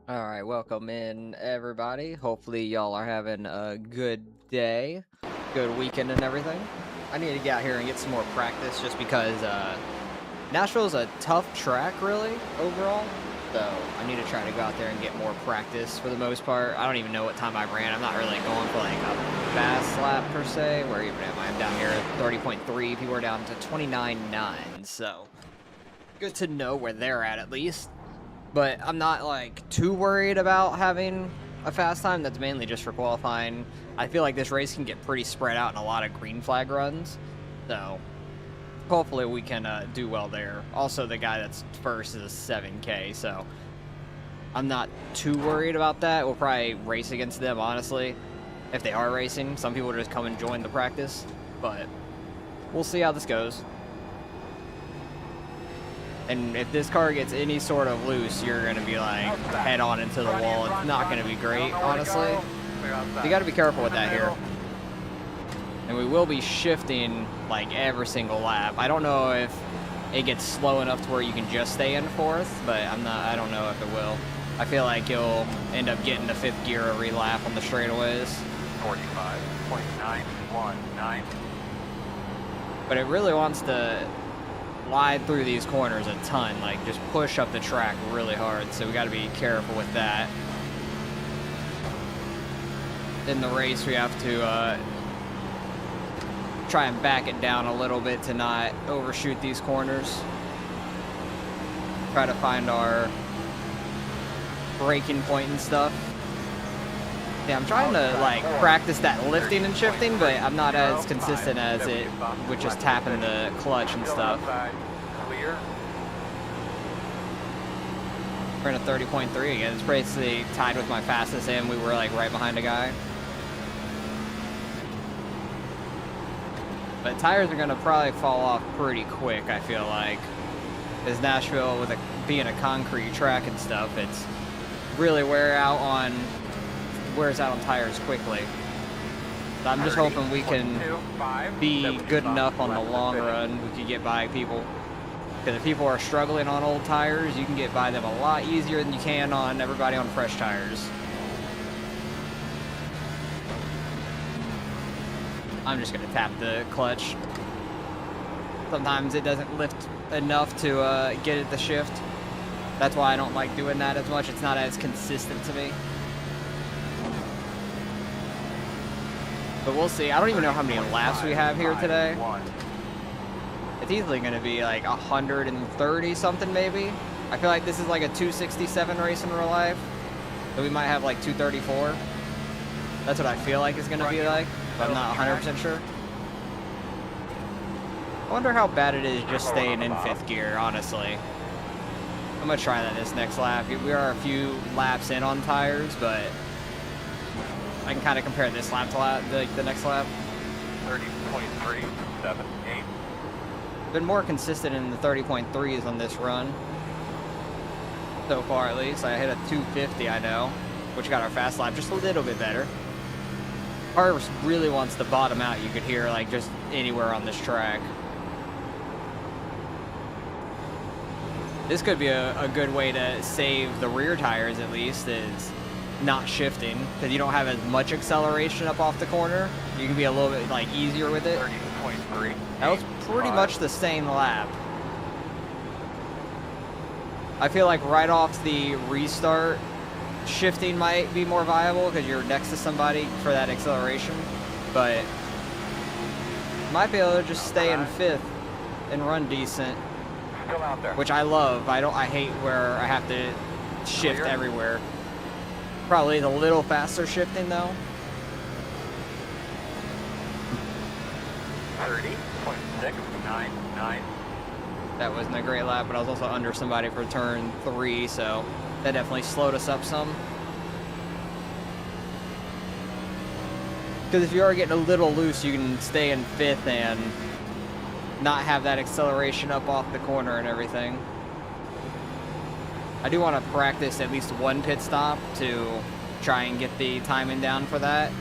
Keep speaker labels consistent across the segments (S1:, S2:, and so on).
S1: All right, welcome in everybody. Hopefully y'all are having a good day, good weekend and everything. I need to get out here and get some more practice just because Nashville is a tough track really overall. So I need to try to go out there and get more practice for the most part. I don't even know what time I ran. I'm not really going for like a fast lap per se. Where even am I? I'm down here at 30.3. People are down to 29.9. So good to know where they're at least. But I'm not like too worried about having a fast time. That's mainly just for qualifying. I feel like this race can get pretty spread out in a lot of green flag runs. So hopefully we can do well there. Also, the guy that's first is a 7K. So I'm not too worried about that. We'll probably race against them, honestly. If they are racing, some people just come and join the practice. But we'll see how this goes. And if this car gets any sort of loose, you're going to be like head on into the wall. It's not going to be great, honestly. You got to be careful with that here. And we will be shifting like every single lap. I don't know if it gets slow enough to where you can just stay in fourth, but I don't know if it will. I feel like you'll end up getting to fifth gear every lap on the straightaways.
S2: 45.919.
S1: But it really wants to glide through these corners a ton, like just push up the track really hard, so we got to be careful with that. In the race we have to try and back it down a little bit to not overshoot these corners. Try to find our braking point and stuff. Yeah, I'm trying to like practice that lifting and shifting, but I'm not as consistent as it with just tapping the clutch and stuff. We're in a 30.3 again. It's basically tied with my fastest and we were like right behind a guy. But tires are gonna probably fall off pretty quick, I feel like. Because Nashville, with being a concrete track and stuff, it's really wears out on tires quickly. So I'm just hoping we can be good enough on the long run. We can get by people. Because if people are struggling on old tires, you can get by them a lot easier than you can on everybody on fresh tires. I'm just going to tap the clutch. Sometimes it doesn't lift enough to get it to shift. That's why I don't like doing that as much. It's not as consistent to me. But we'll see. I don't even know how many laps we have here today. It's easily going to be like 130 something maybe. I feel like this is like a 267 race in real life. So we might have like 234. That's what I feel like it's going to be like. But I'm not 100% sure. I wonder how bad it is just staying in fifth gear, honestly. I'm going to try that this next lap. We are a few laps in on tires, but I can kind of compare this lap to the next lap.
S2: 30.378.
S1: Been more consistent in the 30.3s on this run. So far, at least. I hit a 250, I know, which got our fast lap just a little bit better. Car really wants to bottom out. You could hear like just anywhere on this track. This could be a good way to save the rear tires, at least, is not shifting, because you don't have as much acceleration up off the corner. You can be a little bit like easier with it.
S2: 30.3.
S1: That was pretty much the same lap. I feel like right off the restart, shifting might be more viable because you're next to somebody for that acceleration, but might be able to just stay in fifth and run decent, which I love. I hate where I have to shift everywhere. Probably a little faster shifting though.
S2: 30.699.
S1: That wasn't a great lap, but I was also under somebody for turn 3, so that definitely slowed us up some. Because if you are getting a little loose, you can stay in fifth and not have that acceleration up off the corner and everything. I do want to practice at least one pit stop to try and get the timing down for that.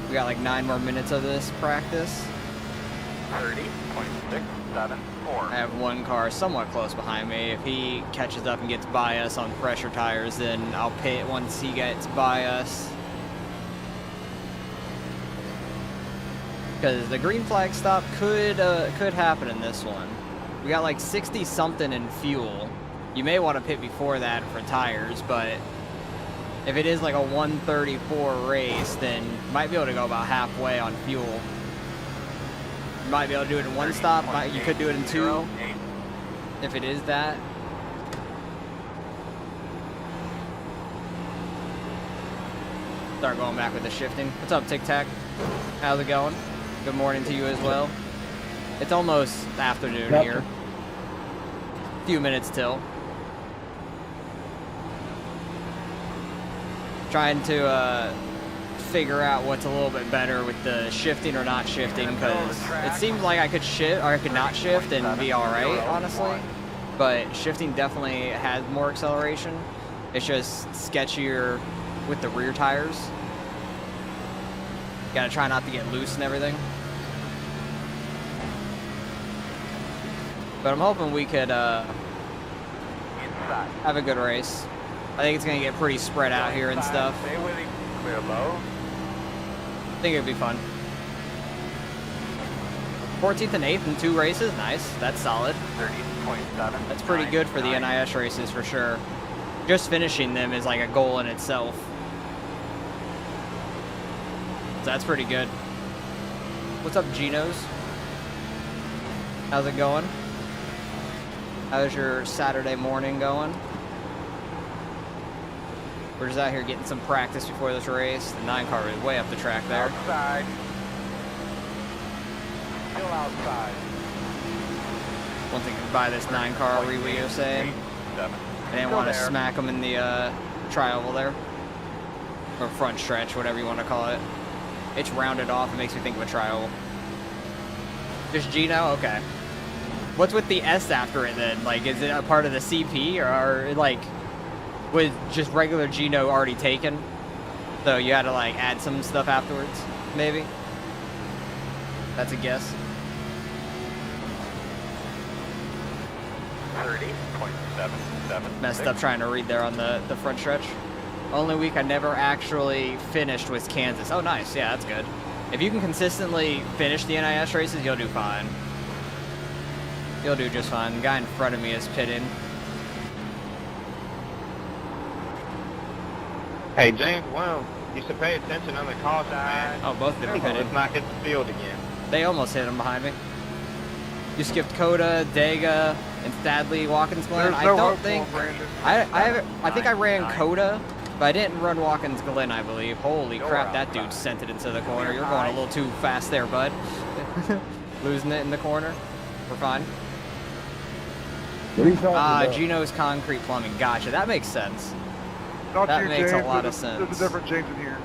S1: We got like 9 more minutes of this practice.
S2: 30.6 0.74.
S1: I have one car somewhat close behind me. If he catches up and gets by us on pressure tires, then I'll pit once he gets by us. Because the green flag stop could happen in this one. We got like 60 something in fuel. You may want to pit before that for tires, but if it is like a 134 race, then you might be able to go about halfway on fuel. You might be able to do it in one stop. You could do it in two, if it is that. Start going back with the shifting. What's up, Tic Tac? How's it going? Good morning to you as well. It's almost afternoon here. A few minutes till. Trying to figure out what's a little bit better with the shifting or not shifting, because it seems like I could shift or I could not shift and be all right, honestly. But shifting definitely has more acceleration. It's just sketchier with the rear tires. Gotta try not to get loose and everything. But I'm hoping we could have a good race. I think it's gonna get pretty spread out here and stuff.
S2: Clear low.
S1: I think it'd be fun. 14th and 8th in 2 races, nice. That's solid.
S2: 30.7.
S1: That's pretty good for the NIS races for sure. Just finishing them is like a goal in itself. So that's pretty good. What's up, Geno's? How's it going? How's your Saturday morning going? We're just out here getting some practice before this race. The 9 car is way up the track there.
S2: Outside. Still outside.
S1: One thing by this 9 car, Rewee was saying. I didn't want to smack him in the tri-oval there. Or front stretch, whatever you want to call it. It's rounded off. It makes me think of a tri-oval. Just Gino? Okay. What's with the S after it then? Like, is it a part of the CP or like, was just regular Gino already taken? So you had to like add some stuff afterwards, maybe? That's a guess.
S2: 30.77.
S1: Messed up trying to read there on the front stretch. Only week I never actually finished was Kansas. Oh, nice. Yeah, that's good. If you can consistently finish the NIS races, you'll do fine. You'll do just fine. The guy in front of me is pitting.
S3: Hey, James, wow, you should pay attention on the caution, man.
S1: Oh, both of them are pitting.
S3: Let's not hit the field again.
S1: They almost hit him behind me. You skipped Coda, Dega, and Thadley, Watkins Glen. I don't think I think I ran Coda, but I didn't run Watkins Glen, I believe. Holy crap, that dude sent it into the corner. You're going a little too fast there, bud. Losing it in the corner. We're fine. Gino's Concrete Plumbing. Gotcha. That makes sense. That makes a lot of sense.
S4: There's a different James in here.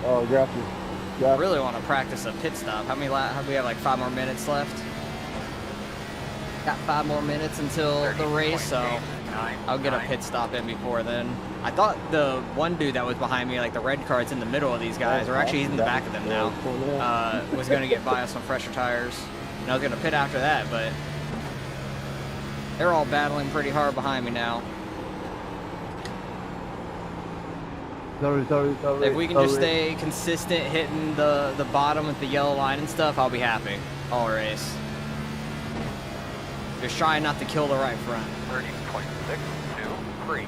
S5: Oh, got you.
S1: I really want to practice a pit stop. How many laps? We have like 5 more minutes left. Got 5 more minutes until the race, so I'll get a pit stop in before then. I thought the one dude that was behind me, like the red car's in the middle of these guys, or actually he's in the back of them now, was going to get by us on fresher tires. And I was going to pit after that, but they're all battling pretty hard behind me now. If we can just stay consistent hitting the bottom with the yellow line and stuff, I'll be happy all race. Just trying not to kill the right front.
S2: 30.623.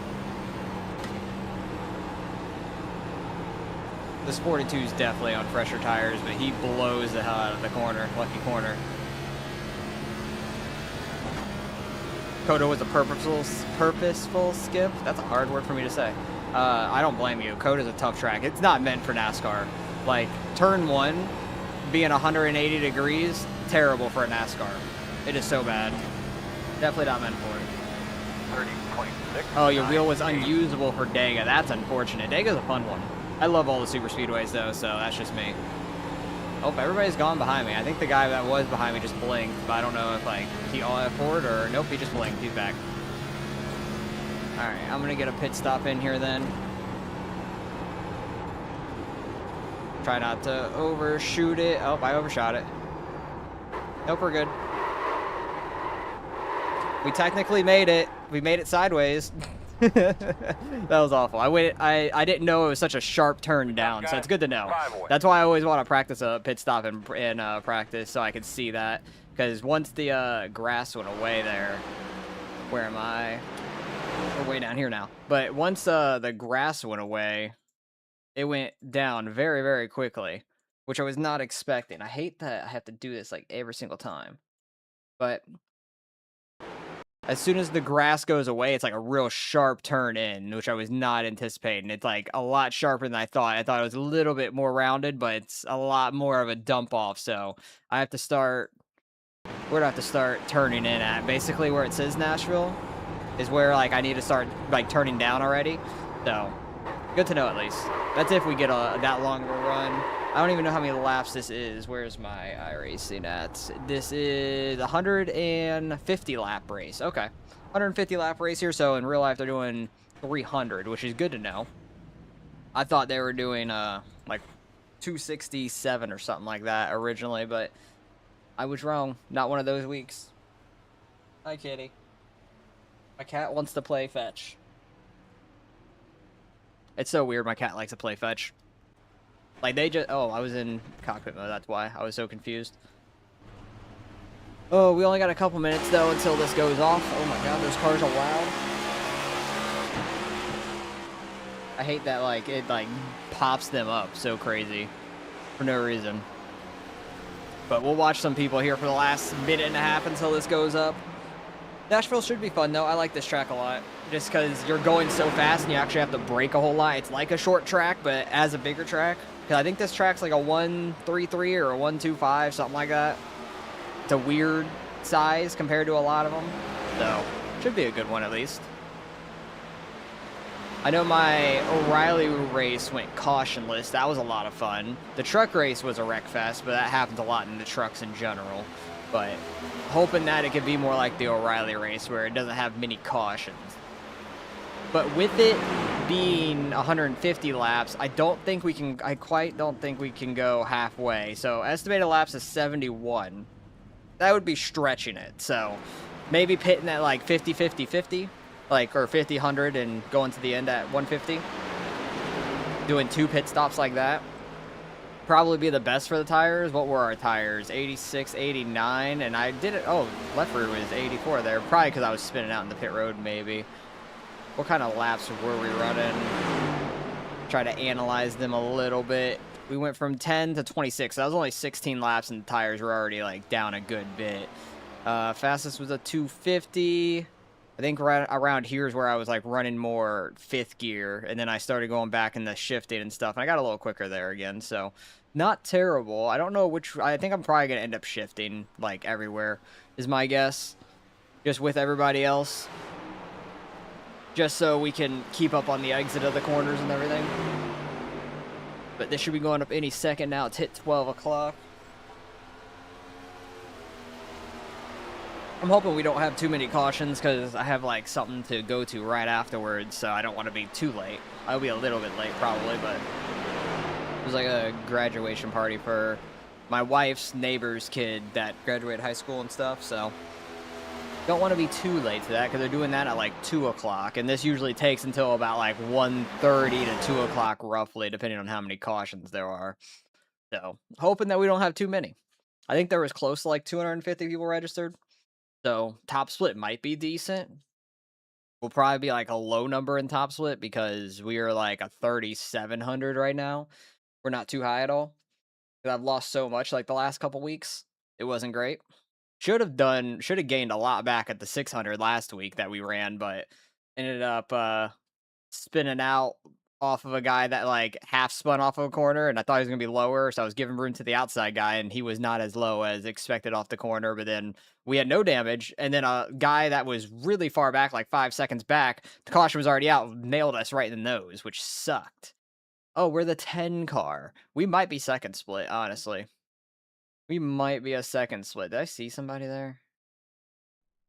S1: This 42 is definitely on fresher tires, but he blows the hell out of the corner. Lucky corner. Coda was a purposeful skip. That's a hard word for me to say. I don't blame you. Coda's a tough track. It's not meant for NASCAR. Like, turn 1 being 180 degrees, terrible for a NASCAR. It is so bad. Definitely not meant for it.
S2: 30.6.
S1: Oh, your wheel was unusable for Dega. That's unfortunate. Dega's a fun one. I love all the super speedways though, so that's just me. Oh, everybody's gone behind me. I think the guy that was behind me just blinked, but I don't know if like he all F forward or nope, he just blinked. He's back. All right, I'm gonna get a pit stop in here then. Try not to overshoot it. Oh, I overshot it. Nope, we're good. We technically made it. We made it sideways. That was awful. I didn't know it was such a sharp turn down, so it's good to know. That's why I always want to practice a pit stop in practice, so I could see that. Because once the grass went away there, where am I? We're way down here now. But once the grass went away, it went down very, very quickly, which I was not expecting. I hate that I have to do this like every single time. But as soon as the grass goes away, it's like a real sharp turn in, which I was not anticipating. It's like a lot sharper than I thought. I thought it was a little bit more rounded, but it's a lot more of a dump off. So I have to start, we're gonna have to start turning in at basically where it says Nashville is where like I need to start like turning down already. So good to know at least. That's if we get that long of a run. I don't even know how many laps this is. Where's my iracing at? This is 150 lap race. Okay. 150 lap race here. So in real life, they're doing 300, which is good to know. I thought they were doing like 267 or something like that originally, but I was wrong. Not one of those weeks. Hi, kitty. My cat wants to play fetch. It's so weird. My cat likes to play fetch. Like, they just... Oh, I was in cockpit mode. That's why. I was so confused. Oh, we only got a couple minutes, though, until this goes off. Oh, my God. Those cars are loud. I hate that, like, it, like, pops them up so crazy. For no reason. But we'll watch some people here for the last minute and a half until this goes up. Nashville should be fun, though. I like this track a lot. Just because you're going so fast and you actually have to brake a whole lot. It's like a short track, but as a bigger track. Because I think this track's like a 133 or a 125, something like that. It's a weird size compared to a lot of them. So, should be a good one at least. I know my O'Reilly race went cautionless. That was a lot of fun. The truck race was a wreck fest, but that happens a lot in the trucks in general. But hoping that it could be more like the O'Reilly race where it doesn't have many cautions. But with it being 150 laps, I quite don't think we can go halfway. So estimated laps is 71. That would be stretching it. So maybe pitting at like 50-50-50, like, or 50-100 and going to the end at 150. Doing 2 pit stops like that. Probably be the best for the tires. What were our tires? 86, 89, and I did it. Oh, left rear was 84 there. Probably because I was spinning out in the pit road, maybe. What kind of laps were we running? Try to analyze them a little bit. We went from 10 to 26. That was only 16 laps, and the tires were already like down a good bit. Fastest was a 250. I think right around here is where I was like running more 5th gear, and then I started going back in the shifting and stuff, and I got a little quicker there again, so not terrible. I don't know which, I think I'm probably going to end up shifting like everywhere is my guess, just with everybody else, just so we can keep up on the exit of the corners and everything. But this should be going up any second now. It's hit 12 o'clock. I'm hoping we don't have too many cautions because I have like something to go to right afterwards, so I don't want to be too late. I'll be a little bit late probably, but it was like a graduation party for my wife's neighbor's kid that graduated high school and stuff, so don't want to be too late to that because they're doing that at like 2 o'clock, and this usually takes until about like 1:30 to 2 o'clock roughly, depending on how many cautions there are. So hoping that we don't have too many. I think there was close to like 250 people registered. So top split might be decent. We'll probably be like a low number in top split because we are like a 3,700 right now. We're not too high at all. I've lost so much like the last couple weeks. It wasn't great. Should have gained a lot back at the 600 last week that we ran, but ended up spinning out off of a guy that like half spun off of a corner, and I thought he was gonna be lower, so I was giving room to the outside guy, and he was not as low as expected off the corner. But then we had no damage, and then a guy that was really far back, like 5 seconds back, the caution was already out, nailed us right in the nose, which sucked. Oh, we're the 10 car. We might be second split, honestly. We might be a second split. Did I see somebody there?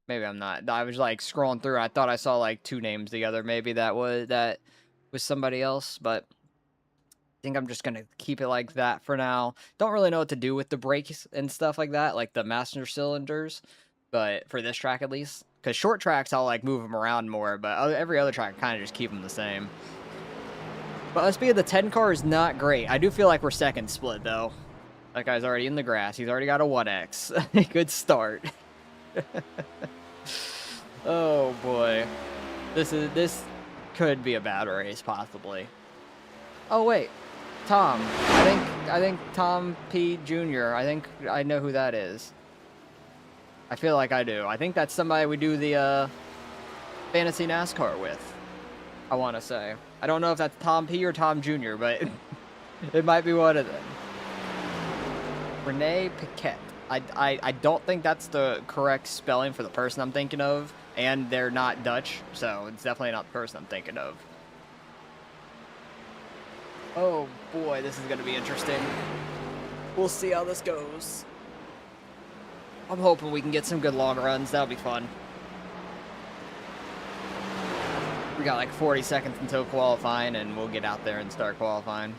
S1: Maybe I'm not. I was like scrolling through. I thought I saw like 2 names together. Maybe that was somebody else, but think I'm just gonna keep it like that for now. Don't really know what to do with the brakes and stuff like that, like the master cylinders, but for this track at least. Because short tracks, I'll like move them around more, but every other track, kind of just keep them the same. But us being the 10 car is not great. I do feel like we're second split though. That guy's already in the grass. He's already got a 1X. Good start. Oh boy, this could be a bad race possibly. Oh wait, Tom. I think Tom P. Jr. I think I know who that is. I feel like I do. I think that's somebody we do the fantasy NASCAR with. I want to say. I don't know if that's Tom P. or Tom Jr., but it might be one of them. Renee Paquette. I don't think that's the correct spelling for the person I'm thinking of, and they're not Dutch, so it's definitely not the person I'm thinking of. Oh boy, this is going to be interesting. We'll see how this goes. I'm hoping we can get some good long runs. That'll be fun. We got like 40 seconds until qualifying, and we'll get out there and start qualifying.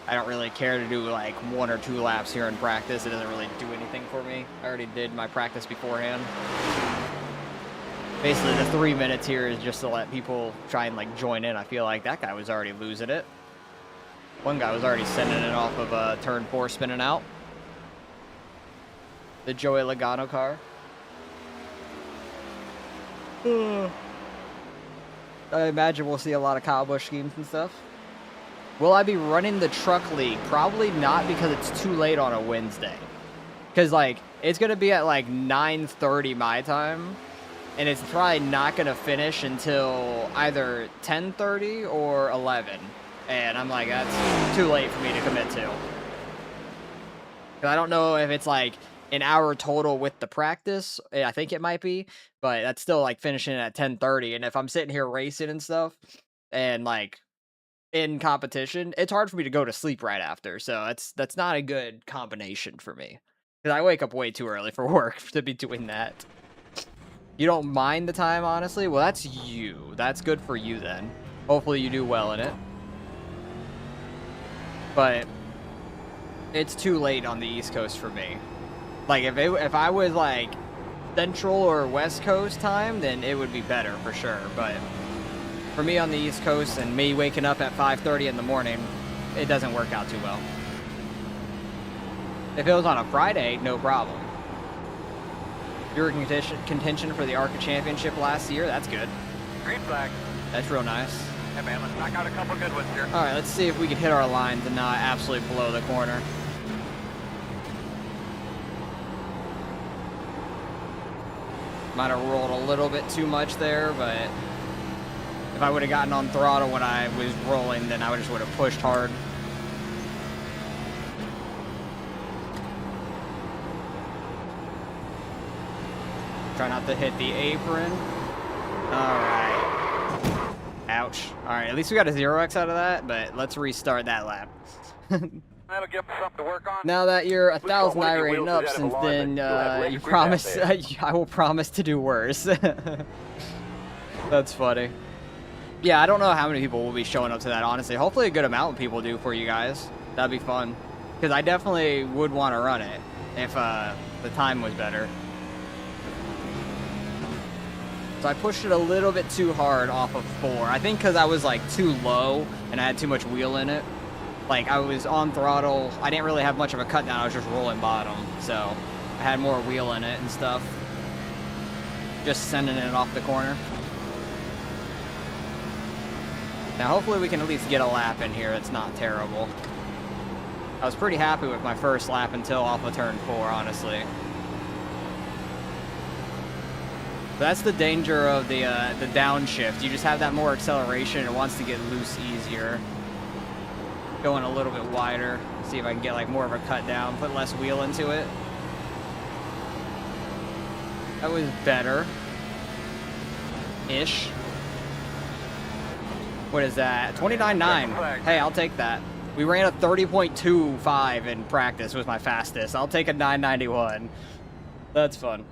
S1: I don't really care to do like 1 or 2 laps here in practice. It doesn't really do anything for me. I already did my practice beforehand. Basically, the 3 minutes here is just to let people try and like join in. I feel like that guy was already losing it. One guy was already sending it off of turn 4, spinning out. The Joey Logano car. I imagine we'll see a lot of Kyle Busch schemes and stuff. Will I be running the truck league? Probably not, because it's too late on a Wednesday. Because, like, it's going to be at, like, 9:30 my time. And it's probably not going to finish until either 10:30 or 11. And I'm like, that's too late for me to commit to. Because I don't know if it's, like, an hour total with the practice. I think it might be. But that's still, like, finishing at 10:30. And if I'm sitting here racing and stuff, and, like, in competition, it's hard for me to go to sleep right after, so that's not a good combination for me. Because I wake up way too early for work to be doing that. You don't mind the time, honestly? Well, that's you. That's good for you then. Hopefully you do well in it. But it's too late on the East Coast for me. Like, if I was, like, Central or West Coast time, then it would be better for sure, but for me on the East Coast and me waking up at 5:30 in the morning, it doesn't work out too well. If it was on a Friday, no problem. You were in contention for the ARCA Championship last year. That's good.
S2: Green flag.
S1: That's real nice.
S2: Hey man, let's knock out a couple good ones here.
S1: All right, let's see if we can hit our lines and not absolutely blow the corner. Might have rolled a little bit too much there, but if I would have gotten on throttle when I was rolling, then I just would have pushed hard. Try not to hit the apron. All right. Ouch. All right, at least we got a 0x out of that, but let's restart that lap.
S2: That'll give us something to work on.
S1: Now that you're 1,000 irate up since then, you promise, I will promise to do worse. That's funny. Yeah, I don't know how many people will be showing up to that, honestly. Hopefully a good amount of people do for you guys. That'd be fun. Because I definitely would want to run it if the time was better. So I pushed it a little bit too hard off of 4. I think because I was like too low and I had too much wheel in it. Like I was on throttle. I didn't really have much of a cut down. I was just rolling bottom. So I had more wheel in it and stuff. Just sending it off the corner. Now hopefully we can at least get a lap in here. It's not terrible. I was pretty happy with my first lap until off of turn 4, honestly. That's the danger of the downshift. You just have that more acceleration and it wants to get loose easier. Going a little bit wider. See if I can get like more of a cut down, put less wheel into it. That was better. Ish. What is that? 29.9. Hey, I'll take that. We ran a 30.25 in practice was my fastest. I'll take a 991. That's fun.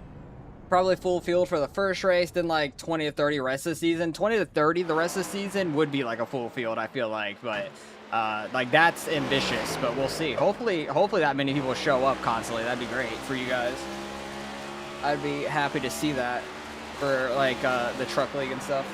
S1: Probably full field for the first race, then like 20 to 30 rest of the season. 20 to 30 the rest of the season would be like a full field, I feel like, but Like that's ambitious, but we'll see. Hopefully that many people show up constantly. That'd be great for you guys. I'd be happy to see that for like the truck league and stuff.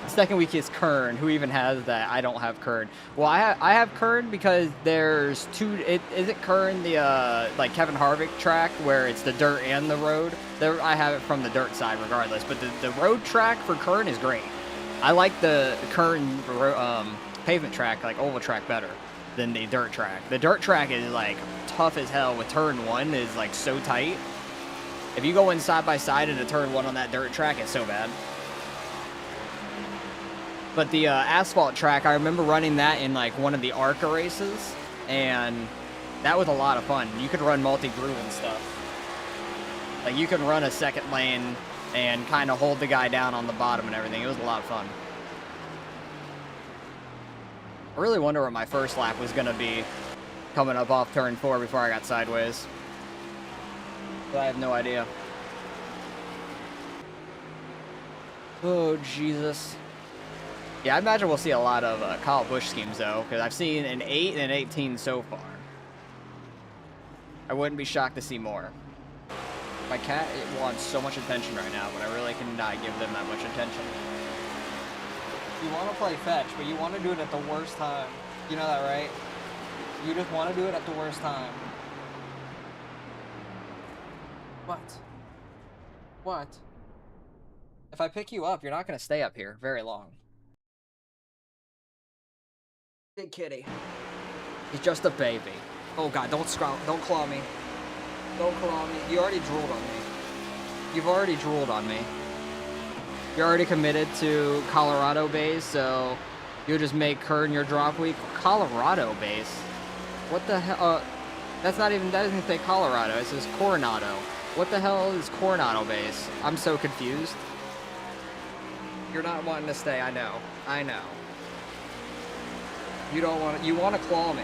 S1: The second week is Kern. Who even has that? I don't have Kern. Well, I have Kern because there's two. Is it Kern, the like Kevin Harvick track where it's the dirt and the road? There, I have it from the dirt side regardless. But the road track for Kern is great. I like the Kern pavement track, like oval track, better than the dirt track. The dirt track is like tough as hell. With turn 1 is like so tight. If you go in side by side into turn 1 on that dirt track, it's so bad. But the asphalt track, I remember running that in like one of the ARCA races, and that was a lot of fun. You could run multi-groove and stuff. Like you could run a second lane and kind of hold the guy down on the bottom and everything. It was a lot of fun. I really wonder what my first lap was going to be coming up off turn 4 before I got sideways. But I have no idea. Oh, Jesus. Yeah, I imagine we'll see a lot of Kyle Busch schemes, though, because I've seen an 8 and an 18 so far. I wouldn't be shocked to see more. My cat, it wants so much attention right now, but I really cannot give them that much attention. You want to play fetch, but you want to do it at the worst time. You know that, right? You just want to do it at the worst time. What? What? If I pick you up, you're not going to stay up here very long. Big kitty. He's just a baby. Oh god, don't claw me. Don't claw me. You already drooled on me. You've already drooled on me. You're already committed to Colorado base, so you'll just make Kern your drop week. Colorado base? What the hell? That doesn't say Colorado. It says Coronado. What the hell is Coronado base? I'm so confused. You're not wanting to stay, I know. I know. You want to claw me.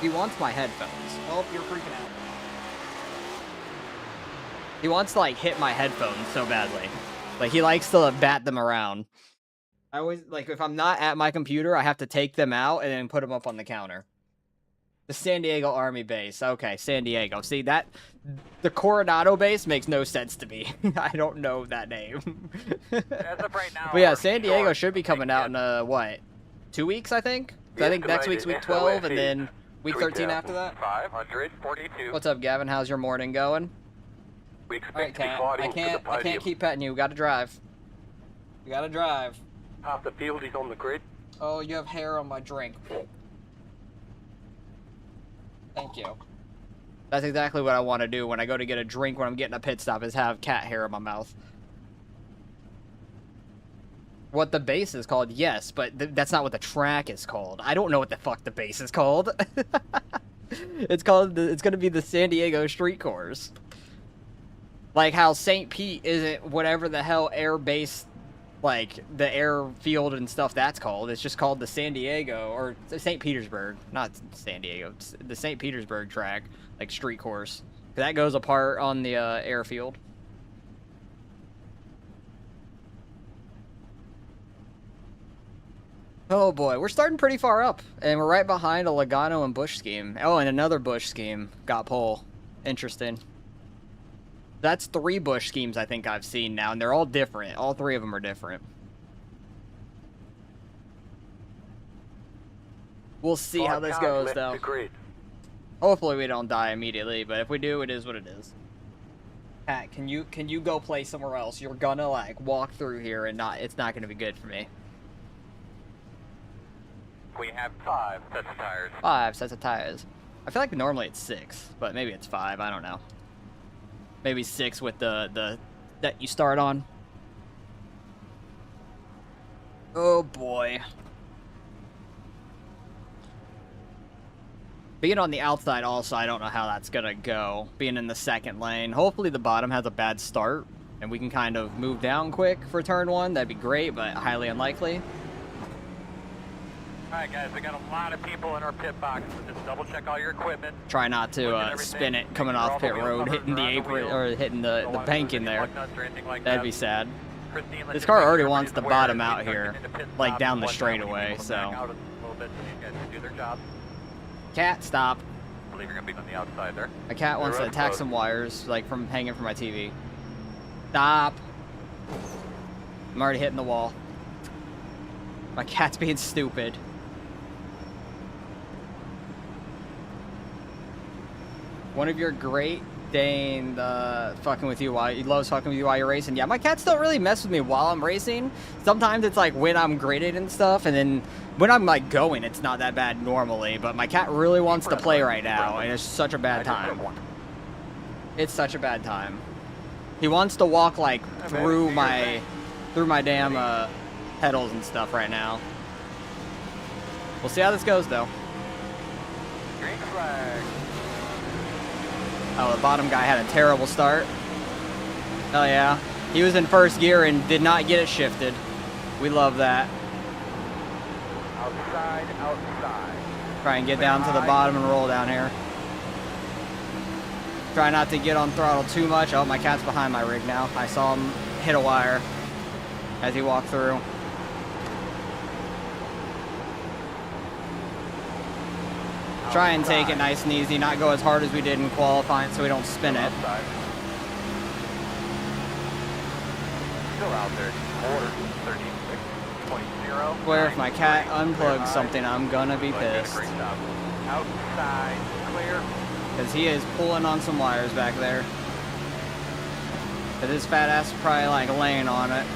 S1: He wants my headphones. Oh, you're freaking out. He wants to, like, hit my headphones so badly. Like, he likes to bat them around. I always, like, if I'm not at my computer, I have to take them out and then put them up on the counter. The San Diego Army base. Okay, San Diego. See, the Coronado base makes no sense to me. I don't know that name.
S2: As of right now,
S1: but yeah, San Diego should be coming out in, what? 2 weeks, I think? So I think next week's week 12, and then week 13 after that.
S2: 542.
S1: What's up, Gavin? How's your morning going? Alright, Cat. I can't keep petting you. We gotta drive. You gotta drive.
S2: Half the field, he's on the grid.
S1: Oh, you have hair on my drink. Thank you. That's exactly what I want to do when I go to get a drink when I'm getting a pit stop, is have cat hair in my mouth. What the base is called, yes, but that's not what the track is called. I don't know what the fuck the base is called. It's gonna be the San Diego Street Course. Like how St. Pete isn't whatever the hell air base, like the airfield and stuff that's called. It's just called the San Diego, or St. Petersburg, not San Diego, the St. Petersburg track, like street course. That goes apart on the airfield. Oh boy, we're starting pretty far up, and we're right behind a Logano and Busch scheme. Oh, and another Busch scheme got pole. Interesting. That's 3 Busch schemes I think I've seen now, and they're all different. All 3 of them are different. We'll see how this goes, though. Hopefully we don't die immediately, but if we do, it is what it is. Pat, can you go play somewhere else? You're gonna, like, walk through here, and it's not gonna be good for me.
S2: We have 5 sets of tires.
S1: 5 sets of tires. I feel like normally it's 6, but maybe it's 5. I don't know. Maybe 6 with the that you start on. Oh boy. Being on the outside also, I don't know how that's gonna go. Being in the second lane. Hopefully the bottom has a bad start and we can kind of move down quick for turn 1. That'd be great, but highly unlikely.
S2: Alright guys, we got a lot of people in our pit box, so just double check all your equipment.
S1: Try not to spin it coming off pit road, hitting the apron, or hitting the bank in there. That'd be sad.
S2: Christine, let's
S1: This
S2: just
S1: car
S2: make
S1: already
S2: sure
S1: wants to
S2: everybody's aware
S1: bottom
S2: as we
S1: out
S2: start
S1: here,
S2: getting into pit
S1: like
S2: stops
S1: down
S2: and
S1: the
S2: whatnot, we
S1: straightaway,
S2: need people to
S1: so.
S2: back out a little bit so these guys can do their job.
S1: Cat, stop.
S2: I believe you're gonna be on the outside there.
S1: My cat wants to
S2: road's
S1: attack
S2: closed.
S1: some wires, like from hanging from my TV. Stop. I'm already hitting the wall. My cat's being stupid. One of your Great Dane fucking with you while he loves fucking with you while you're racing. Yeah, my cats don't really mess with me while I'm racing. Sometimes it's like when I'm graded and stuff, and then when I'm like going, it's not that bad normally. But my cat really wants to play right now, and it's such a bad time. It's such a bad time. He wants to walk like through my damn pedals and stuff right now. We'll see how this goes though.
S2: Green flag.
S1: Oh, the bottom guy had a terrible start. Oh yeah. He was in first gear and did not get it shifted. We love that.
S2: Outside, outside.
S1: Try and get down to the bottom and roll down here. Try not to get on throttle too much. Oh, my cat's behind my rig now. I saw him hit a wire as he walked through. Try and take it nice and easy, not go as hard as we did in qualifying so we don't spin it.
S2: Outside. Still out there. Quarter 36.0.
S1: Where if my cat unplugs something, I'm gonna be pissed.
S2: Great job. Outside, clear.
S1: Because he is pulling on some wires back there. But his fat ass is probably like laying on it.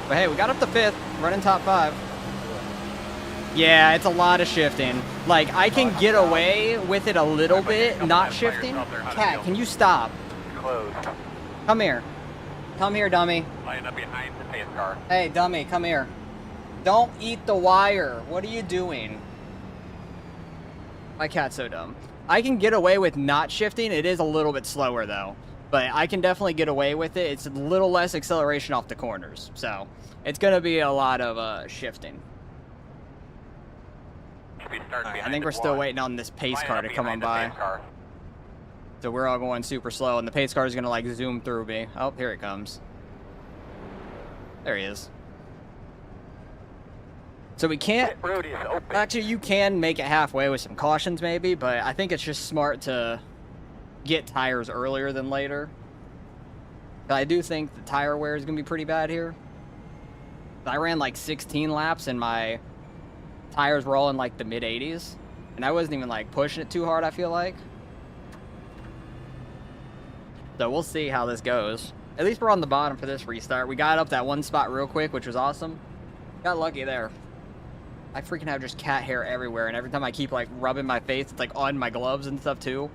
S1: But hey, we got up to 5th, running top 5. Yeah, it's a lot of shifting. Like, I can get away with it a little bit, not shifting. Cat, can you stop?
S2: Closed.
S1: Come here. Come here, dummy.
S2: Line up behind the pace car.
S1: Hey, dummy, come here. Don't eat the wire. What are you doing? My cat's so dumb. I can get away with not shifting. It is a little bit slower, though. But I can definitely get away with it. It's a little less acceleration off the corners. So, it's going to be a lot of shifting. Alright, I think we're still waiting on this pace car to come on by. So we're all going super slow, and the pace car is going to, like, zoom through me. Oh, here it comes. There he is. So we can't... Actually, you can make it halfway with some cautions, maybe, but I think it's just smart to get tires earlier than later. But I do think the tire wear is going to be pretty bad here. I ran, like, 16 laps, and my tires were all in, like, the mid-80s. And I wasn't even, like, pushing it too hard, I feel like. So we'll see how this goes. At least we're on the bottom for this restart. We got up that one spot real quick, which was awesome. Got lucky there. I freaking have just cat hair everywhere, and every time I keep, like, rubbing my face, it's, like, on my gloves and stuff, too.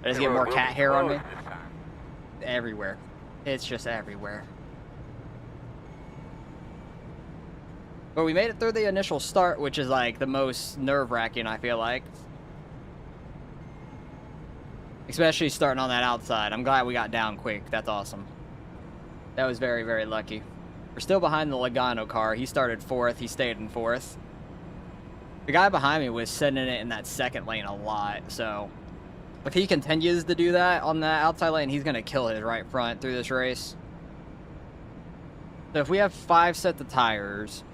S1: I just get more cat hair on me. Everywhere. It's just everywhere. But we made it through the initial start, which is, like, the most nerve-wracking, I feel like. Especially starting on that outside. I'm glad we got down quick. That's awesome. That was very, very lucky. We're still behind the Logano car. He started 4th. He stayed in 4th. The guy behind me was sending it in that second lane a lot, so if he continues to do that on that outside lane, he's going to kill his right front through this race. So if we have 5 sets of tires,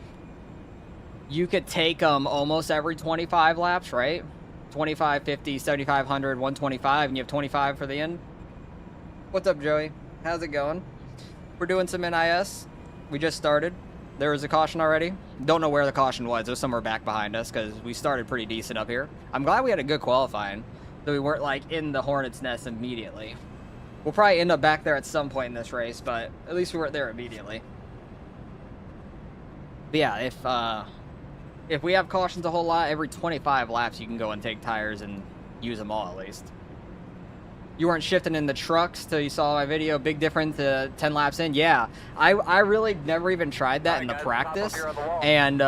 S1: you could take them almost every 25 laps, right? 25, 50, 75, 100, 125, and you have 25 for the end. What's up, Joey? How's it going? We're doing some NIS. We just started. There was a caution already. Don't know where the caution was. It was somewhere back behind us because we started pretty decent up here. I'm glad we had a good qualifying, so we weren't like in the hornet's nest immediately. We'll probably end up back there at some point in this race, but at least we weren't there immediately. But yeah, if we have cautions a whole lot, every 25 laps you can go and take tires and use them all at least. You weren't shifting in the trucks till you saw my video. Big difference 10 laps in. Yeah, I really never even tried that in the practice. And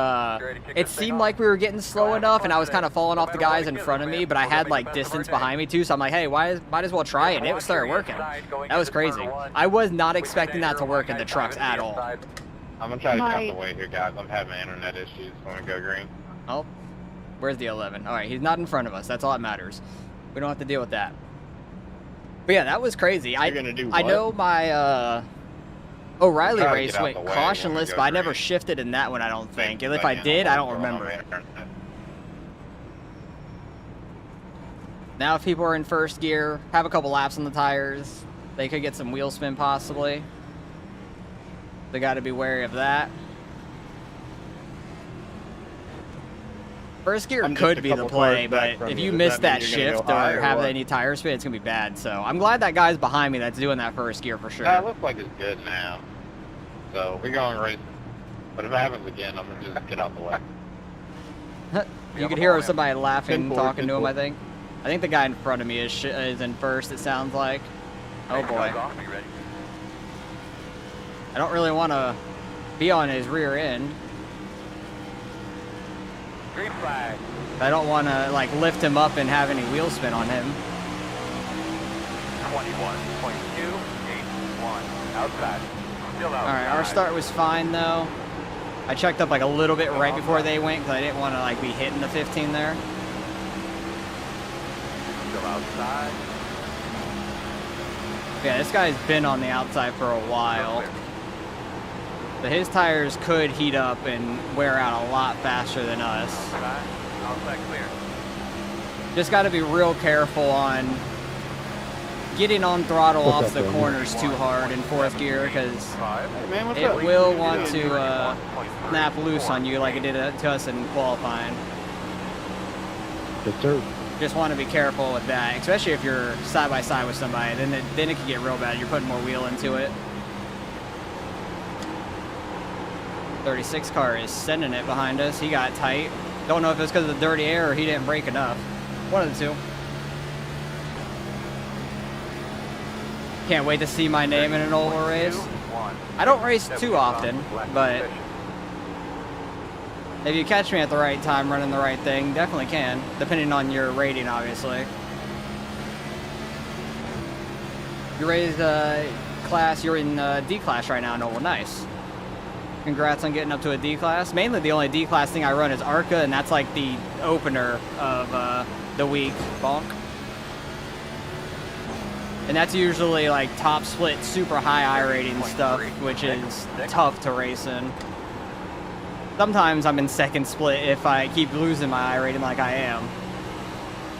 S1: it seemed like we were getting slow enough, and I was kind of falling off the guys in front of me, but I had like distance behind me too, so I'm like, hey, might as well try it. And it started working. That was crazy. I was not expecting that to work in the trucks at all.
S3: I'm gonna try to get out the way here, guys. I'm having internet issues when we go green.
S1: Oh, Where's the 11? All right, he's not in front of us. That's all that matters. We don't have to deal with that. But yeah, that was crazy.
S3: You're gonna do
S1: I
S3: what?
S1: know my O'Reilly
S3: Try to
S1: race
S3: get out
S1: went
S3: the way when we
S1: cautionless,
S3: go
S1: but I never
S3: green.
S1: shifted in that one, I don't think. And if
S3: But,
S1: I
S3: you know,
S1: did, I don't
S3: what's going on
S1: remember it.
S3: there.
S1: Now if people are in first gear, have a couple laps on the tires, they could get some wheel spin possibly. They got to be wary of that. First gear
S3: I'm just
S1: could
S3: a
S1: be the
S3: couple
S1: play,
S3: cars back
S1: but
S3: from
S1: if
S3: you.
S1: you
S3: Does
S1: miss
S3: that mean
S1: that
S3: you're gonna
S1: shift
S3: go high
S1: or
S3: or
S1: have
S3: what?
S1: any tire spin, it's going to be bad. So I'm glad that guy's behind me that's doing that first gear for sure.
S3: It looks like it's good now. So we're going racing. But if it happens again, I'm gonna just get out the way.
S1: You could hear somebody laughing,
S3: 10-4,
S1: talking to him,
S3: 10-4.
S1: I think. I think the guy in front of me is in first, it sounds like. Oh boy. I don't really want to be on his rear end.
S2: Green flag.
S1: I don't want to like lift him up and have any wheel spin on him.
S2: 21.281. Outside. Still outside.
S1: All right, our start was fine though. I checked up like a little bit right before they went because I didn't want to like be hitting the 15 there.
S2: Still outside.
S1: Yeah, this guy's been on the outside for a while. But his tires could heat up and wear out a lot faster than us.
S2: Outside. Outside clear.
S1: Just got to be real careful on getting on throttle
S5: What's
S1: off
S5: up,
S1: the
S5: Brandon?
S1: corners too hard in fourth gear because
S2: Five.
S3: Hey man, what's
S1: it
S3: up?
S1: will want to snap loose on you like it did to us in qualifying.
S5: Yes, sir.
S1: Just want to be careful with that, especially if you're side by side with somebody. Then it can get real bad. You're putting more wheel into it. 36 car is sending it behind us. He got tight. Don't know if it's because of the dirty air or he didn't brake enough. One of the two. Can't wait to see my name in an oval race. I don't race too often, but if you catch me at the right time running the right thing, definitely can, depending on your rating, obviously. You raised class, you're in D class right now, Noble. Nice. Congrats on getting up to a D class. Mainly the only D class thing I run is ARCA, and that's like the opener of the week. Bonk. And that's usually like top split, super high I rating stuff, which is tough to race in. Sometimes I'm in second split if I keep losing my I rating like I am.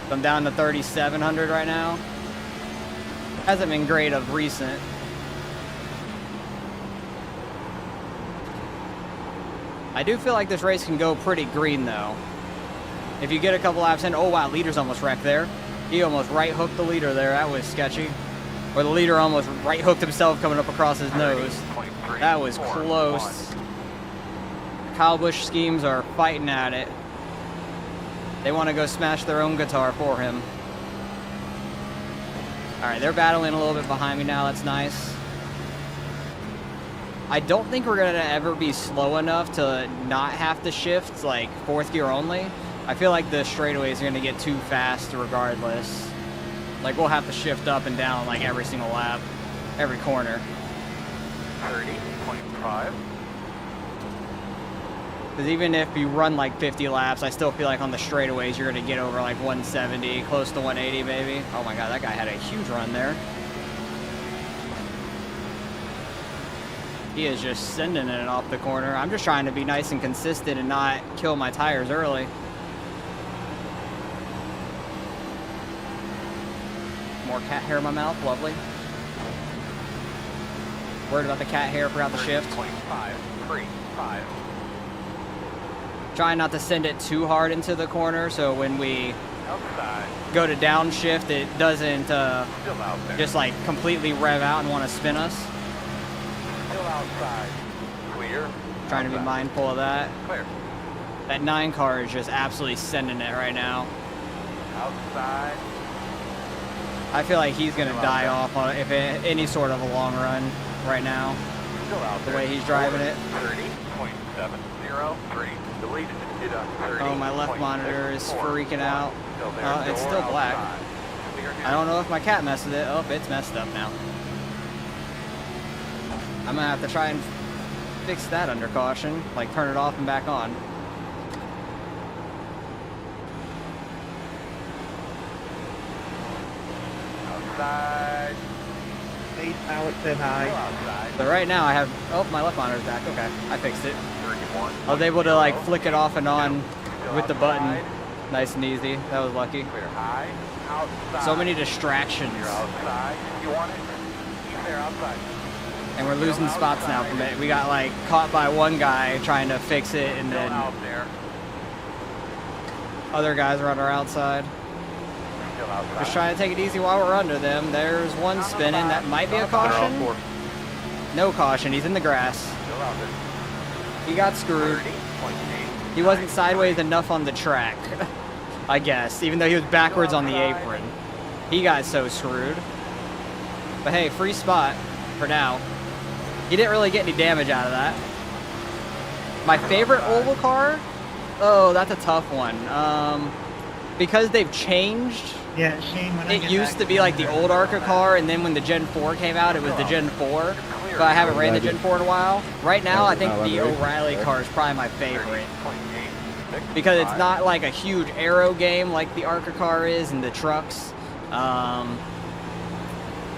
S1: So I'm down to 3,700 right now. Hasn't been great of recent. I do feel like this race can go pretty green though. If you get a couple laps in, oh wow, leader's almost wrecked there. He almost right hooked the leader there, that was sketchy. Or the leader almost right hooked himself coming up across his nose. That was close. Kyle Busch schemes are fighting at it. They want to go smash their own guitar for him. Alright, they're battling a little bit behind me now, that's nice. I don't think we're going to ever be slow enough to not have to shift, like fourth gear only. I feel like the straightaways are going to get too fast regardless. Like we'll have to shift up and down like every single lap, every corner.
S2: 30.5.
S1: Because even if you run like 50 laps, I still feel like on the straightaways you're going to get over like 170, close to 180 maybe. Oh my god, that guy had a huge run there. He is just sending it off the corner. I'm just trying to be nice and consistent and not kill my tires early. More cat hair in my mouth, lovely. Worried about the cat hair, forgot the shift.
S2: 5.35.
S1: Trying not to send it too hard into the corner, so when we
S2: Outside.
S1: go to downshift, it doesn't
S2: Still out there.
S1: just like completely rev out and want to spin us.
S2: Still outside. Clear.
S1: Trying to be
S2: Outside.
S1: mindful of that.
S2: Clear.
S1: That 9 car is just absolutely sending it right now.
S2: Outside.
S1: I feel like he's gonna die off on any sort of a long run right now.
S2: Still out
S1: The
S2: there.
S1: way he's driving it.
S2: 30.703. Deleted. Hit a 30.
S1: Oh, my left monitor is freaking out.
S2: Still there.
S1: It's
S2: Door
S1: still black.
S2: outside. Clear
S1: I don't know if my cat messed with it. Oh, it's messed up now. I'm gonna have to try and fix that under caution, like turn it off and back on.
S2: outside.
S4: Hey, Alex said hi.
S2: Still outside.
S1: So right now I have, oh, my left monitor's back. Okay, I fixed it.
S2: 31.
S1: I was able to like flick it off and on
S2: Still
S1: with the button.
S2: outside.
S1: Nice and easy. That was lucky.
S2: Clear high. Outside.
S1: So many distractions.
S2: You're outside. You want it? Clear outside.
S1: And we're losing spots now from it. We got like caught by one guy trying to fix it, and
S2: Still
S1: then
S2: out there.
S1: other guys are on our outside.
S2: Still outside.
S1: Just trying to take it easy while we're under them. There's one spinning. That might be a caution. No caution. He's in the grass.
S2: Still out there.
S1: He got screwed.
S2: 30.8.
S1: He wasn't sideways enough on the track, I guess, even though he was backwards on the apron. He got so screwed. But hey, free spot for now. He didn't really get any damage out of that. My favorite oval car? Oh, that's a tough one. Because they've changed,
S4: Yeah, Shane, when I
S1: it
S4: get
S1: used
S4: back
S1: to be like the old ARCA car, and then when the Gen 4 came out, it was the Gen 4. But I haven't ran the Gen 4 in a while. Right now, I think the O'Reilly car is probably my favorite.
S2: 30.8.
S1: Because it's not like a huge aero game like the ARCA car is and the trucks.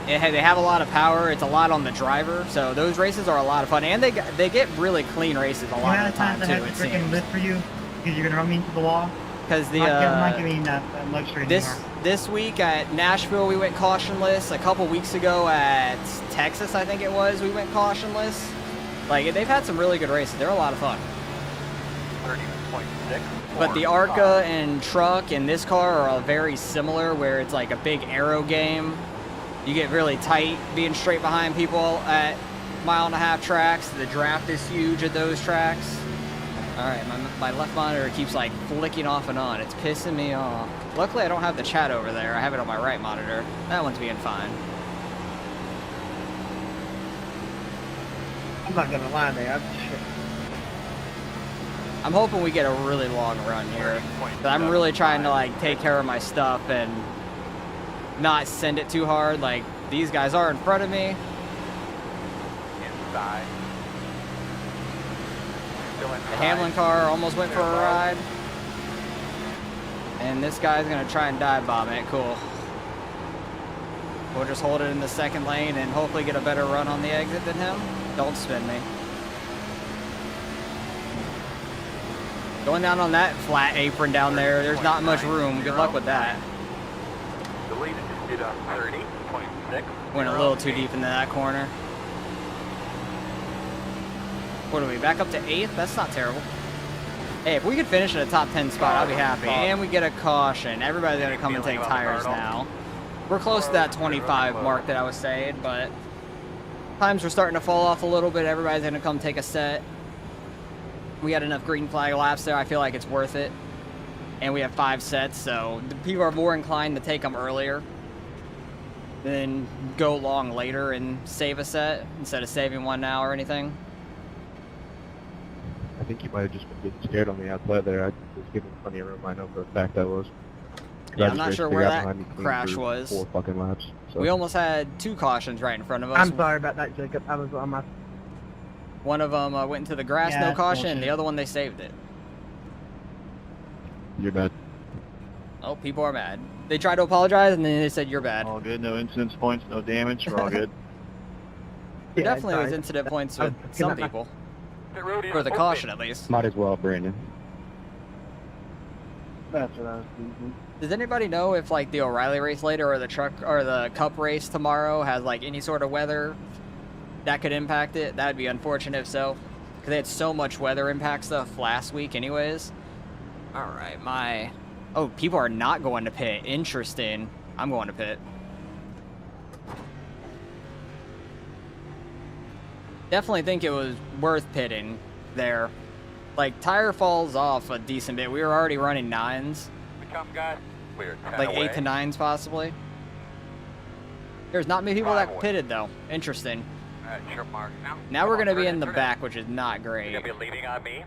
S1: They have a lot of power. It's a lot on the driver, so those races are a lot of fun, and they get really clean races a lot of the time
S4: I
S1: too.
S4: have
S1: It
S4: to freaking
S1: seems
S4: lift for you because you're gonna run me into the wall.
S1: because the
S4: I'm not giving that luxury anymore.
S1: this week at Nashville we went cautionless. A couple weeks ago at Texas, I think it was, we went cautionless. Like they've had some really good races. They're a lot of fun.
S2: 30.6.
S1: But the ARCA and truck and this car are all very similar, where it's like a big aero game. You get really tight being straight behind people at 1.5 tracks. The draft is huge at those tracks. All right, my left monitor keeps like flicking off and on. It's pissing me off. Luckily, I don't have the chat over there. I have it on my right monitor. That one's being fine.
S4: I'm not gonna lie there.
S1: I'm hoping we get a really long run here. But I'm really trying to like take care of my stuff and not send it too hard. Like these guys are in front of me.
S2: Inside. Still inside.
S1: The Hamlin car almost went for a ride. And this guy's gonna try and dive bomb it. Cool. We'll just hold it in the second lane and hopefully get a better run on the exit than him. Don't spin me. Going down on that flat apron down there, there's not much room. Good luck with that.
S2: The lead just did a 30.6.
S1: Went a little too deep into that corner. What are we, back up to 8th? That's not terrible. Hey, if we could finish in a top 10 spot, I'll be happy. And we get a caution. Everybody's gonna come and take tires now. We're close to that 25 mark that I was saying, but times are starting to fall off a little bit. Everybody's gonna come take a set. We had enough green flag laps there. I feel like it's worth it. And we have 5 sets, so the people are more inclined to take them earlier than go long later and save a set instead of saving one now or anything.
S5: I think you might have just been getting scared on the outside there. I was giving plenty of room. I know for a fact I was.
S1: Yeah, I'm not sure where that crash was.
S5: 4 fucking laps. So.
S1: We almost had 2 cautions right in front of us.
S4: I'm sorry about that, Jacob. I was on my.
S1: One of them went into the grass,
S4: Yeah,
S1: no
S4: that's
S1: caution,
S4: bullshit.
S1: and the other one, they saved it.
S5: You're bad.
S1: Oh, people are mad. They tried to apologize, and then they said, you're bad.
S3: All good, no incidents points, no damage, we're all good.
S1: There
S4: Yeah,
S1: definitely was
S4: sorry.
S1: incident points
S4: I
S1: with
S4: was
S1: some
S4: gonna-
S1: people.
S2: The road is
S1: For the
S2: open.
S1: caution, at least.
S5: Might as well, Brandon.
S4: That's what I was thinking.
S1: Does anybody know if, like, the O'Reilly race later or the truck or the Cup race tomorrow has, like, any sort of weather that could impact it? That would be unfortunate if so. Because they had so much weather impact stuff last week anyways. Alright, oh, people are not going to pit. Interesting. I'm going to pit. Definitely think it was worth pitting there. Like, tire falls off a decent bit. We were already running 9s.
S2: We come, guys. We're 10
S1: Like
S2: away.
S1: 8 to 9s possibly. There's not many people
S2: 5
S1: that
S2: away.
S1: pitted though. Interesting.
S2: Alright, sure, Mark.
S1: Now we're
S2: Come on,
S1: gonna be
S2: turn
S1: in the
S2: turn
S1: back, which is not
S2: You're
S1: great.
S2: gonna be leading on me.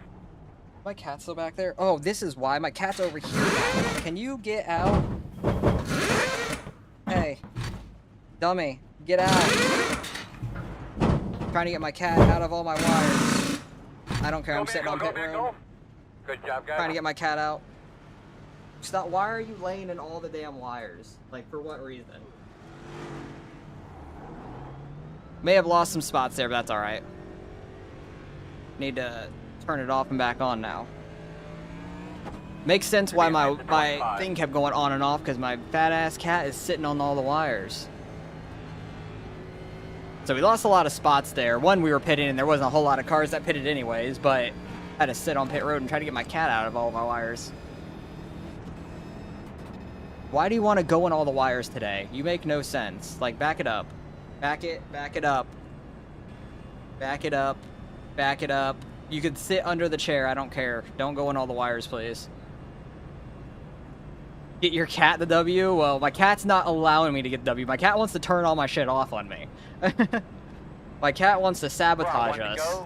S1: My cat's still back there? Oh, this is why. My cat's over here now. Can you get out? Hey. Dummy. Get out. I'm trying to get my cat out of all my wires. I don't care. I'm
S2: Go,
S1: sitting
S2: man,
S1: on
S2: go,
S1: pit
S2: man,
S1: road.
S2: go. Good job, guys.
S1: Trying to get my cat out. Stop. Why are you laying in all the damn wires? Like, for what reason? May have lost some spots there, but that's all right. Need to turn it off and back on now. Makes sense why my thing kept going on and off, because my fat ass cat is sitting on all the wires. So we lost a lot of spots there. One, we were pitting and there wasn't a whole lot of cars that pitted anyways, but I had to sit on pit road and try to get my cat out of all my wires. Why do you want to go in all the wires today? You make no sense. Like, back it up. Back it up. Back it up. Back it up. You could sit under the chair, I don't care. Don't go in all the wires, please. Get your cat the W? Well, my cat's not allowing me to get the W. My cat wants to turn all my shit off on me. My cat wants to sabotage us.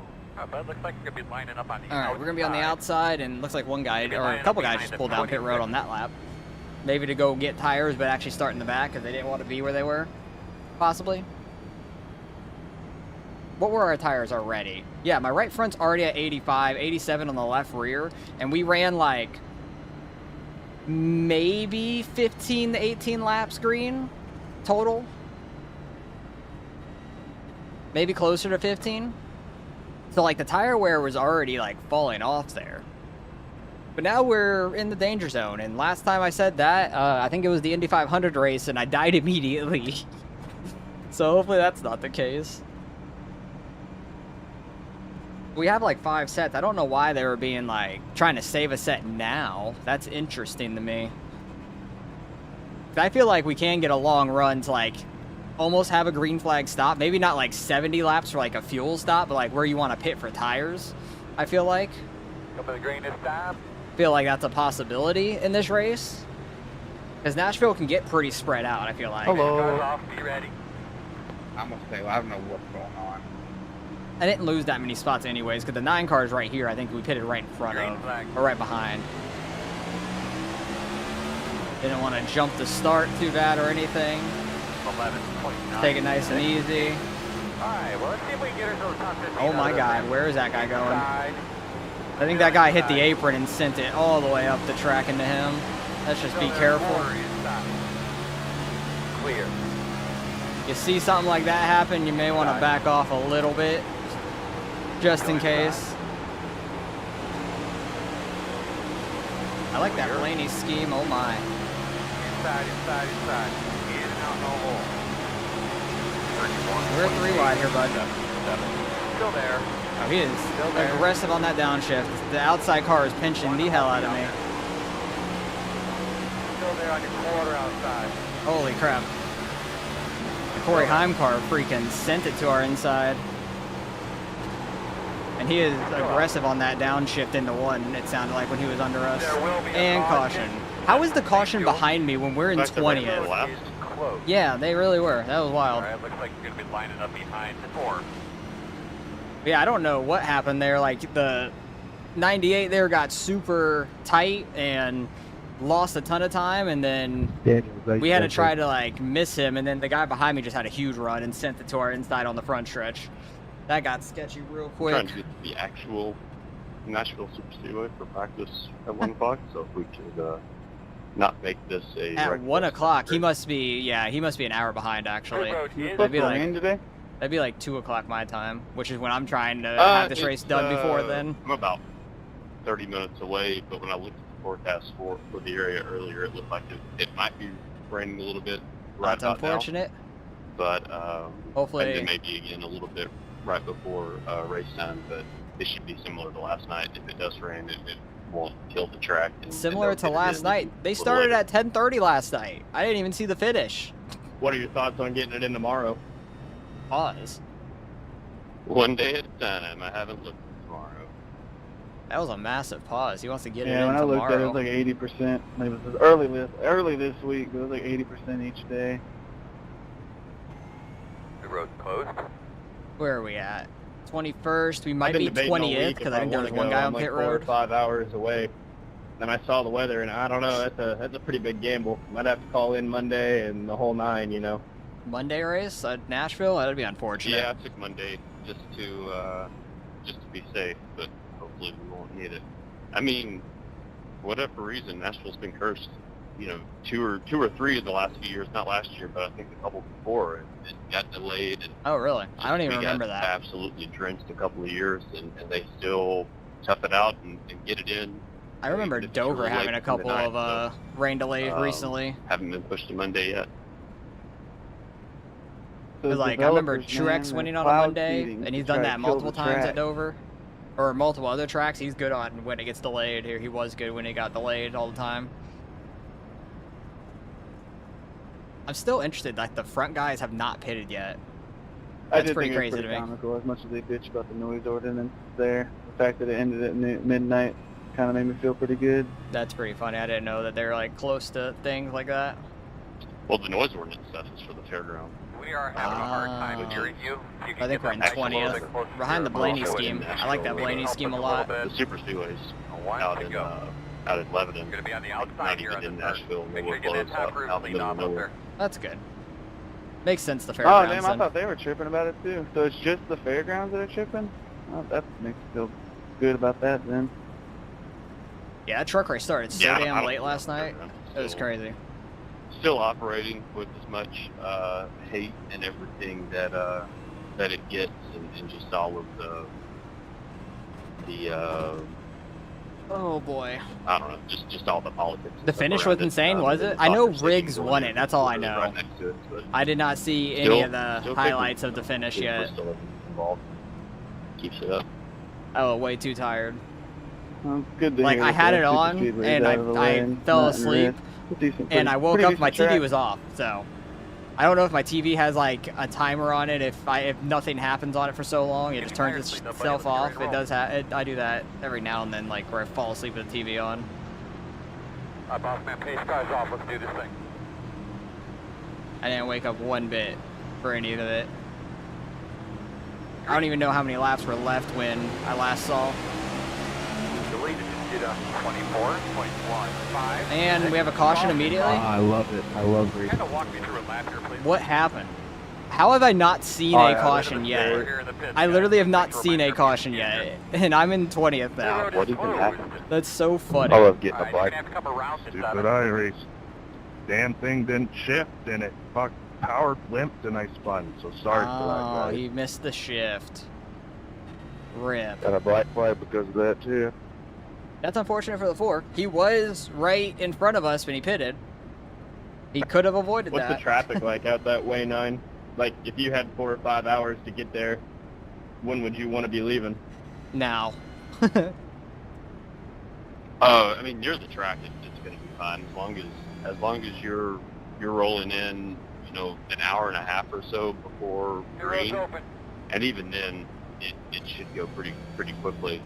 S2: But looks like you're gonna be lining up on the
S1: Alright, we're gonna be on the outside, and looks like one guy, or a couple guys just pulled down pit road on that lap. Maybe to go get tires, but actually start in the back because they didn't want to be where they were. Possibly. What were our tires already? Yeah, my right front's already at 85, 87 on the left rear, and we ran like maybe 15 to 18 laps green total. Maybe closer to 15. So like the tire wear was already like falling off there. But now we're in the danger zone, and last time I said that, I think it was the Indy 500 race, and I died immediately. So hopefully that's not the case. We have like 5 sets. I don't know why they were being like trying to save a set now. That's interesting to me. I feel like we can get a long run to like almost have a green flag stop. Maybe not like 70 laps for like a fuel stop, but like where you want to pit for tires. I feel like.
S2: Go for the green this time.
S1: Feel like that's a possibility in this race. Because Nashville can get pretty spread out, I feel like.
S3: Hello.
S2: Guys off, be ready.
S3: I'm gonna say, I don't know what's going on.
S1: I didn't lose that many spots anyways, because the 9 car is right here. I think we pitted right in front
S2: Green
S1: of,
S2: flag.
S1: or right behind. Didn't want to jump the start too bad or anything.
S2: 11.9.
S1: Take it nice and easy.
S2: Alright, well let's see if we can get ourselves top 15.
S1: Oh my god, where is that guy going? I think that guy hit the apron and sent it all the way up the track into him. Let's just be careful.
S2: Clear.
S1: You see something like that happen, you may want to back off a little bit, just in case. I like that Blaney scheme, oh my.
S2: Inside. In and out, no hole. 31.
S1: We're 3 wide here, bud.
S2: Still there.
S1: Oh, he is aggressive on that downshift. The outside car is pinching the hell out of me.
S2: Still there on your quarter outside.
S1: Holy crap. The Corey Heim car freaking sent it to our inside. And he is aggressive on that downshift into 1, it sounded like, when he was under us.
S2: There will be a
S1: And caution. How is the caution behind me when we're in 20th?
S2: Is close.
S1: Yeah, they really were. That was wild.
S2: Alright, looks like you're gonna be lining up behind the 4.
S1: Yeah, I don't know what happened there. Like, the 98 there got super tight and lost a ton of time, and then we had to try to, like, miss him, and then the guy behind me just had a huge run and sent it to our inside on the front stretch. That got sketchy real quick.
S5: Trying to get the actual Nashville Super Speedway for practice at 1 o'clock, so if we could not make this a...
S1: At 1 o'clock, he must be, yeah, he must be an hour behind, actually.
S5: Supposed to rain today?
S1: That'd be like 2 o'clock my time, which is when I'm trying to have this race done before then.
S5: I'm about 30 minutes away, but when I looked at the forecast for the area earlier, it looked like it might be raining a little bit right
S1: That's
S5: about
S1: unfortunate.
S5: now. But
S1: Hopefully.
S5: and then maybe again a little bit right before race time, but it should be similar to last night. If it does rain, it won't kill the track.
S1: Similar to last night. They started at 10:30 last night. I didn't even see the finish.
S5: What are your thoughts on getting it in tomorrow?
S1: Pause.
S5: One day at a time. I haven't looked at tomorrow.
S1: That was a massive pause. He wants to get it in
S4: Yeah, when I
S1: tomorrow.
S4: looked at it, it was like 80%. Maybe it was early this week, but it was like 80% each day.
S2: The road's closed.
S1: Where are we at? 21st. We might
S5: I've been
S1: be
S5: debating all
S1: 20th
S5: week
S1: because
S5: if
S1: I think there
S5: wanna
S1: was one
S5: go.
S1: guy
S5: I'm
S1: on
S5: like
S1: pit
S5: 4 or
S1: road.
S5: 5 hours away. Then I saw the weather, and I don't know. That's a pretty big gamble. Might have to call in Monday and the whole 9, you know.
S1: Monday race at Nashville? That'd be unfortunate.
S5: Yeah, I took Monday just to be safe, but hopefully we won't need it. I mean, whatever reason, Nashville's been cursed. two or three of the last few years, not last year, but I think a couple before, and it got delayed. And
S1: Oh, really? I don't even
S5: we
S1: remember
S5: got
S1: that.
S5: absolutely drenched a couple of years, and they still tough it out and get it in.
S1: I remember
S5: Even if it's
S1: Dover
S5: really late
S1: having a couple
S5: Sunday
S1: of
S5: night,
S1: rain delays
S5: so,
S1: recently.
S5: Haven't been pushed to Monday yet.
S4: So
S1: 'Cause, like, I remember
S4: developers,
S1: Truex
S4: man,
S1: winning
S4: they're
S1: on a
S4: cloud
S1: Monday,
S4: seeding
S1: and
S4: to
S1: he's done
S4: try to
S1: that
S4: kill
S1: multiple
S4: the
S1: times at
S4: track.
S1: Dover. Or multiple other tracks. He's good on when it gets delayed. Here, he was good when it got delayed all the time. I'm still interested. Like, the front guys have not pitted yet.
S4: I
S1: That's
S4: did
S1: pretty
S4: think
S1: crazy
S4: it was
S1: to
S4: pretty
S1: me.
S4: comical, as much as they bitch about the noise ordinance there. The fact that it ended at midnight kind of made me feel pretty good.
S1: That's pretty funny. I didn't know that they're, like, close to things like that.
S5: Well, the noise ordinance stuff is for the fairground.
S2: We are having a hard time
S1: Ah.
S2: hearing you. If you can
S1: I think
S2: get
S1: we're in
S2: that mic a little
S1: 20th.
S2: bit closer to
S1: Behind
S2: your
S1: the Blaney
S2: mouth,
S1: scheme.
S5: Nashville.
S1: I like that
S2: maybe
S1: Blaney
S2: help
S1: scheme
S2: us
S1: a
S2: little
S1: lot.
S2: bit.
S5: The super speedways
S2: One
S5: out
S2: to
S5: in
S2: go.
S5: out in Lebanon.
S2: You're going to be on the
S5: Not
S2: outside here on
S5: even
S2: the
S5: in
S2: third.
S5: Nashville.
S2: Make sure
S5: Nowhere
S2: you get that
S5: close.
S2: top roof
S5: Out in the
S2: cleaned
S5: middle
S2: off
S5: of
S2: up
S5: nowhere.
S2: there.
S1: That's good. Makes sense, the
S4: Oh,
S1: fairgrounds.
S4: damn, I
S1: then.
S4: thought they were tripping about it too. So it's just the fairgrounds that are tripping? Oh, that makes me feel good about that then.
S1: Yeah, that truck race started so
S5: Yeah, I
S1: damn
S5: don't
S1: late
S5: know.
S1: last night. It was
S5: Still-
S1: crazy.
S5: Still operating with as much hate and everything that it gets, and just all of the
S1: Oh boy.
S5: I don't know, just all the politics. and
S1: The
S5: stuff
S1: finish
S5: around
S1: was
S5: it.
S1: insane, was
S5: There's
S1: it?
S5: a
S1: I know
S5: soccer stadium
S1: Riggs
S5: going
S1: won
S5: in
S1: it, that's all I
S5: right
S1: know.
S5: next to it, but
S1: I did not see any
S5: still-
S1: of the
S5: still
S1: highlights
S5: kicking.
S1: of the finish
S5: Big
S1: yet.
S5: Bristol involved. Keeps it up.
S1: Oh, way too tired.
S4: Well, good to
S1: Like,
S4: hear
S1: I
S4: that
S1: had
S4: the
S1: it
S4: super
S1: on,
S4: speedway's
S1: and
S4: out of the way
S1: I
S4: and
S1: fell
S4: not in
S1: asleep,
S4: risk. It's decent,
S1: and I woke
S4: pretty
S1: up, my
S4: decent
S1: TV
S4: track.
S1: was off, so I don't know if my TV has like a timer on it. If nothing happens on it for so long, it
S2: Get
S1: just
S2: your
S1: turns
S2: tires cleaned up,
S1: itself
S2: buddy. Let's
S1: off.
S2: get ready
S1: It
S2: to
S1: does have. I do that every now and then, like where I fall asleep with the TV on.
S2: Boss man, pace cars off. Let's do this thing.
S1: I didn't wake up one bit for any of it. I don't even know how many laps were left when I last saw.
S2: The lead is at 24.15.
S1: And we have a caution immediately.
S6: I love it. I love racing.
S2: Kind of walk me through a lap here, please.
S1: What happened? How have I not seen
S4: Oh,
S1: a
S4: yeah,
S1: caution
S2: We're
S1: yet?
S2: here in the pits,
S1: I
S2: guys.
S1: literally have not
S2: Make sure
S1: seen
S2: my
S1: a
S2: turn
S1: caution
S2: is
S1: yet,
S2: here.
S1: and I'm in 20th
S2: The
S1: now.
S2: road
S5: What
S2: is
S5: even
S2: closed.
S5: happened?
S1: That's so funny.
S5: I love getting
S2: All
S5: a
S2: right, you're
S5: bike.
S2: gonna have to come around to
S6: Stupid
S2: 7.
S6: iRace. Damn thing didn't shift and it power limped and I spun. So sorry for
S1: Oh,
S6: that, guys.
S1: he missed the shift. Rip.
S6: Got a black flag because of that too.
S1: That's unfortunate for the 4. He was right in front of us when he pitted. He could have avoided
S7: What's
S1: that.
S7: the traffic like out that way 9? Like, if you had 4 or 5 hours to get there, when would you want to be leaving?
S1: Now.
S5: I mean, near the track, it's going to be fine as long as you're rolling in, an hour and a half or so before
S2: The road's
S5: green,
S2: open.
S5: and even then, it should go pretty quickly.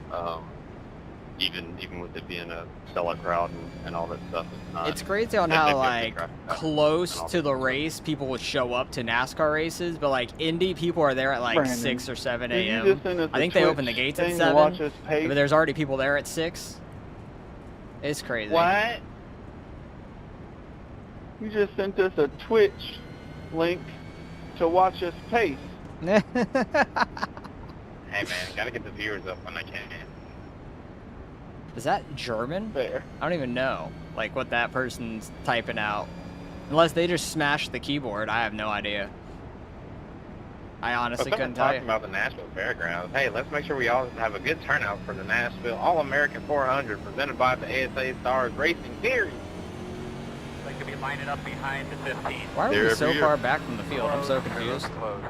S5: Even with it being a sellout crowd and all that stuff, it's not.
S1: It's crazy on
S5: they've
S1: how,
S5: got good
S1: like,
S5: traffic patterns
S1: close
S5: and all
S1: to the
S5: that.
S1: race people would show up to NASCAR races, but, like, Indy people are there at, like,
S4: Brandon,
S1: 6 or 7
S4: Did you
S1: a.m.
S4: just send us
S1: I
S4: a
S1: think they
S4: Twitch
S1: open the gates at
S4: thing to
S1: 7,
S4: watch us pace?
S1: but there's already people there at 6. It's crazy.
S7: What?
S4: You just sent us a Twitch link to watch us pace.
S3: Hey man, gotta get the viewers up when I can.
S1: Is that German?
S4: Fair.
S1: I don't even know, like, what that person's typing out. Unless they just smashed the keyboard, I have no idea. I honestly
S3: Well,
S1: couldn't
S3: someone
S1: tell
S3: talking
S1: you.
S3: about the Nashville Fairgrounds. Hey, let's make sure we all have a good turnout for the Nashville All-American 400 presented by the ASA Stars Racing Series.
S2: Like to be lining up behind the 15.
S1: Why are
S5: There
S1: we
S5: every
S1: so
S5: year.
S1: far back from the field? I'm so confused.
S2: Closed.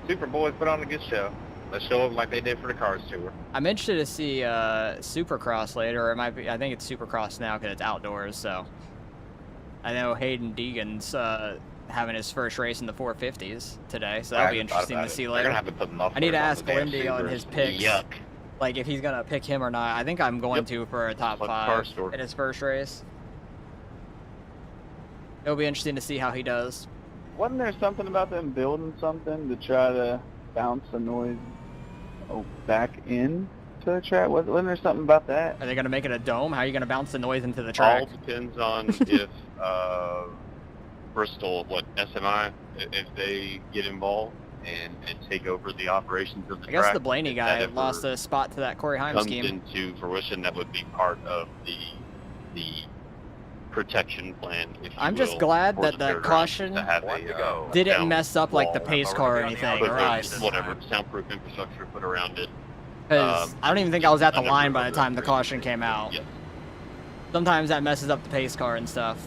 S3: Super Boys put on a good show. Let's show them like they did for the Cars Tour.
S1: I'm interested to see Supercross later, or it might be. I think it's Supercross now because it's outdoors. So I know Hayden Deegan's having his first race in the 450s today, so that'll be interesting to see
S3: They're
S1: later.
S3: gonna have to put mufflers
S1: I need to
S3: on
S1: ask
S3: the damn
S1: Lindy on
S3: Supers.
S1: his picks.
S3: Yuck.
S1: Like if he's gonna pick him or not. I think I'm going
S5: Yep.
S1: to for a top
S5: Like the car
S1: 5
S5: store.
S1: in his first race. It'll be interesting to see how he does.
S4: Wasn't there something about them building something to try to bounce the noise back in to the track? Wasn't there something about that?
S1: Are they gonna make it a dome? How are you gonna bounce the noise into the
S5: All
S1: track?
S5: depends on if Bristol, SMI, if they get involved and take over the operations of the
S1: I guess
S5: track.
S1: the Blaney
S5: if
S1: guy
S5: that ever
S1: lost a spot to that Corey Heim
S5: comes
S1: scheme.
S5: into fruition, that would be part of the protection plan, if you
S1: I'm just
S5: will,
S1: glad
S5: for
S1: that the
S5: fairgrounds
S1: caution
S5: to have
S2: One to go.
S1: didn't
S5: down
S1: mess up like the
S5: wall,
S1: pace car or
S2: Already on the
S1: anything, or
S2: outside.
S1: ice.
S5: whatever soundproof infrastructure put around it.
S1: Because I don't even think I was at the
S5: a number
S1: line
S5: of
S1: by the
S5: other
S1: time the
S5: upgrades.
S1: caution came out.
S5: Yes.
S1: Sometimes that messes up the pace car and stuff.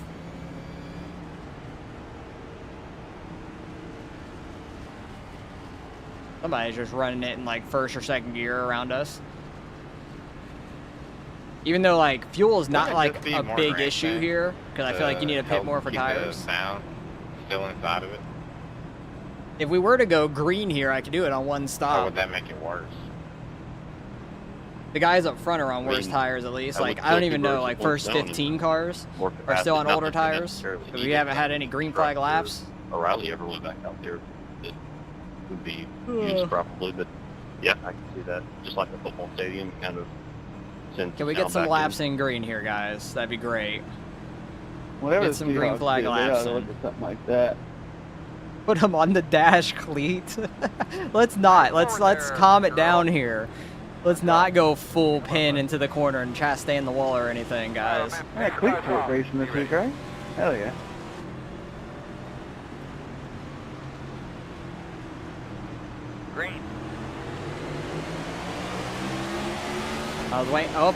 S1: Somebody's just running it in like first or second gear around us. Even though like fuel is not
S3: Wouldn't it
S1: like
S3: just be
S1: a
S3: more
S1: big
S3: range
S1: issue
S3: then
S1: here, because I feel like you need to pit
S3: help
S1: more for
S3: keep the
S1: tires.
S3: sound still inside of it?
S1: If we were to go green here, I could do it on one
S3: Or
S1: stop.
S3: would that make it worse?
S1: The guys up front are on
S5: I
S1: worse
S5: mean,
S1: tires at least.
S5: I
S1: Like
S5: would
S1: I don't
S5: still
S1: even
S5: keep
S1: know,
S5: ours
S1: like
S5: at one
S1: first
S5: zone and
S1: 15 cars
S5: More
S1: are
S5: capacity,
S1: still on
S5: not
S1: older
S5: that they're
S1: tires.
S5: necessarily
S1: Because we
S5: needed
S1: haven't had any green flag
S5: for
S1: laps.
S5: O'Reilly ever went back out there, it would be used properly. But yeah, I can see that. Just like a football stadium, kind of.
S1: Can we get some laps in green here, guys? That'd be great.
S4: Whatever
S1: Get
S4: the
S1: some green
S4: Seahawks
S1: flag
S4: do, they
S1: laps
S4: ought to
S1: in.
S4: look at something like that.
S1: Put them on the dash, cleat. Let's not. Let's calm it down here. Let's not go full pin into the corner and try to stay in the wall or anything, guys.
S4: Yeah, cleat foot racing this week, right? Hell yeah.
S2: Green.
S1: I was waiting. Oh,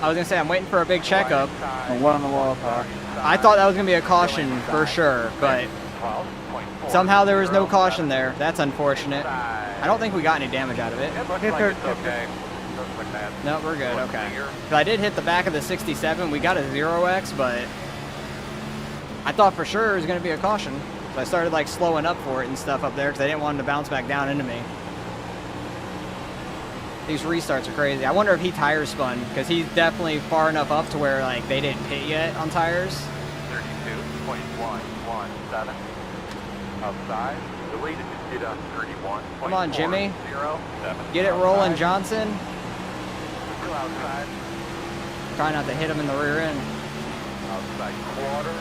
S1: I was gonna say I'm waiting for a big checkup.
S4: And one on the wall, power.
S1: I thought that was gonna be a caution for sure, but somehow there was no caution there. That's unfortunate. I don't think we got any damage out of it.
S2: It looks like it's okay. Doesn't look bad.
S1: No, we're good.
S2: Looks
S1: Okay.
S2: bigger.
S1: 'Cause I did hit the back of the 67. We got a 0x, but I thought for sure it was gonna be a caution. So I started like slowing up for it and stuff up there because I didn't want him to bounce back down into me. These restarts are crazy. I wonder if he tire spun because he's definitely far enough up to where like they didn't pit yet on tires.
S2: 32.117. Outside. Deleted. Get up 31.
S1: Come on, Jimmy. Get it rolling, Johnson.
S2: Still outside.
S1: Try not to hit him in the rear end.
S2: Outside quarter.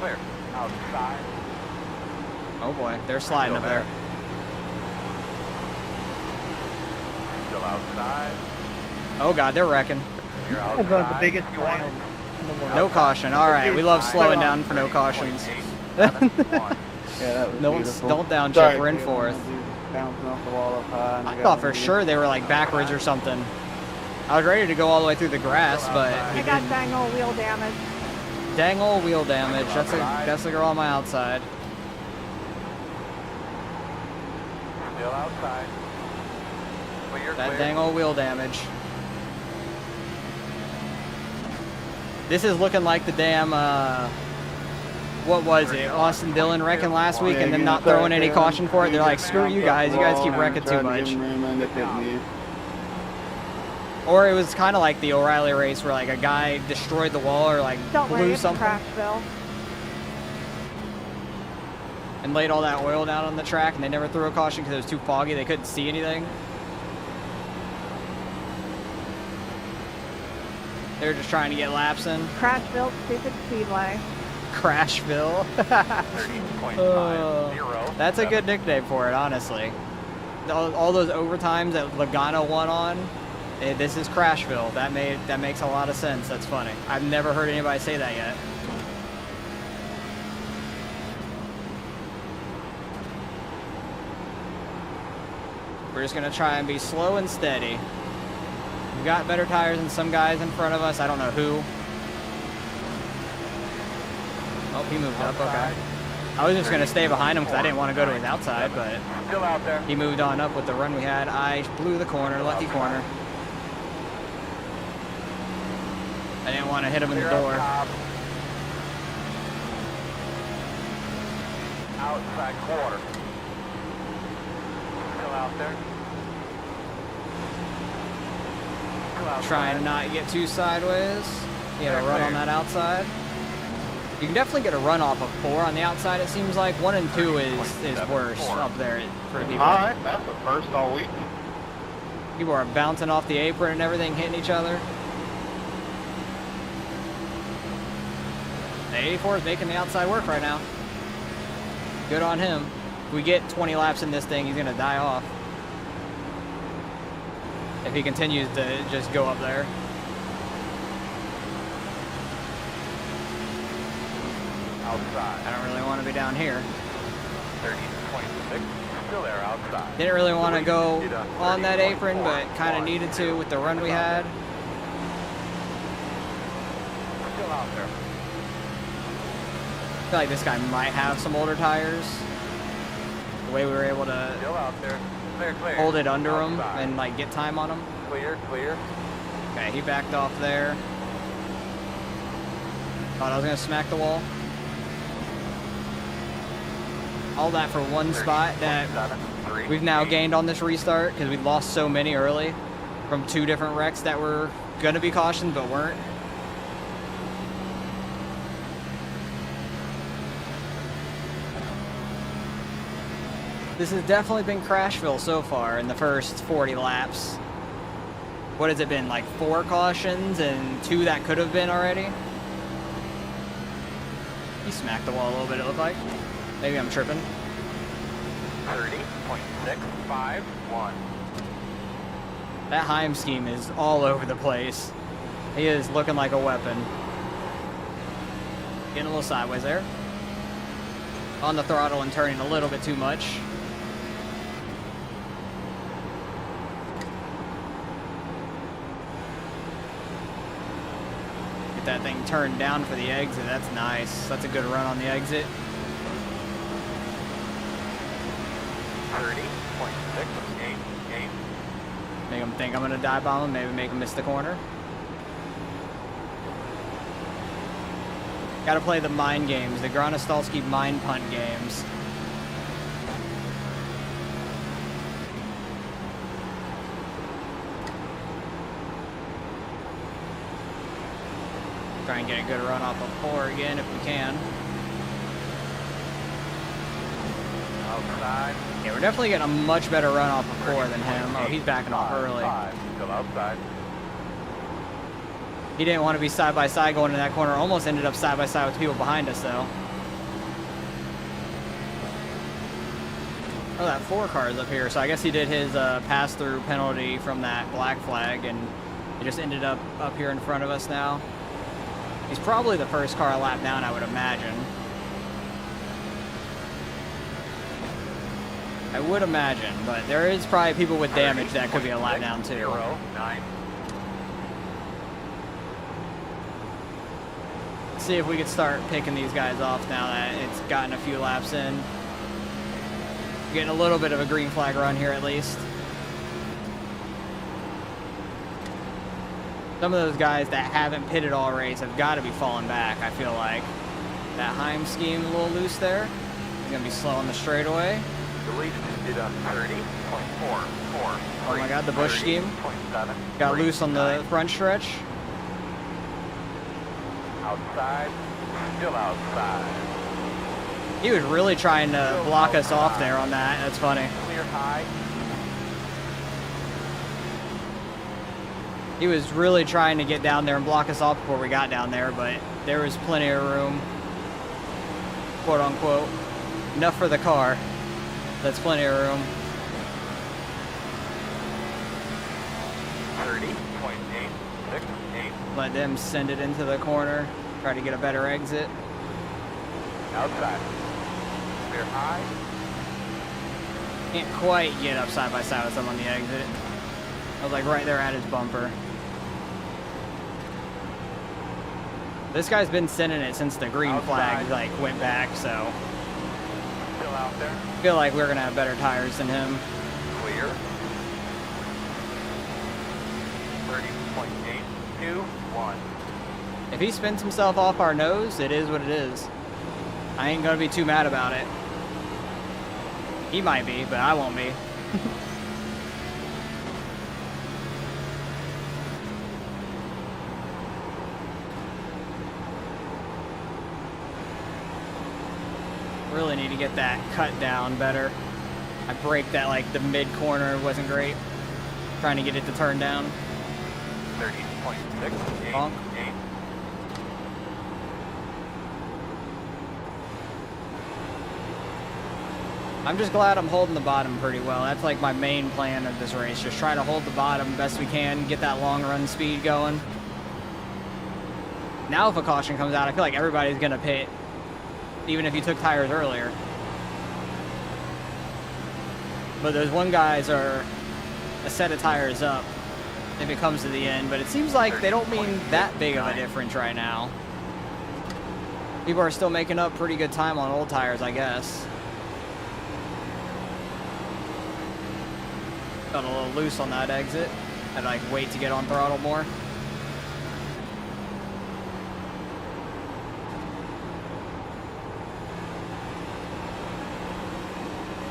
S2: Clear. Outside.
S1: Oh boy, they're sliding up there.
S2: Still outside.
S1: Oh god, they're wrecking.
S2: You're outside.
S4: biggest
S2: You want it?
S1: No caution. All right, we love slowing down for no cautions.
S2: 30.871.
S4: Yeah, that was
S1: Don't
S4: beautiful.
S1: don't downshift.
S4: Sorry,
S1: We're in
S4: Caleb,
S1: fourth.
S4: dude, bouncing off the wall up high. and
S1: I
S4: got
S1: thought for
S4: one
S1: sure they were like backwards or something. I was ready to go all the way through the grass, but we
S8: I got
S1: didn't.
S8: dang old wheel damage.
S1: Dang old wheel damage. That's the girl on my outside.
S2: Still outside. But you're
S1: That
S2: clear.
S1: dang old wheel damage. This is looking like the damn, what was it? Austin Dillon wrecking last week and then not throwing any caution for it. They're like, screw you guys keep wrecking too much. Or it was kind of like the O'Reilly race where like a guy destroyed the wall or like
S8: Don't worry,
S1: blew
S8: it's
S1: something
S8: Crashville.
S1: and laid all that oil down on the track and they never threw a caution because it was too foggy. They couldn't see anything. They're just trying to get laps in.
S8: Crashville, stupid speedway.
S1: Crashville.
S2: 30.50.
S1: That's a good nickname for it, honestly. All those overtimes that Logano won on, this is Crashville. That makes a lot of sense. That's funny. I've never heard anybody say that yet. We're just gonna try and be slow and steady. We've got better tires than some guys in front of us. I don't know who. Oh, he moved up. Okay. I was just gonna stay behind him because I didn't want to go to his outside, but
S2: Still out there.
S1: he moved on up with the run we had. I blew the corner, lucky corner. I didn't want to hit him in the
S2: Clear up
S1: door.
S2: top. Outside quarter. Still out there. Still outside.
S1: Try and not get too sideways. He had a run on that outside. You can definitely get a run off of 4 on the outside, it seems like. 1 and 2 is worse up there for people.
S3: Alright, that's the first all week.
S1: People are bouncing off the apron and everything, hitting each other. The 84 is making the outside work right now. Good on him. If we get 20 laps in this thing, he's going to die off. If he continues to just go up there.
S2: outside.
S1: I don't really want to be down here.
S2: 30.6, still there outside.
S1: Didn't really want to go
S2: Did a
S1: on that
S2: 30.4,
S1: apron, but kind of needed to with the run we had.
S2: Still out there.
S1: I feel like this guy might have some older tires. The way we were able to
S2: Still out there. Clear, clear.
S1: hold it under him
S2: Outside.
S1: and like get time on him.
S2: Clear, clear.
S1: Okay, he backed off there. Thought I was gonna smack the wall. All that for one spot that
S2: 30.7,
S1: we've now
S2: 3,
S1: gained on this restart because we lost so many early from 2 different wrecks that were gonna be cautioned but weren't. This has definitely been Crashville so far in the first 40 laps. What has it been, like 4 cautions and 2 that could have been already? He smacked the wall a little bit, it looked like. Maybe I'm tripping.
S2: 30.651.
S1: That Heim scheme is all over the place. He is looking like a weapon. Getting a little sideways there. On the throttle and turning a little bit too much. Get that thing turned down for the exit. That's nice. That's a good run on the exit.
S2: 30.688.
S1: Make him think I'm gonna dive bomb him. Maybe make him miss the corner. Gotta play the mind games, the Gronostolsky mind punt games. Try and get a good run off of 4 again if we can.
S2: Outside.
S1: Yeah, we're definitely getting a much better run off of 4 than him. Oh, he's backing off early.
S2: 5, still outside.
S1: He didn't want to be side by side going in that corner. Almost ended up side by side with people behind us though. Oh, that 4 car is up here. So I guess he did his pass-through penalty from that black flag, and he just ended up here in front of us now. He's probably the first car a lap down, I would imagine. I would imagine, but there is probably people with damage that could be a lap down too.
S2: 9.
S1: See if we could start picking these guys off now that it's gotten a few laps in. Getting a little bit of a green flag run here at least. Some of those guys that haven't pitted all race have got to be falling back, I feel like. That Heim scheme a little loose there. He's going to be slow on the straightaway.
S2: The lead did a 30.4.
S1: Oh my god, the bush scheme.
S2: 30.7.
S1: Got loose on the front stretch.
S2: Outside. Still outside.
S1: He was really trying to block us off there on that. That's funny.
S2: Clear high.
S1: He was really trying to get down there and block us off before we got down there, but there was plenty of room, quote unquote. Enough for the car. That's plenty of room.
S2: 30.868.
S1: Let them send it into the corner. Try to get a better exit.
S2: Outside. Clear high.
S1: Can't quite get up side by side with them on the exit. I was like right there at his bumper. This guy's been sending it since the green flag like went back, so
S2: Still out there.
S1: I feel like we're gonna have better tires than him.
S2: Clear. 30.821.
S1: If he spins himself off our nose, it is what it is. I ain't gonna be too mad about it. He might be, but I won't be. Really need to get that cut down better. I braked that like the mid corner, wasn't great. Trying to get it to turn down.
S2: 30.688.
S1: I'm just glad I'm holding the bottom pretty well. That's like my main plan of this race. Just try to hold the bottom best we can, get that long run speed going. Now if a caution comes out, I feel like everybody's gonna pit even if you took tires earlier. But those one guys are a set of tires up if it comes to the end, but it seems like they don't mean that big of a difference right now. People are still making up pretty good time on old tires, I guess. Got a little loose on that exit. I'd like wait to get on throttle more.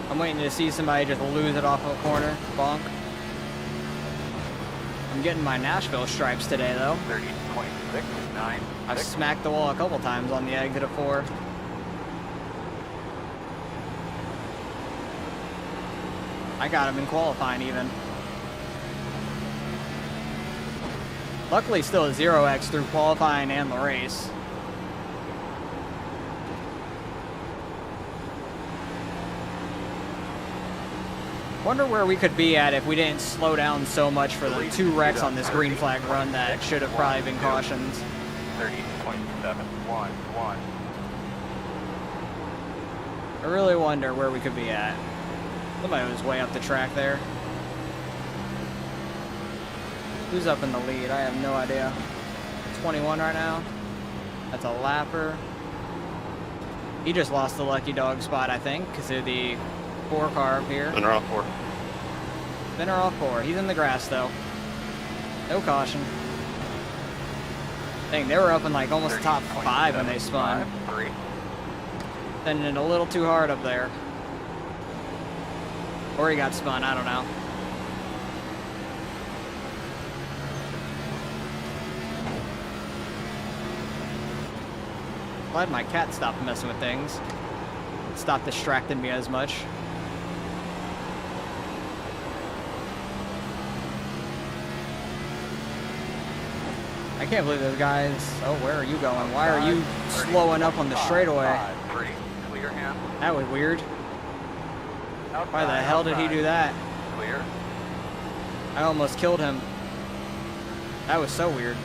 S1: I'm waiting to see somebody just lose it off of a corner. Bonk. I'm getting my Nashville stripes today, though.
S2: 30.69.
S1: I've smacked the wall a couple times on the exit of 4. I got him in qualifying even. Luckily still a 0x through qualifying and the race. Wonder where we could be at if we didn't slow down so much for the 2 wrecks on this green flag run that should have probably been cautions.
S2: 30.711.
S1: I really wonder where we could be at. Somebody was way up the track there. Who's up in the lead? I have no idea. 21 right now. That's a lapper. He just lost the lucky dog spot, I think, because of the 4 car up here.
S5: Spinner off 4.
S1: Spinner off 4. He's in the grass, though. No caution. Dang, they were up in like almost the top 5 when they spun. Sending it a little too hard up there. Or he got spun, I don't know. Glad my cat stopped messing with things. Stopped distracting me as much. I can't believe those guys. Oh, where are you going? Why are you slowing up on the straightaway?
S2: Clear hand.
S1: That was weird. Why the hell did he do that?
S2: Clear.
S1: I almost killed him. That was so weird.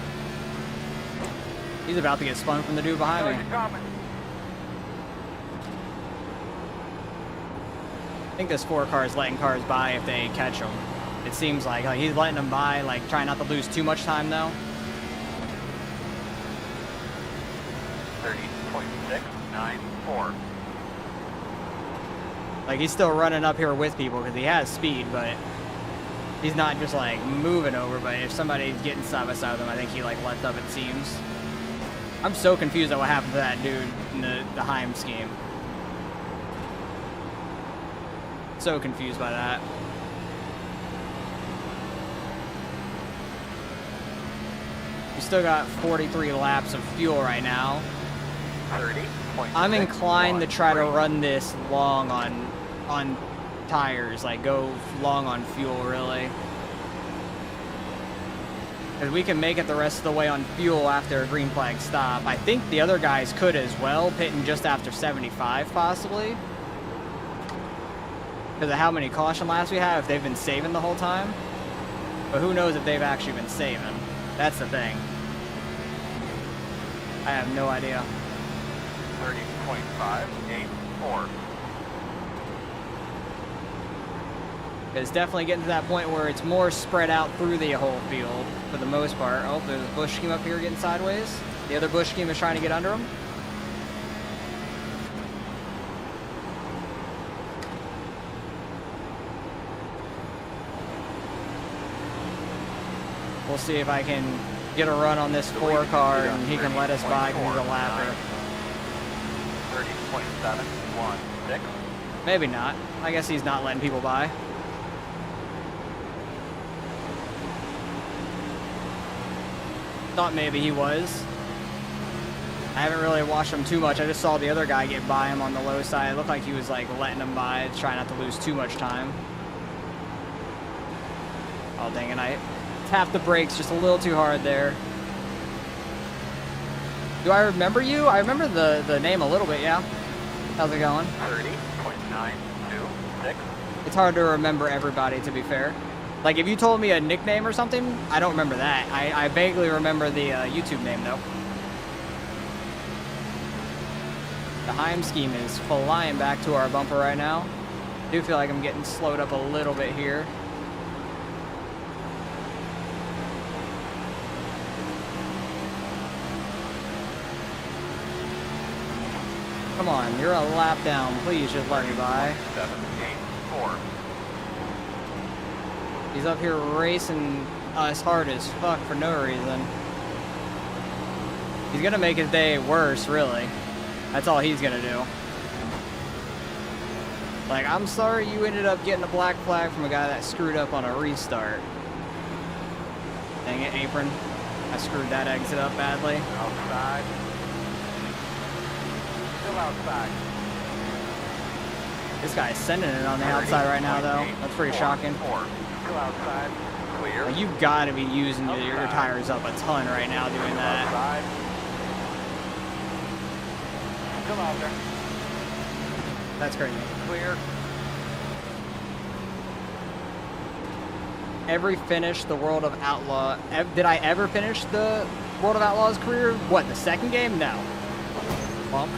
S1: He's about to get spun from the dude behind me. I think this 4 car is letting cars by if they catch him. It seems like he's letting them by, like trying not to lose too much time though.
S2: 30.694.
S1: Like he's still running up here with people because he has speed, but he's not just like moving over. But if somebody's getting side by side with him, I think he like lets up, it seems. I'm so confused at what happened to that dude in the Heim scheme. So confused by that. We still got 43 laps of fuel right now.
S2: 30.
S1: I'm inclined to try to run this long on tires, like go long on fuel, really. Because we can make it the rest of the way on fuel after a green flag stop. I think the other guys could as well, pitting just after 75 possibly. Because of how many caution laps we have, if they've been saving the whole time. But who knows if they've actually been saving. That's the thing. I have no idea.
S2: 30.584.
S1: It's definitely getting to that point where it's more spread out through the whole field for the most part. Oh, there's a bush scheme up here getting sideways. The other bush scheme is trying to get under him. We'll see if I can get a run on this 4 car and he can let us by because he's a lapper.
S2: 30.716.
S1: Maybe not. I guess he's not letting people by. Thought maybe he was. I haven't really watched him too much. I just saw the other guy get by him on the low side. It looked like he was like letting him by, trying not to lose too much time. Oh dang it, I tapped the brakes just a little too hard there. Do I remember you? I remember the name a little bit, yeah. How's it going?
S2: 30.926.
S1: It's hard to remember everybody, to be fair. Like, if you told me a nickname or something, I don't remember that. I vaguely remember the YouTube name, though. The Heim scheme is flying back to our bumper right now. I do feel like I'm getting slowed up a little bit here. Come on, you're a lap down. Please just let me by.
S2: 7, 8, 4.
S1: He's up here racing us hard as fuck for no reason. He's gonna make his day worse, really. That's all he's gonna do. Like, I'm sorry you ended up getting a black flag from a guy that screwed up on a restart. Dang it, apron. I screwed that exit up badly.
S2: Outside. Still outside.
S1: This guy's sending it on the outside right now, though. That's pretty shocking.
S2: 4. Still outside. Clear.
S1: Like, you've got to be using your tires up a ton right now doing that.
S2: Outside. Still out there.
S1: That's crazy.
S2: Clear.
S1: Every finish the World of Outlaw. Did I ever finish the World of Outlaws career? What, the second game? No. Bump.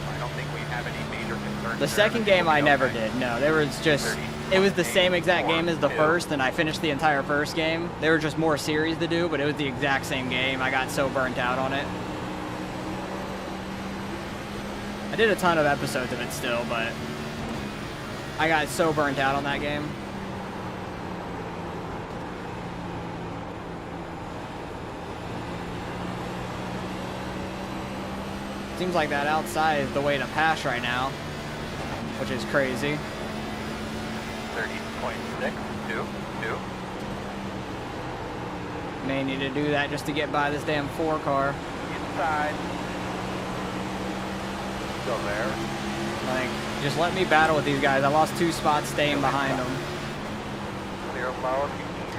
S2: I don't think we have any major concerns.
S1: The second game I never did. No, there was just, it was the same exact game as the first, and I finished the entire first game. There were just more series to do, but it was the exact same game. I got so burnt out on it. I did a ton of episodes of it still, but I got so burnt out on that game. Seems like that outside is the way to pass right now, which is crazy.
S2: 30.6, 2.
S1: May need to do that just to get by this damn 4 car.
S2: Inside. Still there.
S1: Like, just let me battle with these guys. I lost 2 spots staying behind them.
S2: Clear low if you need it.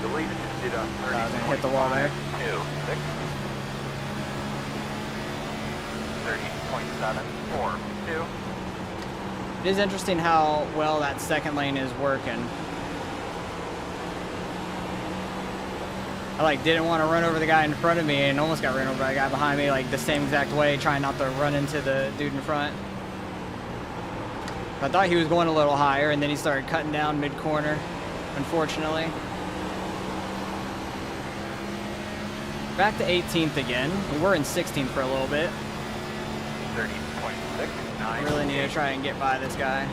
S2: Delete it. Did a 30.
S1: I was gonna hit the wall there.
S2: 2, 6. 30.7, 4, 2.
S1: It is interesting how well that second lane is working. I like didn't want to run over the guy in front of me and almost got ran over by the guy behind me like the same exact way, trying not to run into the dude in front. I thought he was going a little higher and then he started cutting down mid-corner, unfortunately. Back to 18th again. We were in 16th for a little bit.
S2: 30.6, 9.
S1: Really need to try and get by this guy.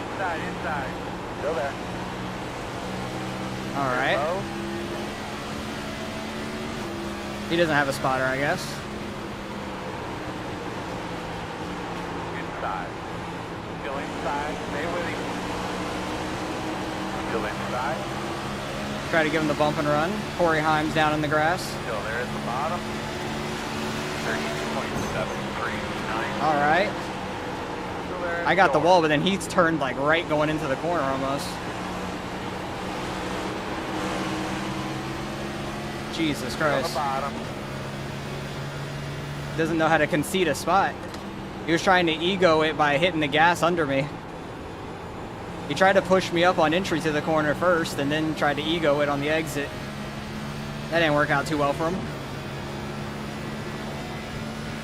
S2: Inside. Still there.
S1: All right.
S2: Low.
S1: He doesn't have a spotter, I guess.
S2: Inside. Still inside. Stay with him. Still inside.
S1: Try to give him the bump and run. Corey Himes down in the grass.
S2: Still there at the bottom. 30.739.
S1: All right.
S2: Still there at
S1: I got the
S2: door.
S1: wall, but then he's turned like right going into the corner almost. Jesus
S2: On the
S1: Christ.
S2: bottom.
S1: Doesn't know how to concede a spot. He was trying to ego it by hitting the gas under me. He tried to push me up on entry to the corner first and then tried to ego it on the exit. That didn't work out too well for him.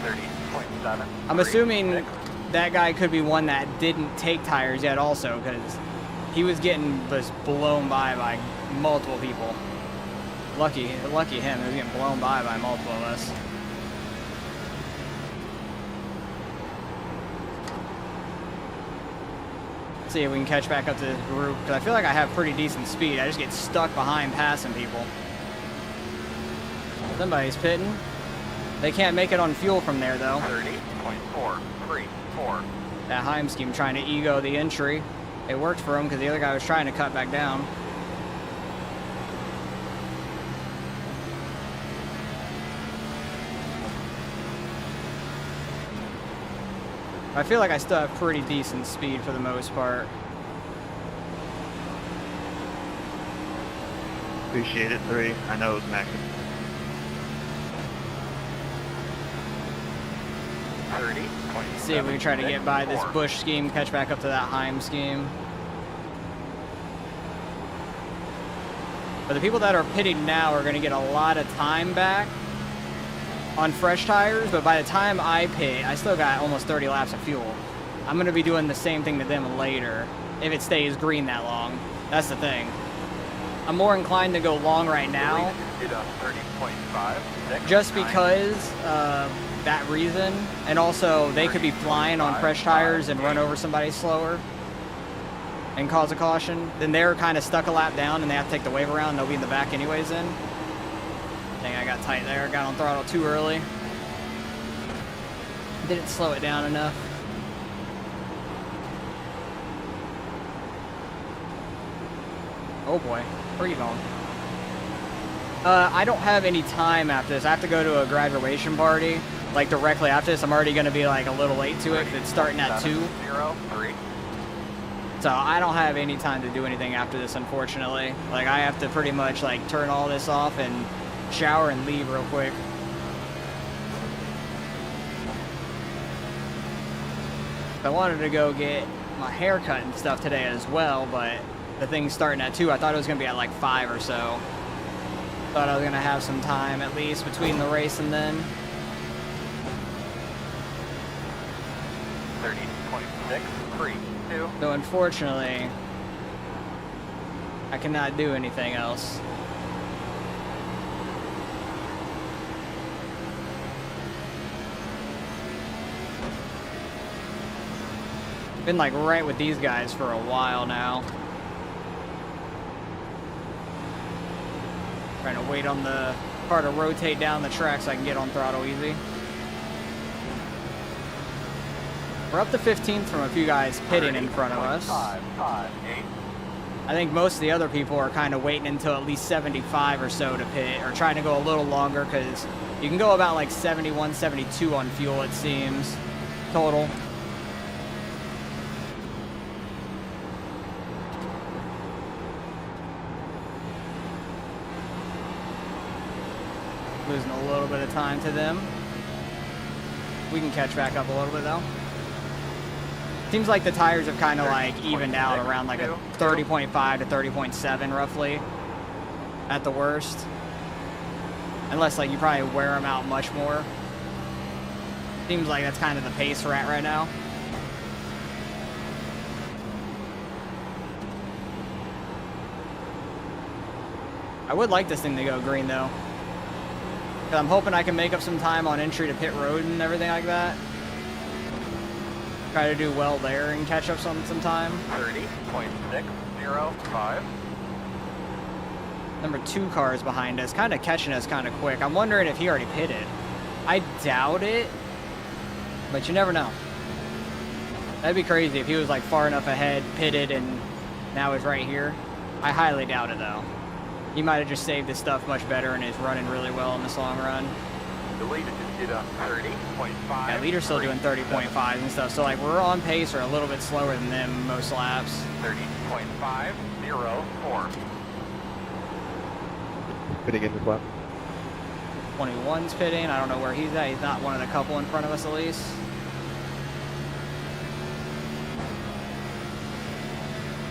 S2: 30.7.
S1: I'm assuming that guy could be one that didn't take tires yet also, because he was getting just blown by multiple people. Lucky him, he was getting blown by multiple of us. See if we can catch back up to this group, because I feel like I have pretty decent speed. I just get stuck behind passing people. Somebody's pitting. They can't make it on fuel from there, though.
S2: 30.434.
S1: That Heim scheme trying to ego the entry. It worked for him because the other guy was trying to cut back down. I feel like I still have pretty decent speed for the most part.
S6: Appreciate it, 3. I know it was maximum.
S2: 30.7.
S1: See if we can try to get by this Bush scheme, catch back up to that Heim scheme. But the people that are pitting now are going to get a lot of time back on fresh tires, but by the time I pit, I still got almost 30 laps of fuel. I'm going to be doing the same thing to them later if it stays green that long. That's the thing. I'm more inclined to go long right now just because of that reason, and also they could be flying on fresh tires and run over somebody slower and cause a caution. Then they're kind of stuck a lap down and they have to take the wave around and they'll be in the back anyways then. Dang, I got tight there. Got on throttle too early. Didn't slow it down enough. Oh boy, where are you going? I don't have any time after this. I have to go to a graduation party, like directly after this. I'm already going to be like a little late to it. It's starting at 2. So I don't have any time to do anything after this, unfortunately. Like I have to pretty much like turn all this off and shower and leave real quick. I wanted to go get my hair cut and stuff today as well, but the thing's starting at 2. I thought it was going to be at like 5 or so. Thought I was going to have some time at least between the race and then.
S2: 30.632.
S1: So unfortunately, I cannot do anything else. Been like right with these guys for a while now. Trying to wait on the car to rotate down the track so I can get on throttle easy. We're up to 15th from a few guys pitting in front of us. I think most of the other people are kind of waiting until at least 75 or so to pit, or trying to go a little longer, because you can go about like 71, 72 on fuel, it seems, total. Losing a little bit of time to them. We can catch back up a little bit though. Seems like the tires have kind of like evened out around like a 30.5 to 30.7 roughly at the worst. Unless like you probably wear them out much more. Seems like that's kind of the pace we're at right now. I would like this thing to go green though. Cause I'm hoping I can make up some time on entry to pit road and everything like that. Try to do well there and catch up some time.
S2: 30.605.
S1: Number 2 car is behind us, kind of catching us kind of quick. I'm wondering if he already pitted. I doubt it, but you never know. That'd be crazy if he was like far enough ahead, pitted, and now he's right here. I highly doubt it though. He might have just saved his stuff much better and is running really well in this long run.
S2: The leader just did a 30.5.
S1: Yeah, leader's still doing 30.5 and stuff. So like we're on pace or a little bit slower than them most laps.
S2: 30.504.
S9: Pitting in the lap.
S1: 21's pitting. I don't know where he's at. He's not one of the couple in front of us at least.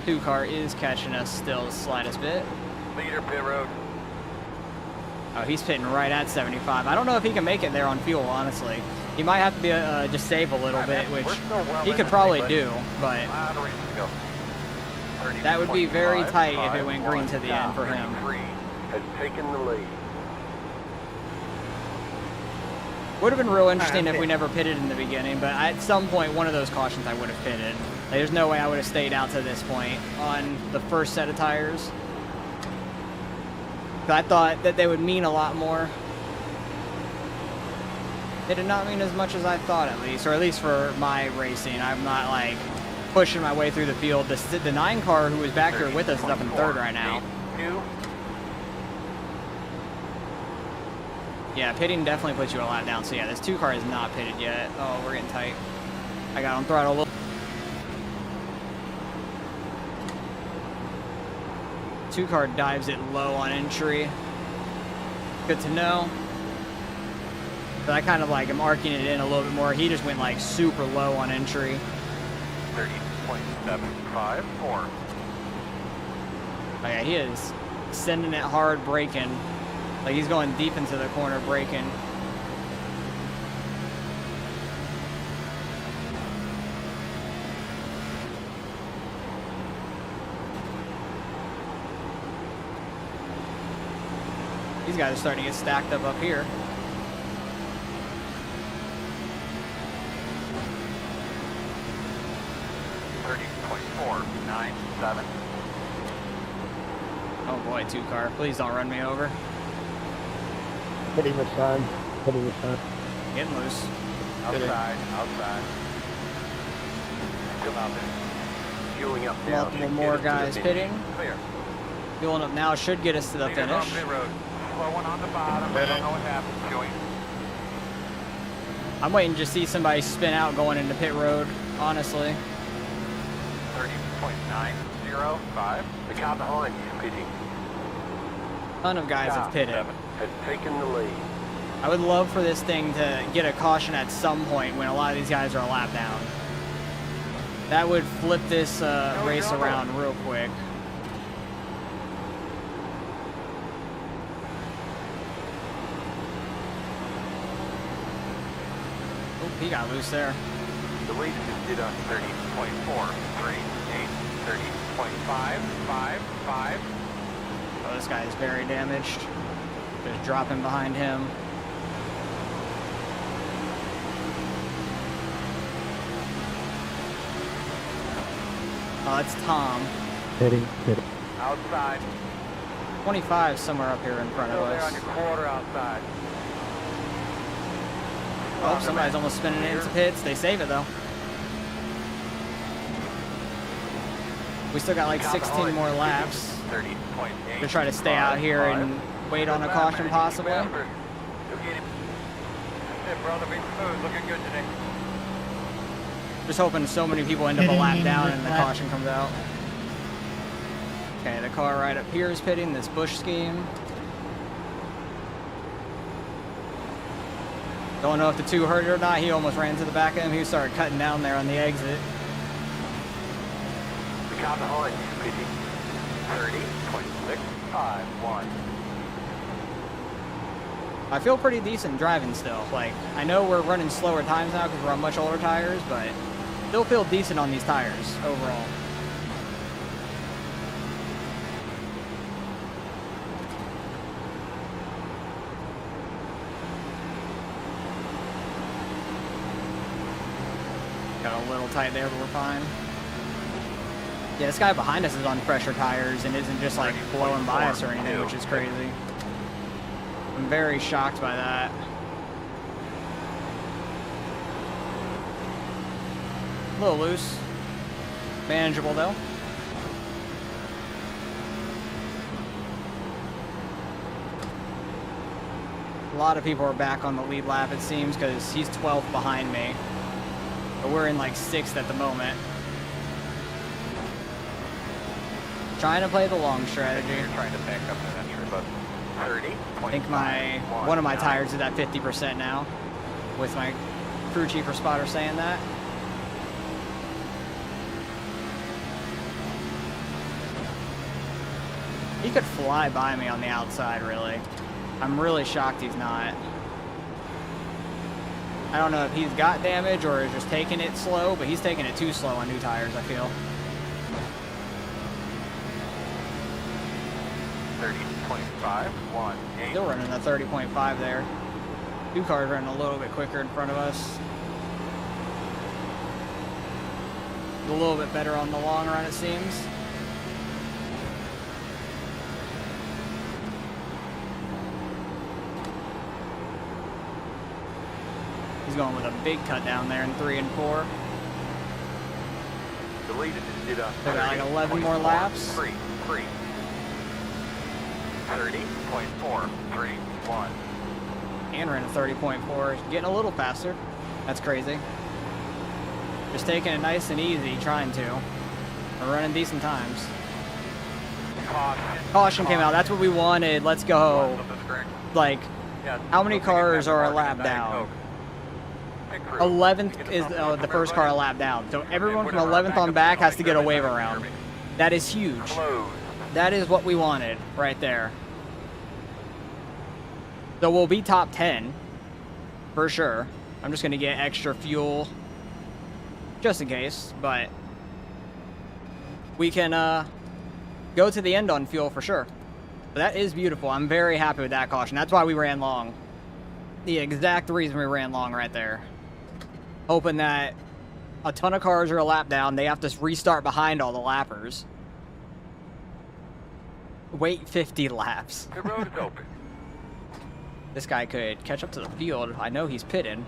S1: Two car is catching us still the slightest bit.
S2: Leader pit road.
S1: Oh, he's pitting right at 75. I don't know if he can make it there on fuel, honestly. He might have to be just save a little bit, which he could probably do, but that would be very tight if it went green to the end for him.
S2: Has taken the lead.
S1: Would have been real interesting if we never pitted in the beginning, but at some point, one of those cautions I would have pitted. Like, there's no way I would have stayed out to this point on the first set of tires. I thought that they would mean a lot more. They did not mean as much as I thought, at least, or at least for my racing. I'm not like pushing my way through the field. The 9 car who was back here with us is up in 3rd right now. Yeah, pitting definitely puts you a lot down. So yeah, this 2 car is not pitted yet. Oh, we're getting tight. I got on throttle a little. 2 car dives it low on entry. Good to know. But I kind of like am arcing it in a little bit more. He just went like super low on entry.
S2: 30.754.
S1: Oh yeah, he is sending it hard, braking. Like he's going deep into the corner, braking. These guys are starting to get stacked up here. Oh boy, 2-car. Please don't run me over.
S9: Hitting the sun. Hitting the sun.
S1: Getting loose.
S2: Outside. Come out there. Fueling up now.
S1: Multiple more guys pitting.
S2: Clear.
S1: Fueling up now should get us to the
S2: Leaders
S1: finish.
S2: on pit road. Slow one on the bottom. I don't know what happened. Fueling.
S1: I'm waiting to see somebody spin out going into pit road, honestly.
S2: 30.905. The car behind you pitting.
S1: Ton of guys have pitted.
S2: Has taken the lead.
S1: I would love for this thing to get a caution at some point when a lot of these guys are a lap down. That would flip this race around real quick. Oh, he got loose there.
S2: The lead did on 30.438, 30.555.
S1: Oh, this guy is very damaged. Just dropping behind him. Oh, it's Tom.
S9: Hitting.
S2: Outside.
S1: 25 somewhere up here in front of
S2: Still there
S1: us.
S2: on your quarter outside.
S1: Oh, somebody's almost spinning it into pits. They save it though. We still got like 16 more laps
S2: 30.8
S1: to try to stay out here and wait on a caution possibly.
S2: Hey, brother, be smooth. Looking good today.
S1: Just hoping so many people end up a lap down and the caution comes out. Okay, the car right up here is pitting this bush scheme. Don't know if the 2 hurt it or not. He almost ran to the back of him. He started cutting down there on the exit.
S2: The car behind you pitting 30.651.
S1: I feel pretty decent driving still. Like, I know we're running slower times now because we're on much older tires, but still feel decent on these tires overall. Got a little tight there, but we're fine. Yeah, this guy behind us is on pressure tires and isn't just like blowing by us or anything, which is crazy. I'm very shocked by that. A little loose. Manageable though. A lot of people are back on the lead lap, it seems, because he's 12th behind me. But we're in like 6th at the moment. Trying to play the long strategy.
S2: You're trying to back up that entry, but 30.
S1: I think one of my tires is at 50% now, with my crew chief or spotter saying that. He could fly by me on the outside, really. I'm really shocked he's not. I don't know if he's got damage or is just taking it slow, but he's taking it too slow on new tires, I feel.
S2: 30.518.
S1: Still running a 30.5 there. 2 cars running a little bit quicker in front of us. A little bit better on the long run, it seems. He's going with a big cut down there in 3 and 4.
S2: The lead did on
S1: They got like 11 more laps.
S2: 30.431.
S1: And ran a 30.4, getting a little faster. That's crazy. Just taking it nice and easy, trying to. We're running decent times. Caution came out. That's what we wanted. Let's go. Like, how many cars are a lap down? 11th is the first car a lap down. So everyone from 11th on back has to get a wave around. That is huge. That is what we wanted right there. So we'll be top 10 for sure. I'm just going to get extra fuel just in case, but we can go to the end on fuel for sure. But that is beautiful. I'm very happy with that caution. That's why we ran long. The exact reason we ran long right there. Hoping that a ton of cars are a lap down. They have to restart behind all the lappers. Wait 50 laps.
S2: The road is open.
S1: This guy could catch up to the field. I know he's pitting.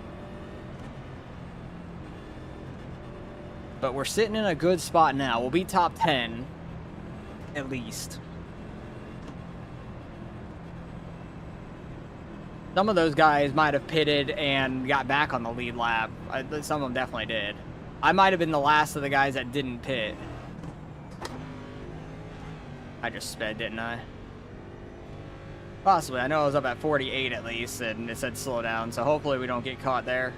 S1: But we're sitting in a good spot now. We'll be top 10, at least. Some of those guys might have pitted and got back on the lead lap. Some of them definitely did. I might have been the last of the guys that didn't pit. I just sped, didn't I? Possibly. I know I was up at 48 at least, and it said slow down, so hopefully we don't get caught there.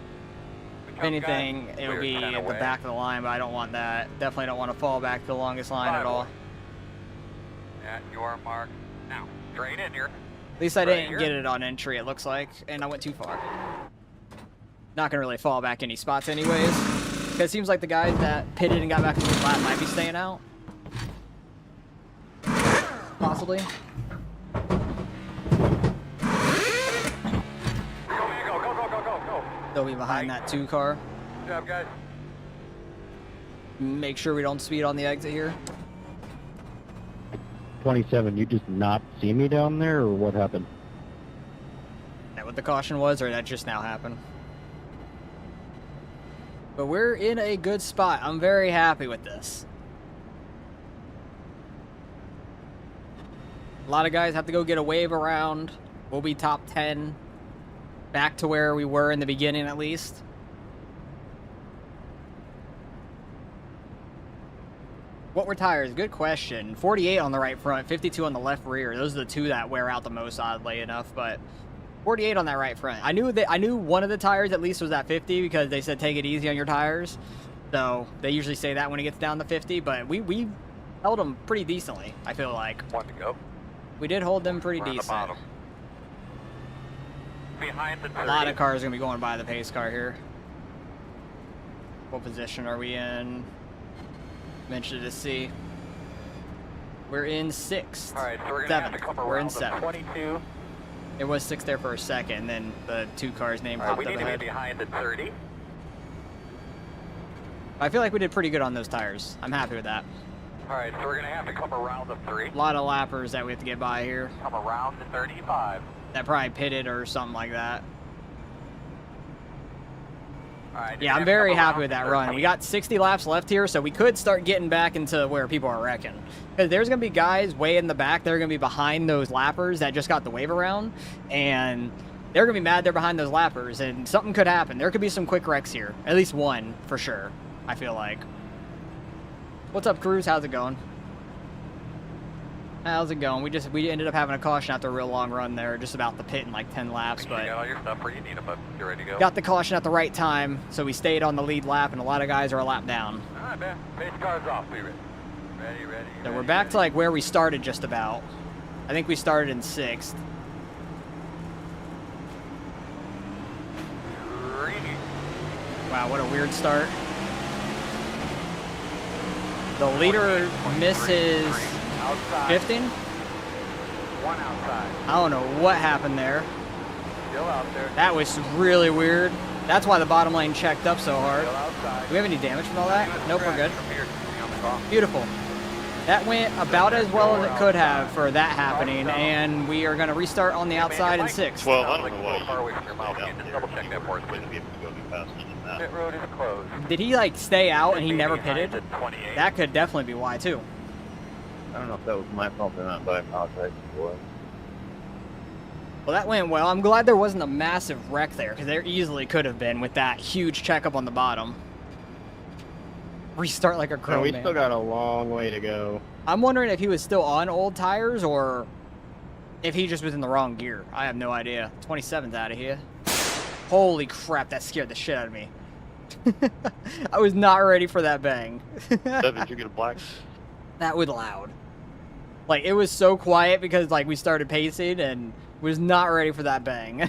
S1: If anything, it would be at the back of the line, but I don't want that. Definitely don't want to fall back to the longest line at all.
S2: At your mark. Now, straight in here.
S1: At least I didn't get it on entry, it looks like, and I went too far. Not gonna really fall back any spots anyways, because it seems like the guys that pitted and got back to the lap might be staying out. Possibly.
S2: Go.
S1: They'll be behind that 2 car.
S2: Good job, guys.
S1: Make sure we don't speed on the exit here.
S9: 27, you just not see me down there, or what happened?
S1: Is that what the caution was, or that just now happened? But we're in a good spot. I'm very happy with this. A lot of guys have to go get a wave around. We'll be top 10. Back to where we were in the beginning, at least. What were tires? Good question. 48 on the right front, 52 on the left rear. Those are the 2 that wear out the most, oddly enough. But 48 on that right front. I knew one of the tires at least was at 50 because they said take it easy on your tires. So they usually say that when it gets down to 50. But we held them pretty decently, I feel like.
S2: 1 to go.
S1: We did hold them pretty
S2: We're on the
S1: decent.
S2: bottom. Behind the 30.
S1: A lot of cars are going to be going by the pace car here. What position are we in? Mentioned to see. We're in 6th.
S2: All right, so we're going to have to come
S1: We're in
S2: around the
S1: 7th.
S2: 22.
S1: It was 6th there for a second, and then the 2 cars' name
S2: All right,
S1: popped
S2: we
S1: up
S2: need to be
S1: ahead.
S2: behind the 30.
S1: I feel like we did pretty good on those tires. I'm happy with that.
S2: All right, so we're going to have to come around the 3.
S1: A lot of lappers that we have to get by here.
S2: Come around the 35.
S1: That probably pitted or something like that.
S2: All right,
S1: Yeah, I'm very happy with that run. We got 60 laps left here, so we could start getting back into where people are wrecking. Because there's going to be guys way in the back that are going to be behind those lappers that just got the wave around, and they're going to be mad they're behind those lappers, and something could happen. There could be some quick wrecks here. At least one, for sure, I feel like. What's up, Cruz? How's it going? How's it going? We ended up having a caution after a real long run there, just about to pit in like 10 laps,
S2: You
S1: but
S2: got all your stuff where you need them, but you're ready to go.
S1: got the caution at the right time, so we stayed on the lead lap, and a lot of guys are a lap down.
S2: All right, man. Pace car's off. We ready.
S1: So we're back to like where we started just about. I think we started in 6th. Wow, what a weird start. The leader misses
S2: Outside.
S1: 15?
S2: 1 outside.
S1: I don't know what happened there.
S2: Still out there.
S1: That was really weird. That's why the bottom lane checked up so hard.
S2: Still outside.
S1: Do we have any damage from all that? Nope, we're good.
S2: From here, on the car.
S1: Beautiful. That went about as well as it could have for that happening, and we are going to restart on the outside in 6th.
S5: Well, I don't know why
S2: Like, far away from your mouth.
S5: you
S2: Just
S5: out
S2: double
S5: there.
S2: check
S5: You
S2: that for us,
S5: were
S2: please.
S5: going to be able to go any faster than that.
S2: Pit road is closed.
S1: Did he like stay out and he never pitted?
S2: Behind the 28.
S1: That could definitely be why too.
S3: I don't know if that was my fault or not, but I apologize for it.
S1: Well, that went well. I'm glad there wasn't a massive wreck there, because there easily could have been with that huge checkup on the bottom. Restart like a
S7: And
S1: grown
S7: we
S1: man.
S7: still got a long way to go.
S1: I'm wondering if he was still on old tires or if he just was in the wrong gear. I have no idea. 27's out of here. Holy crap, that scared the shit out of me. I was not ready for that bang.
S5: Devin, did you get a black?
S1: That was loud. Like, it was so quiet because, like, we started pacing and was not ready for that bang.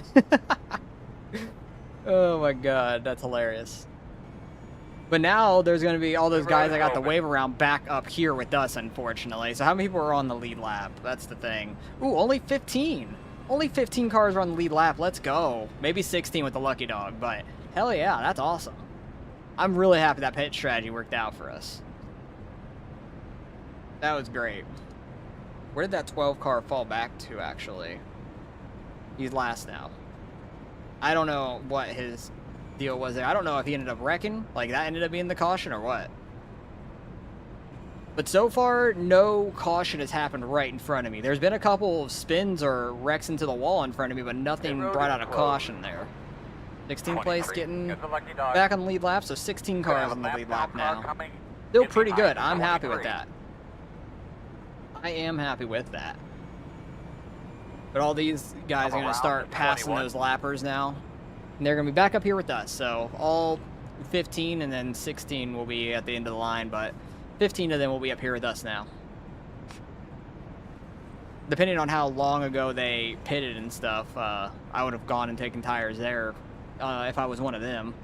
S1: Oh my god, that's hilarious. But now there's going to be all those guys I got to wave around back up here with us, unfortunately. So how many people are on the lead lap? That's the thing. Ooh, only 15. Only 15 cars are on the lead lap. Let's go. Maybe 16 with the lucky dog, but hell yeah, that's awesome. I'm really happy that pit strategy worked out for us. That was great. Where did that 12 car fall back to, actually? He's last now. I don't know what his deal was there. I don't know if he ended up wrecking, like that ended up being the caution or what. But so far, no caution has happened right in front of me. There's been a couple of spins or wrecks into the wall in front of me, but nothing brought out a caution there. 16th place getting back on the lead lap, so 16 cars on the lead lap now. Still pretty good. I'm happy with that. I am happy with that. But all these guys are going to start passing those lappers now. And they're going to be back up here with us. So all 15 and then 16 will be at the end of the line, but 15 of them will be up here with us now. Depending on how long ago they pitted and stuff, I would have gone and taken tires there if I was one of them.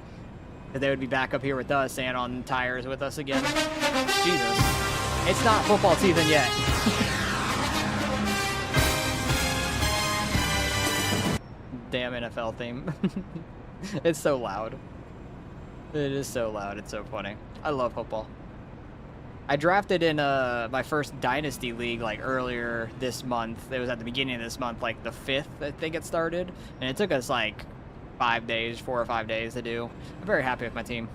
S1: But they would be back up here with us and on tires with us again. Jesus. It's not football season yet. Damn NFL theme. It's so loud. It is so loud. It's so funny. I love football. I drafted in my first Dynasty League like earlier this month. It was at the beginning of this month, like the 5th, I think it started. And it took us like 4 or 5 days to do. I'm very happy with my team.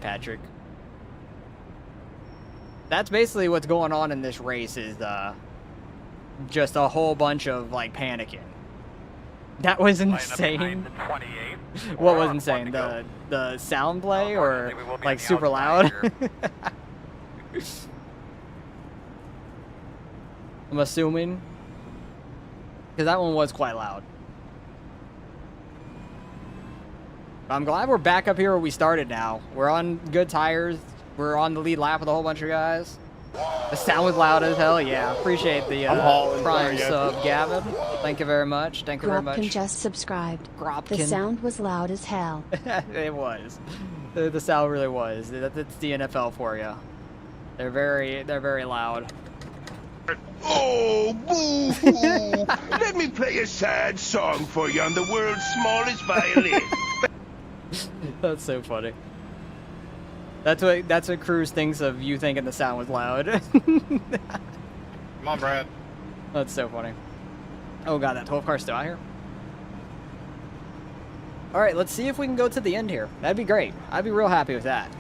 S1: Patrick. That's basically what's going on in this race is just a whole bunch of like panicking. That was insane. What was insane? The sound play or like super loud? I'm assuming. Because that one was quite loud. I'm glad we're back up here where we started now. We're on good tires. We're on the lead lap with a whole bunch of guys. The sound was loud as hell. Yeah, appreciate the Prime sub, Gavin. Thank you very much. Thank you very much.
S10: Gropkin just subscribed.
S1: Gropkin.
S10: The sound was loud as hell.
S1: It was. The sound really was. That's the NFL for you. They're very loud.
S11: Oh, boo-hoo! Let me play a sad song for you on the world's smallest violin.
S1: That's so funny. That's what Cruz thinks of you thinking the sound was loud.
S3: Come on, Brad.
S1: That's so funny. Oh god, that 12 car's still out here. Alright, let's see if we can go to the end here. That'd be great. I'd be real happy with that.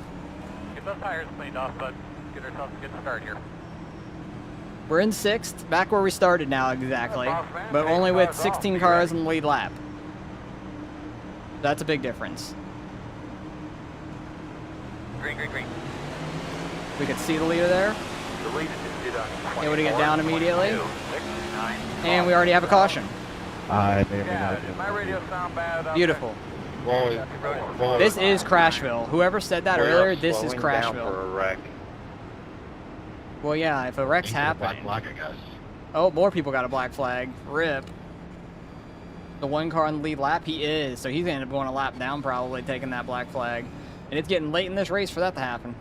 S2: Get those tires cleaned off, but get ourselves a good start here.
S1: We're in 6th, back where we started now exactly, but only with 16 cars in the lead lap. That's a big difference.
S2: Green, green, green.
S1: We could see the leader there.
S2: The lead is
S1: Able to get down immediately. And we already have a caution.
S9: I may or may not
S2: Yeah,
S9: have
S2: did my radio sound bad?
S1: Beautiful.
S3: Boy,
S1: This is Crashville. Whoever said that earlier, this is
S3: slowing down for
S1: Crashville.
S3: a wreck.
S1: Well, yeah, if a wreck's happening.
S3: Black, I guess.
S1: Oh, more people got a black flag. Rip. The one car on the lead lap, he is. So he's going to end up going a lap down, probably taking that black flag. And it's getting late in this race for that to happen.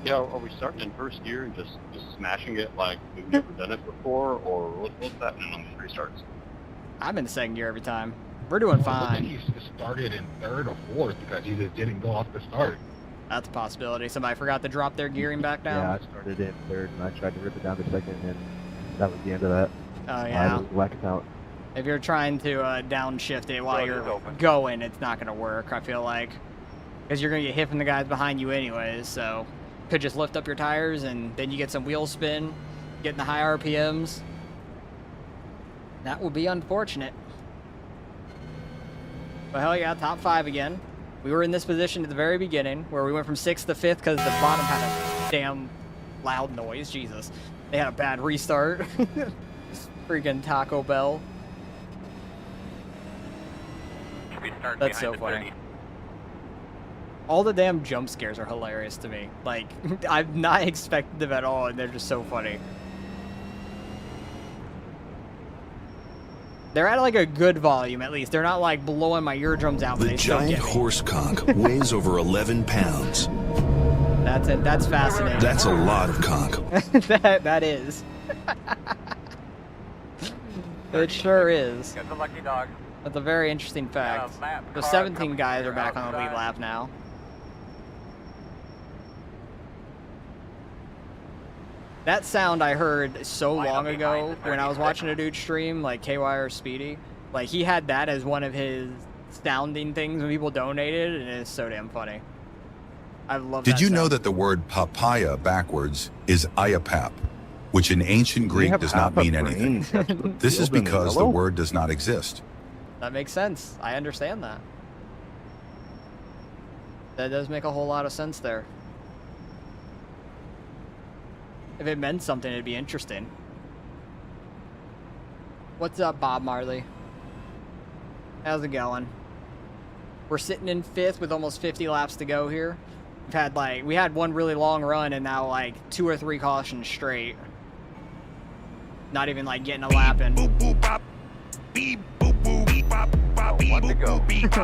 S5: Yeah, are we starting in first gear and just smashing it like we've never done it before, or what's happening on these restarts?
S1: I'm in second gear every time. We're doing
S12: I think
S1: fine.
S12: he started in 3rd or 4th because he just didn't go off the start.
S1: That's a possibility. Somebody forgot to drop their gearing back down.
S9: Yeah, I started in 3rd and I tried to rip it down to 2nd, and that was the end of that.
S1: Oh, yeah.
S9: Whack it out.
S1: If you're trying to downshift it while you're going, it's not going to work, I feel like. Because you're going to get hit from the guys behind you anyways, so... Could just lift up your tires, and then you get some wheel spin, getting the high RPMs. That would be unfortunate. But hell yeah, top 5 again. We were in this position at the very beginning, where we went from 6th to 5th because the bottom had a damn loud noise. Jesus. They had a bad restart. Freaking Taco Bell. That's so funny. All the damn jump scares are hilarious to me. Like, I've not expected them at all, and they're just so funny. They're at like a good volume, at least. They're not like blowing my eardrums out.
S13: The giant horse conch weighs over 11 pounds.
S1: That's it. That's fascinating.
S13: That's a lot of conch.
S1: that is. It sure is.
S2: Got the lucky dog.
S1: That's a very interesting fact. So 17 guys are back on the lead lap now. That sound I heard so long ago when I was watching a dude stream, like KY or Speedy. Like, he had that as one of his sounding things when people donated, and it's so damn funny. I love that.
S14: Did you know that the word papaya backwards is ayapap, which in ancient Greek does not mean anything? This is because the word does not exist.
S1: That makes sense. I understand that. That does make a whole lot of sense there. If it meant something, it'd be interesting. What's up, Bob Marley? How's it going? We're sitting in 5th with almost 50 laps to go here. We had one really long run and now like 2 or 3 cautions straight. Not even like getting a lap in.
S2: One to go. Get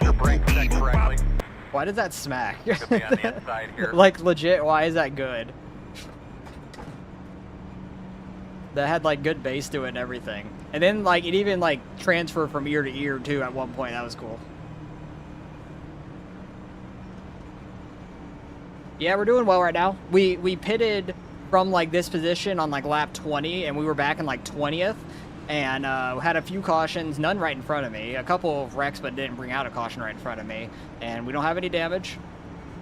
S2: your brakes set correctly.
S1: Why does that smack?
S2: Could be on the inside here.
S1: Like legit, why is that good? That had like good bass to it and everything. And then like it even like transferred from ear to ear too at one point. That was cool. Yeah, we're doing well right now. We pitted from like this position on like lap 20 and we were back in like 20th and had a few cautions, none right in front of me. A couple of wrecks but didn't bring out a caution right in front of me. And we don't have any damage.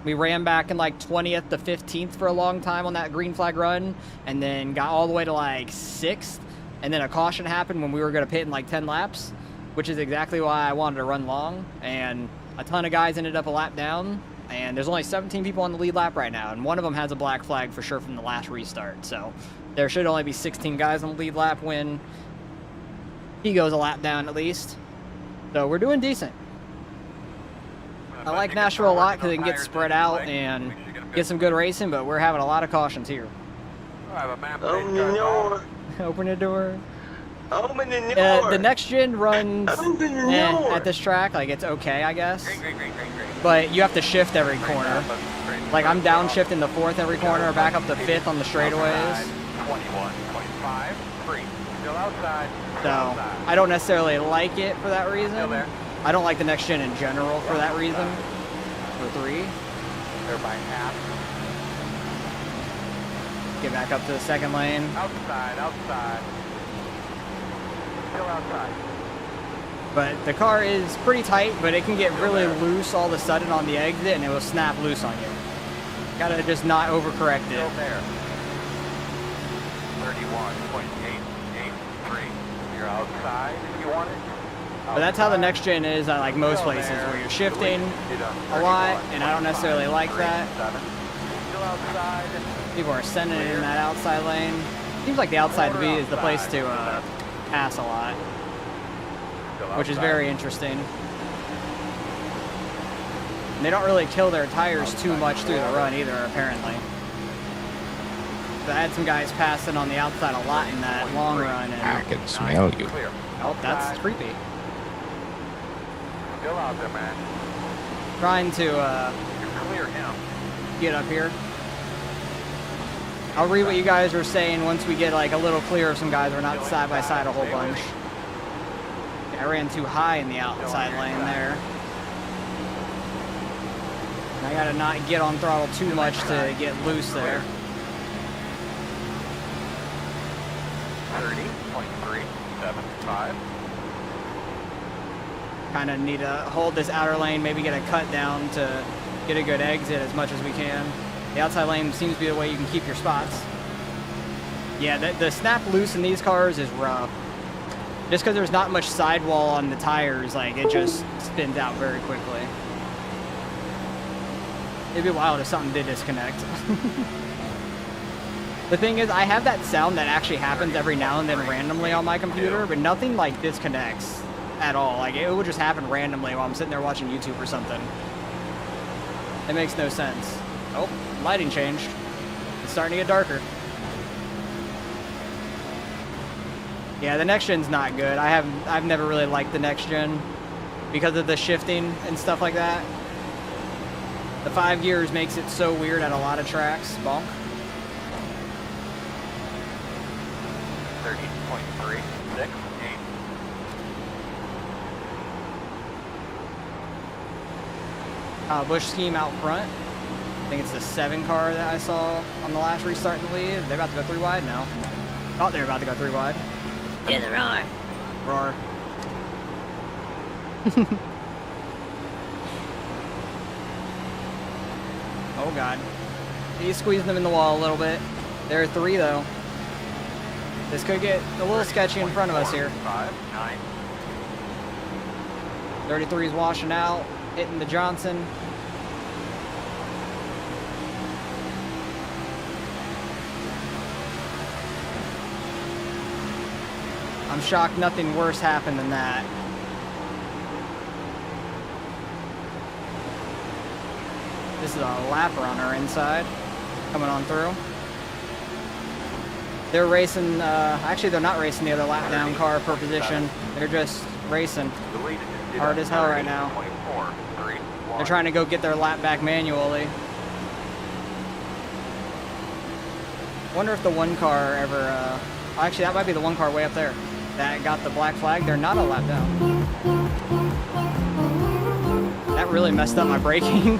S1: We ran back in like 20th to 15th for a long time on that green flag run and then got all the way to like 6th and then a caution happened when we were going to pit in like 10 laps, which is exactly why I wanted to run long, and a ton of guys ended up a lap down and there's only 17 people on the lead lap right now and one of them has a black flag for sure from the last restart, so there should only be 16 guys on the lead lap when he goes a lap down at least. So we're doing decent. I like Nashville a lot because it can get spread out and get some good racing, but we're having a lot of cautions here.
S11: Open the door.
S1: Open the door.
S11: Open the door.
S1: The next gen runs at this track, like it's okay, I guess. But you have to shift every corner. Like I'm downshifting the 4th every corner, back up to 5th on the straightaways.
S2: 21, 25, 3. Still outside.
S1: So I don't necessarily like it for that reason. I don't like the next gen in general for that reason. For 3.
S2: They're by half.
S1: Get back up to the 2nd lane.
S2: Outside. Still outside.
S1: But the car is pretty tight, but it can get really loose all of a sudden on the exit and it will snap loose on you. Gotta just not overcorrect it.
S2: Still there. 31.883. You're outside if you want it.
S1: But that's how the next gen is at like most places, where you're shifting a lot, and I don't necessarily like that. People are sending it in that outside lane. Seems like the outside V is the place to pass a lot, which is very interesting. And they don't really kill their tires too much through the run either, apparently. So I had some guys passing on the outside a lot in that long run. And
S12: I can smell you.
S1: Oh, that's creepy.
S2: Still out there, man.
S1: Trying to
S2: clear him.
S1: Get up here. I'll read what you guys are saying once we get like a little clear of some guys. We're not side by side a whole bunch. I ran too high in the outside lane there. I gotta not get on throttle too much to get loose there.
S2: 30.375.
S1: Kind of need to hold this outer lane, maybe get a cut down to get a good exit as much as we can. The outside lane seems to be the way you can keep your spots. Yeah, the snap loose in these cars is rough. Just because there's not much sidewall on the tires, like it just spins out very quickly. It'd be wild if something did disconnect. The thing is, I have that sound that actually happens every now and then randomly on my computer, but nothing like disconnects at all. Like it would just happen randomly while I'm sitting there watching YouTube or something. It makes no sense. Oh, lighting changed. It's starting to get darker. Yeah, the next gen's not good. I've never really liked the next gen because of the shifting and stuff like that. The 5 gears makes it so weird at a lot of tracks. Bonk.
S2: 30.368.
S1: Bush scheme out front. I think it's the 7 car that I saw on the last restart in the lead. They're about to go 3 wide now. Oh, they're about to go 3 wide.
S15: Yeah, they are.
S1: Roar. Oh god. He's squeezing them in the wall a little bit. There are 3 though. This could get a little sketchy in front of us here. 33's washing out, hitting the Johnson. I'm shocked nothing worse happened than that. This is a lapper on our inside, coming on through. They're racing, actually they're not racing the other lap down car per position. They're just racing hard as hell right now. They're trying to go get their lap back manually. Wonder if the 1 car ever, actually that might be the 1 car way up there that got the black flag. They're not a lap down. That really messed up my braking.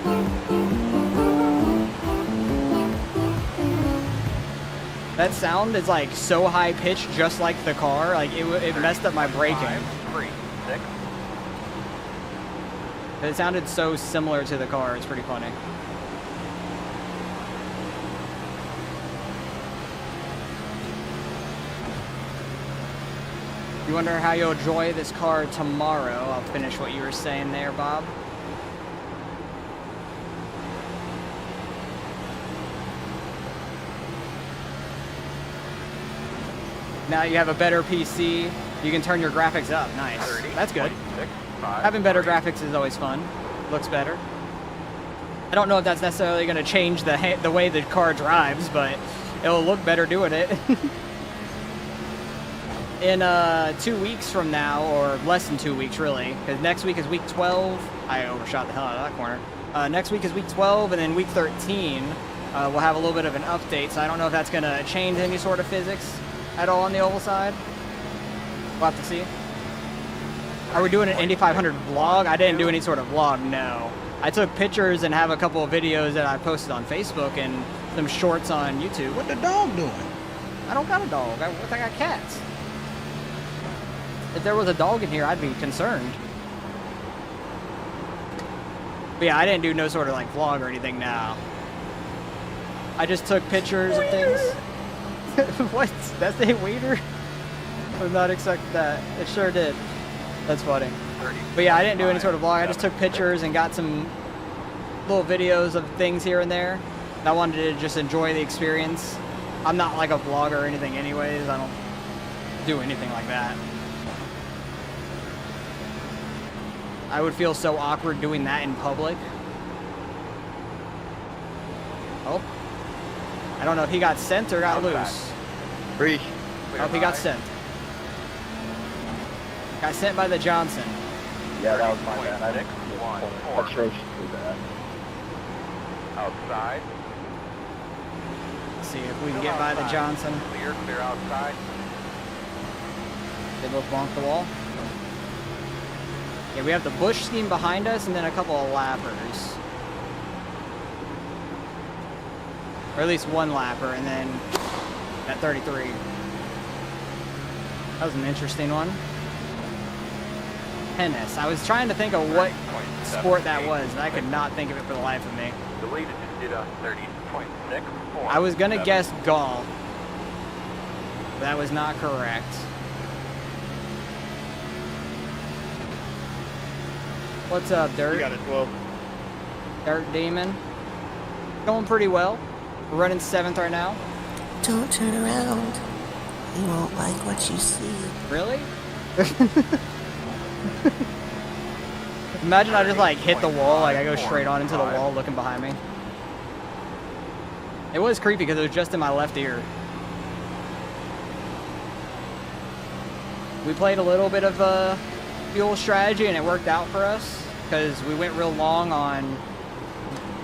S1: That sound is like so high pitched, just like the car. Like it messed up my braking.
S2: 3, 6.
S1: It sounded so similar to the car. It's pretty funny. You wonder how you'll enjoy this car tomorrow. I'll finish what you were saying there, Bob. Now you have a better PC. You can turn your graphics up. Nice. That's good. Having better graphics is always fun. Looks better. I don't know if that's necessarily going to change the way the car drives, but it'll look better doing it. In 2 weeks from now, or less than 2 weeks really, because next week is week 12. I overshot the hell out of that corner. Next week is week 12, and then week 13 we'll have a little bit of an update, so I don't know if that's going to change any sort of physics at all on the oval side. We'll have to see. Are we doing an Indy 500 vlog? I didn't do any sort of vlog, no. I took pictures and have a couple of videos that I posted on Facebook and some shorts on YouTube.
S12: What the dog doing?
S1: I don't got a dog. I got cats. If there was a dog in here, I'd be concerned. But yeah, I didn't do no sort of like vlog or anything now. I just took pictures and things. What? That's a waiter? I did not expect that. It sure did. That's funny. But yeah, I didn't do any sort of vlog. I just took pictures and got some little videos of things here and there. And I wanted to just enjoy the experience. I'm not like a vlogger or anything anyways. I don't do anything like that. I would feel so awkward doing that in public. Oh. I don't know if he got sent or got loose.
S7: Breach.
S1: I hope he got sent. Got sent by the Johnson.
S4: Yeah, that was my bad. I didn't atrociously bad.
S2: Outside.
S1: Let's see if we can get by the Johnson.
S2: Clear outside.
S1: They both bonk the wall. Yeah, we have the Bush scheme behind us and then a couple of lappers. Or at least one lapper, and then that 33. That was an interesting one. Tennis. I was trying to think of what sport that was, and I could not think of it for the life of me.
S2: Deleted did a 30.64.
S1: I was gonna guess golf. That was not correct. What's up, Dirt?
S7: You got a 12.
S1: Dirt Demon. Going pretty well. We're running 7th right now.
S15: Don't turn around. You won't like what you see.
S1: Really? Imagine I just like hit the wall, like I go straight on into the wall looking behind me. It was creepy because it was just in my left ear. We played a little bit of fuel strategy and it worked out for us because we went real long on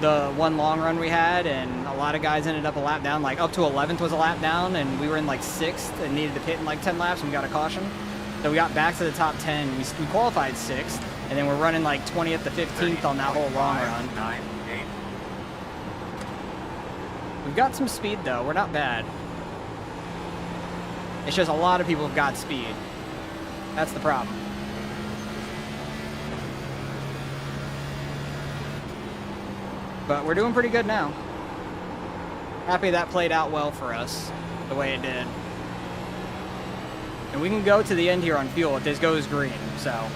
S1: the one long run we had, and a lot of guys ended up a lap down, like up to 11th was a lap down, and we were in like 6th and needed to pit in like 10 laps and we got a caution. So we got back to the top 10. We qualified 6th, and then we're running like 20th to 15th on that whole long run.
S2: 9, 8.
S1: We've got some speed though, we're not bad. It's just a lot of people have got speed. That's the problem. But we're doing pretty good now. Happy that played out well for us, the way it did. And we can go to the end here on fuel if this goes green, so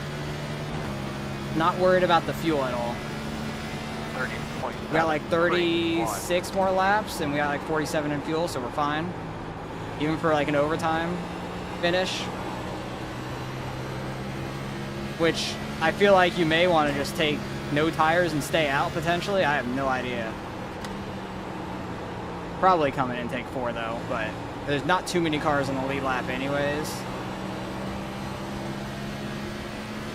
S1: not worried about the fuel at all.
S2: 30.7.
S1: We got like 36 more laps, and we got like 47 in fuel, so we're fine. Even for like an overtime finish. Which I feel like you may want to just take no tires and stay out potentially. I have no idea. Probably come in and take 4 though, but there's not too many cars on the lead lap anyways.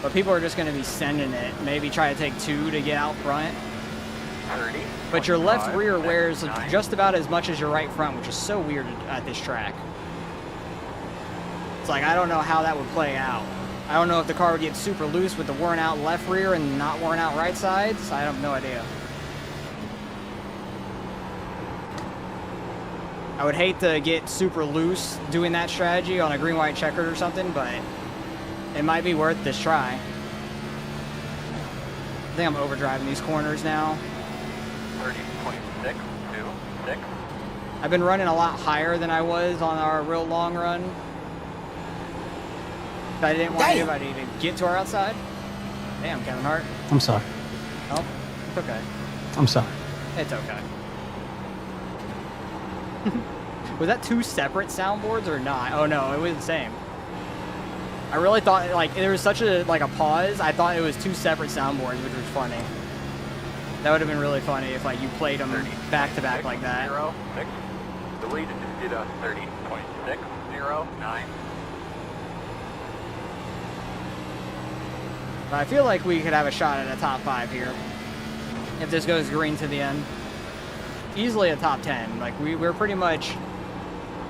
S1: But people are just going to be sending it. Maybe try to take 2 to get out front.
S2: 30.
S1: But your left rear wears just about as much as your right front, which is so weird at this track. It's like, I don't know how that would play out. I don't know if the car would get super loose with the worn out left rear and not worn out right sides. I have no idea. I would hate to get super loose doing that strategy on a green-white checkered or something, but it might be worth this try. I think I'm overdriving these corners now.
S2: 30.6, 2, 6.
S1: I've been running a lot higher than I was on our real long run. I didn't want anybody to get to our outside. Damn, Kevin Hart.
S16: I'm sorry.
S1: Oh, it's okay.
S16: I'm sorry.
S1: It's okay. Was that 2 separate soundboards or not? Oh no, it was the same. I really thought, like, there was such a, like, a pause. I thought it was 2 separate soundboards, which was funny. That would have been really funny if, like, you played them back to back like that.
S2: 0, 6. The lead is 30.6, 0, 9.
S1: I feel like we could have a shot at a top 5 here. If this goes green to the end. Easily a top 10. Like, we're pretty much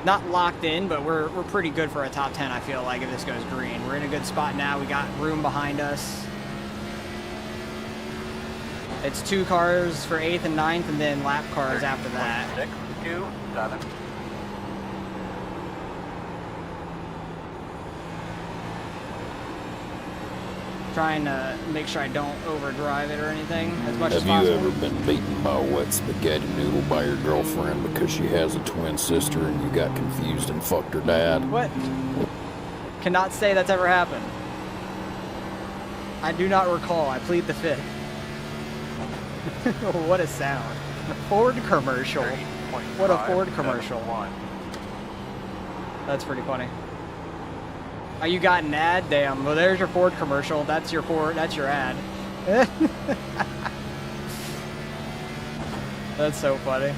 S1: not locked in, but we're pretty good for a top 10, I feel like, if this goes green. We're in a good spot now. We got room behind us. It's 2 cars for 8th and 9th, and then lap cars after that.
S2: 6, 2, 7.
S1: Trying to make sure I don't overdrive it or anything as much as possible.
S17: Have you ever been beaten by a wet spaghetti noodle by your girlfriend because she has a twin sister and you got confused and fucked her dad?
S1: What? Cannot say that's ever happened. I do not recall. I plead the fifth. What a sound. Ford commercial. What a Ford commercial. That's pretty funny. Oh, you got an ad? Damn. Well, there's your Ford commercial. That's your Ford. That's your ad. That's so funny.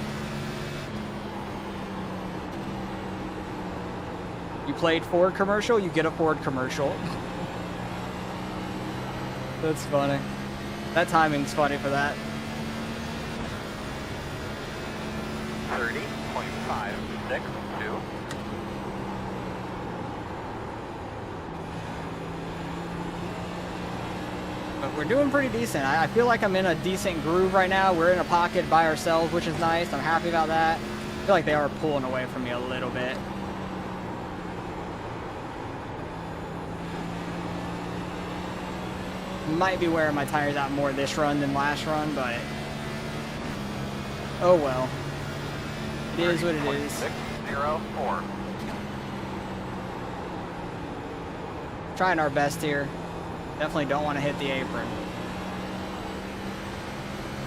S1: You played Ford commercial, you get a Ford commercial. That's funny. That timing's funny for that.
S2: 30.562.
S1: But we're doing pretty decent. I feel like I'm in a decent groove right now. We're in a pocket by ourselves, which is nice. I'm happy about that. I feel like they are pulling away from me a little bit. Might be wearing my tires out more this run than last run, but oh well. It is what it is.
S2: 604.
S1: Trying our best here. Definitely don't want to hit the apron.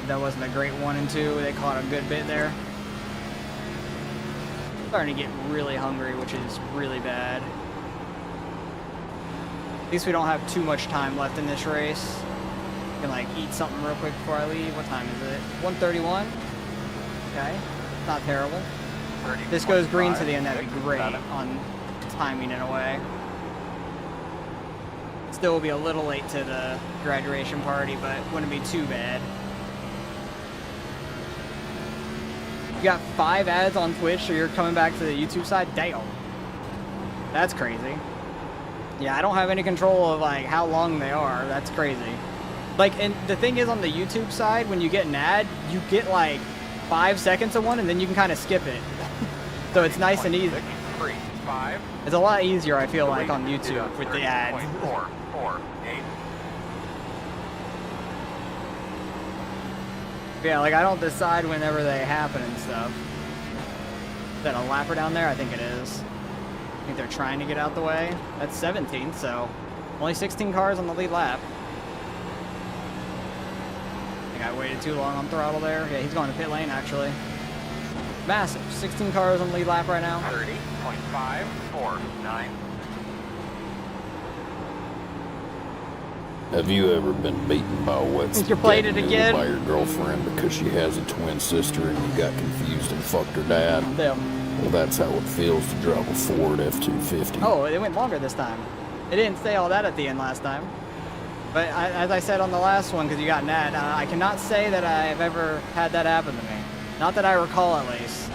S1: That wasn't a great 1 and 2. They caught a good bit there. Starting to get really hungry, which is really bad. At least we don't have too much time left in this race.
S16: can like eat something real quick before I leave. What time is it? 1:31. Okay, not terrible. If this goes green to the end, that'd be great on timing in a way. Still will be a little late to the graduation party, but wouldn't be too bad. You got 5 ads on Twitch, so you're coming back to the YouTube side? Damn. That's crazy. Yeah, I don't have any control of like how long they are. That's crazy. Like, and the thing is on the YouTube side, when you get an ad, you get like 5 seconds of one, and then you can kind of skip it. So it's nice and easy. It's a lot easier, I feel like, on YouTube with the ads. Yeah, like I don't decide whenever they happen and stuff. Is that a lapper down there? I think it is. I think they're trying to get out the way. That's 17th, so only 16 cars on the lead lap. I think I waited too long on throttle there. Yeah, he's going to pit lane, actually. Massive. 16 cars on the lead lap right now.
S2: 30.549.
S17: Have you ever been beaten by what's
S16: You played it again?
S17: by your girlfriend because she has a twin sister and you got confused and fucked her dad?
S16: Them.
S17: Well, that's how it feels to drive a Ford F-250.
S16: Oh, it went longer this time. It didn't say all that at the end last time. But as I said on the last one, because you got an ad, I cannot say that I've ever had that happen to me. Not that I recall, at least.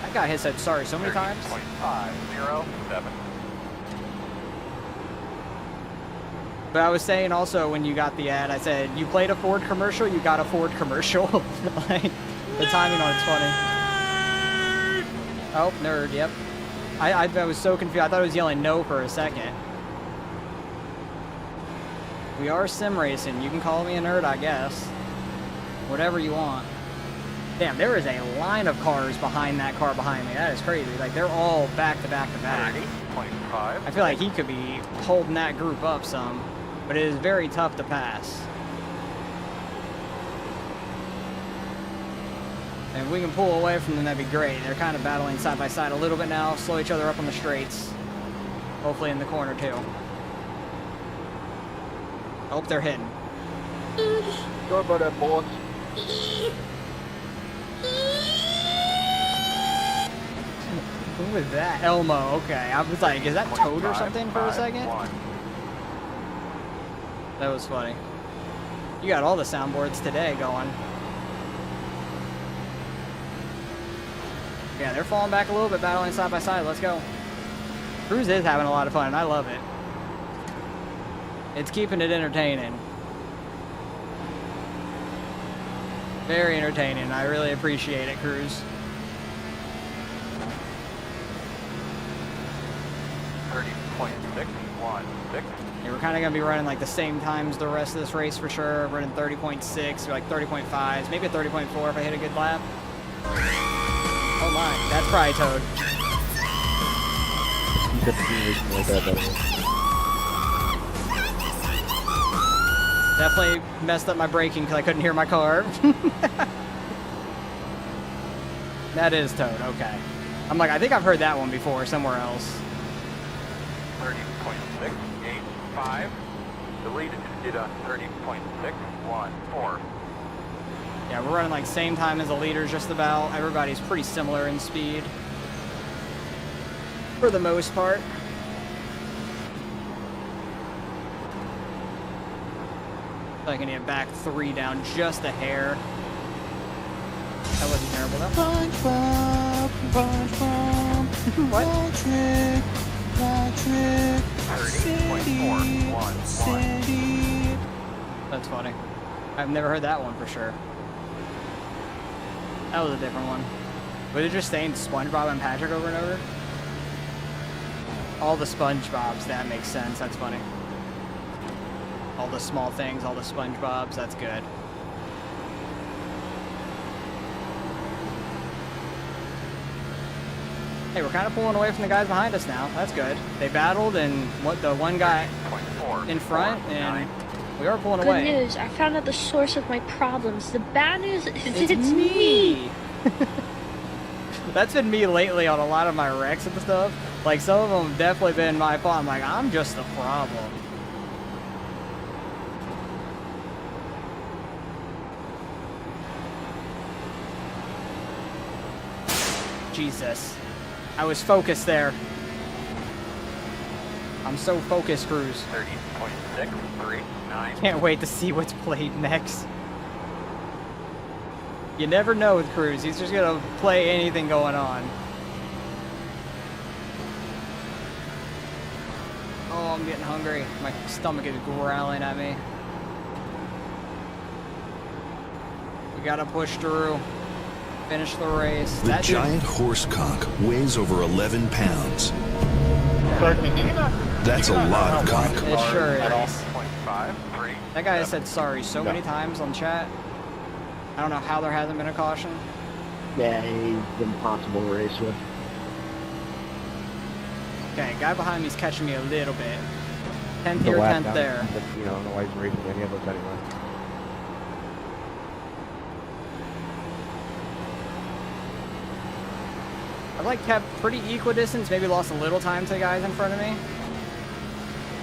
S16: That guy has said sorry so many times.
S2: 507.
S16: But I was saying also when you got the ad, I said, you played a Ford commercial, you got a Ford commercial. Like, the timing on it's funny. Oh, nerd, yep. I was so confused. I thought it was yelling no for a second. We are sim racing. You can call me a nerd, I guess. Whatever you want. Damn, there is a line of cars behind that car behind me. That is crazy. Like, they're all back to back to back.
S2: 30.5.
S16: I feel like he could be holding that group up some, but it is very tough to pass. And if we can pull away from them, that'd be great. They're kind of battling side by side a little bit now, slow each other up on the straights. Hopefully in the corner, too. I hope they're hitting.
S4: Sorry about that, boss.
S16: Who was that? Elmo, okay. I was like, is that Toad or something for a second? That was funny. You got all the soundboards today going. Yeah, they're falling back a little bit, battling side by side. Let's go. Cruz is having a lot of fun, and I love it. It's keeping it entertaining. Very entertaining. I really appreciate it, Cruz.
S2: 30.616.
S16: Yeah, we're kind of going to be running like the same times the rest of this race for sure. Running 30.6, like 30.5s, maybe a 30.4 if I hit a good lap. Oh my, that's probably Toad. Definitely messed up my braking because I couldn't hear my car. That is Toad, okay. I'm like, I think I've heard that one before somewhere else.
S2: 30.685. The lead is 30.614.
S16: Yeah, we're running like same time as the leaders just about. Everybody's pretty similar in speed. For the most part. I can get back 3 down just a hair. That wasn't terrible though. What?
S2: Patrick, 30.411.
S16: That's funny. I've never heard that one for sure. That was a different one. Was it just saying SpongeBob and Patrick over and over? All the SpongeBobs, that makes sense. That's funny. All the small things, all the SpongeBobs, that's good. Hey, we're kind of pulling away from the guys behind us now. That's good. They battled, and what the one guy in front, and we are pulling away.
S18: Good news, I found out the source of my problems. The bad news is it's me.
S16: That's been me lately on a lot of my wrecks and stuff. Like, some of them have definitely been my fault. I'm like, I'm just the problem. Jesus. I was focused there. I'm so focused, Cruz.
S2: 30.639.
S16: Can't wait to see what's played next. You never know with Cruz. He's just gonna play anything going on. Oh, I'm getting hungry. My stomach is growling at me. We gotta push through. Finish the race.
S13: The giant horse conch weighs over 11 pounds. That's a lot of conch.
S16: It sure is. That guy has said sorry so many times on chat. I don't know how there hasn't been a caution.
S9: Yeah, he's impossible to race with.
S16: Okay, guy behind me is catching me a little bit. 10th here, 10th there.
S7: But, you know, I don't know why he's racing any of us anyway.
S16: I've like kept pretty equidistance, maybe lost a little time to the guys in front of me.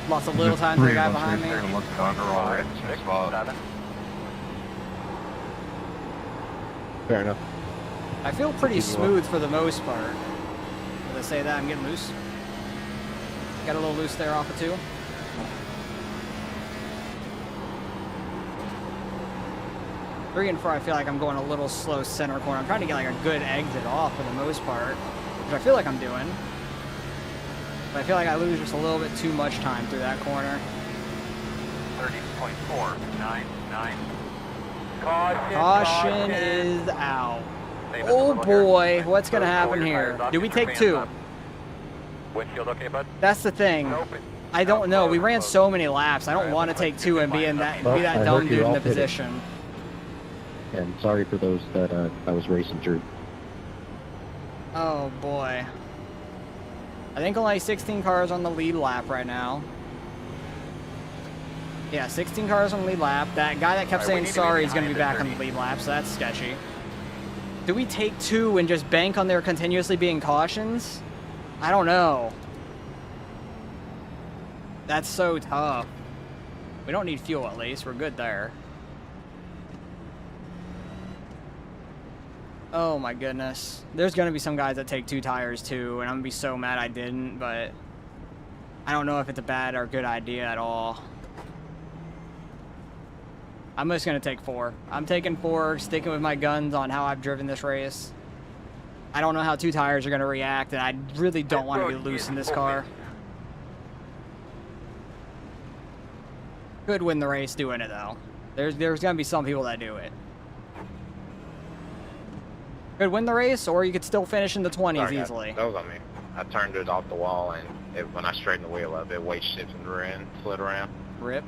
S16: Lost a little time to the guy behind me.
S7: Fair enough.
S16: I feel pretty smooth for the most part. Did I say that? I'm getting loose. Got a little loose there off of 2. Three and 4, I feel like I'm going a little slow center corner. I'm trying to get like a good exit off for the most part, which I feel like I'm doing. But I feel like I lose just a little bit too much time through that corner.
S2: 30.499.
S16: Caution is out. Oh boy, what's gonna happen here? Do we take 2?
S2: Windshield okay, bud?
S16: That's the thing. I don't know. We ran so many laps. I don't want to take 2 and be that dumb dude in the position.
S9: And sorry for those that I was racing through.
S16: Oh boy. I think only 16 cars on the lead lap right now. Yeah, 16 cars on the lead lap. That guy that kept saying sorry is going to be back on the lead lap, so that's sketchy. Do we take 2 and just bank on there continuously being cautions? I don't know. That's so tough. We don't need fuel at least. We're good there. Oh my goodness. There's going to be some guys that take 2 tires too, and I'm going to be so mad I didn't, but I don't know if it's a bad or good idea at all. I'm just going to take 4. I'm taking 4, sticking with my guns on how I've driven this race. I don't know how 2 tires are going to react, and I really don't want to be loose in this car. Could win the race doing it though. There's going to be some people that do it. Could win the race, or you could still finish in the 20s easily.
S3: That was on me. I turned it off the wall, and when I straightened the wheel up, it weight shifted in the rear end, slid around.
S16: Rip.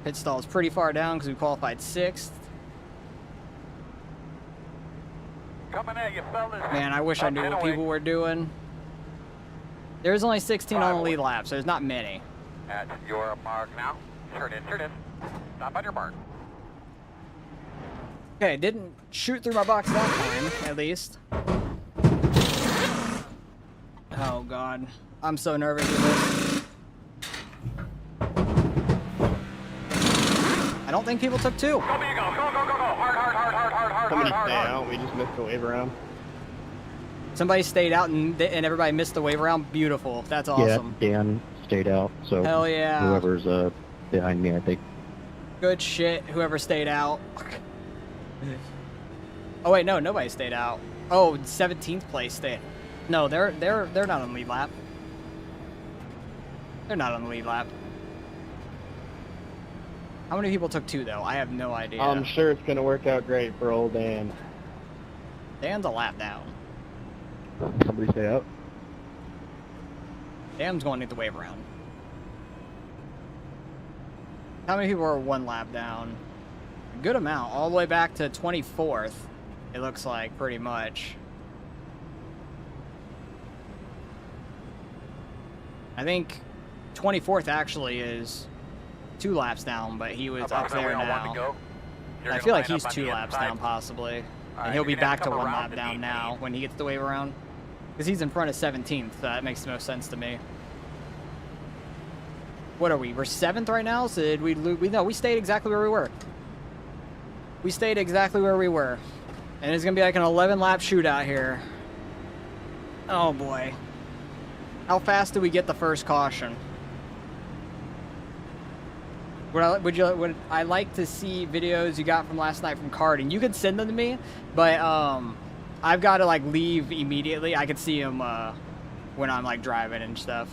S16: Pit stall is pretty far down because we qualified 6th.
S2: Coming at you, fellas.
S16: Man, I wish I knew what people were doing. There's only 16 on the lead lap, so there's not many.
S2: At your mark now. Turn in, turn in. Stop on your mark.
S16: Okay, didn't shoot through my box that time, at least. Oh god. I'm so nervous with this. I don't think people took 2.
S2: Go, go, go, go, go, go. Hard.
S7: Somebody stay out. We just missed the wave around.
S16: Somebody stayed out and everybody missed the wave around. Beautiful. That's awesome.
S9: Yeah, Dan stayed out. So
S16: hell yeah.
S9: Whoever's behind me, I think.
S16: Good shit. Whoever stayed out. Oh wait, no, nobody stayed out. Oh, 17th place stayed. No, they're not on the lead lap. They're not on the lead lap. How many people took 2 though? I have no idea.
S7: I'm sure it's gonna work out great for old Dan.
S16: Dan's a lap down.
S7: Somebody stay out.
S16: Dan's going to get the wave around. How many people are 1 lap down? A good amount, all the way back to 24th. It looks like pretty much. I think 24th actually is 2 laps down, but he was up there now. I feel like he's 2 laps down possibly. And he'll be back to 1 lap down now when he gets the wave around. Because he's in front of 17th, so that makes the most sense to me. what are we? We're 7th right now, so did we no, we stayed exactly where we were. We stayed exactly where we were. And it's gonna be like an 11-lap shootout here. Oh boy. How fast do we get the first caution? Would I like to see videos you got from last night from karting? You could send them to me, but I've got to like leave immediately. I could see them when I'm like driving and stuff,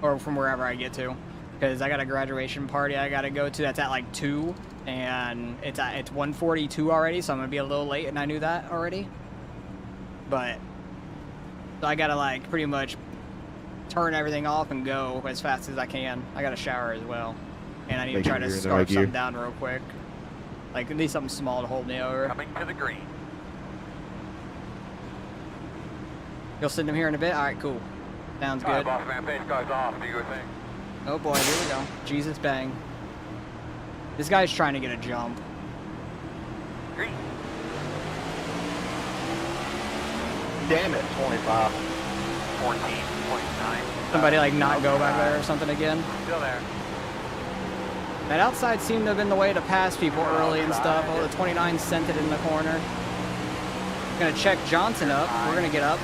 S16: or from wherever I get to, because I got a graduation party I got to go to. That's at like 2, and it's 1:42 already, so I'm gonna be a little late, and I knew that already. But so I gotta like pretty much turn everything off and go as fast as I can. I got to shower as well. And I need to try to scarf something down real quick. Like, I need something small to hold me over.
S2: Coming to the green.
S16: You'll send him here in a bit? Alright, cool. Sounds good.
S2: Alright, boss man, pace cars off. Do your thing.
S16: Oh boy, here we go. Jesus bang. This guy's trying to get a jump.
S2: Green.
S7: Damn it, 25.
S2: 14.9.
S16: Somebody like not go back there or something again.
S2: Still there.
S16: That outside seemed to have been the way to pass people early and stuff. Oh, the 29 sent it in the corner. Gonna check Johnson up. We're gonna get up.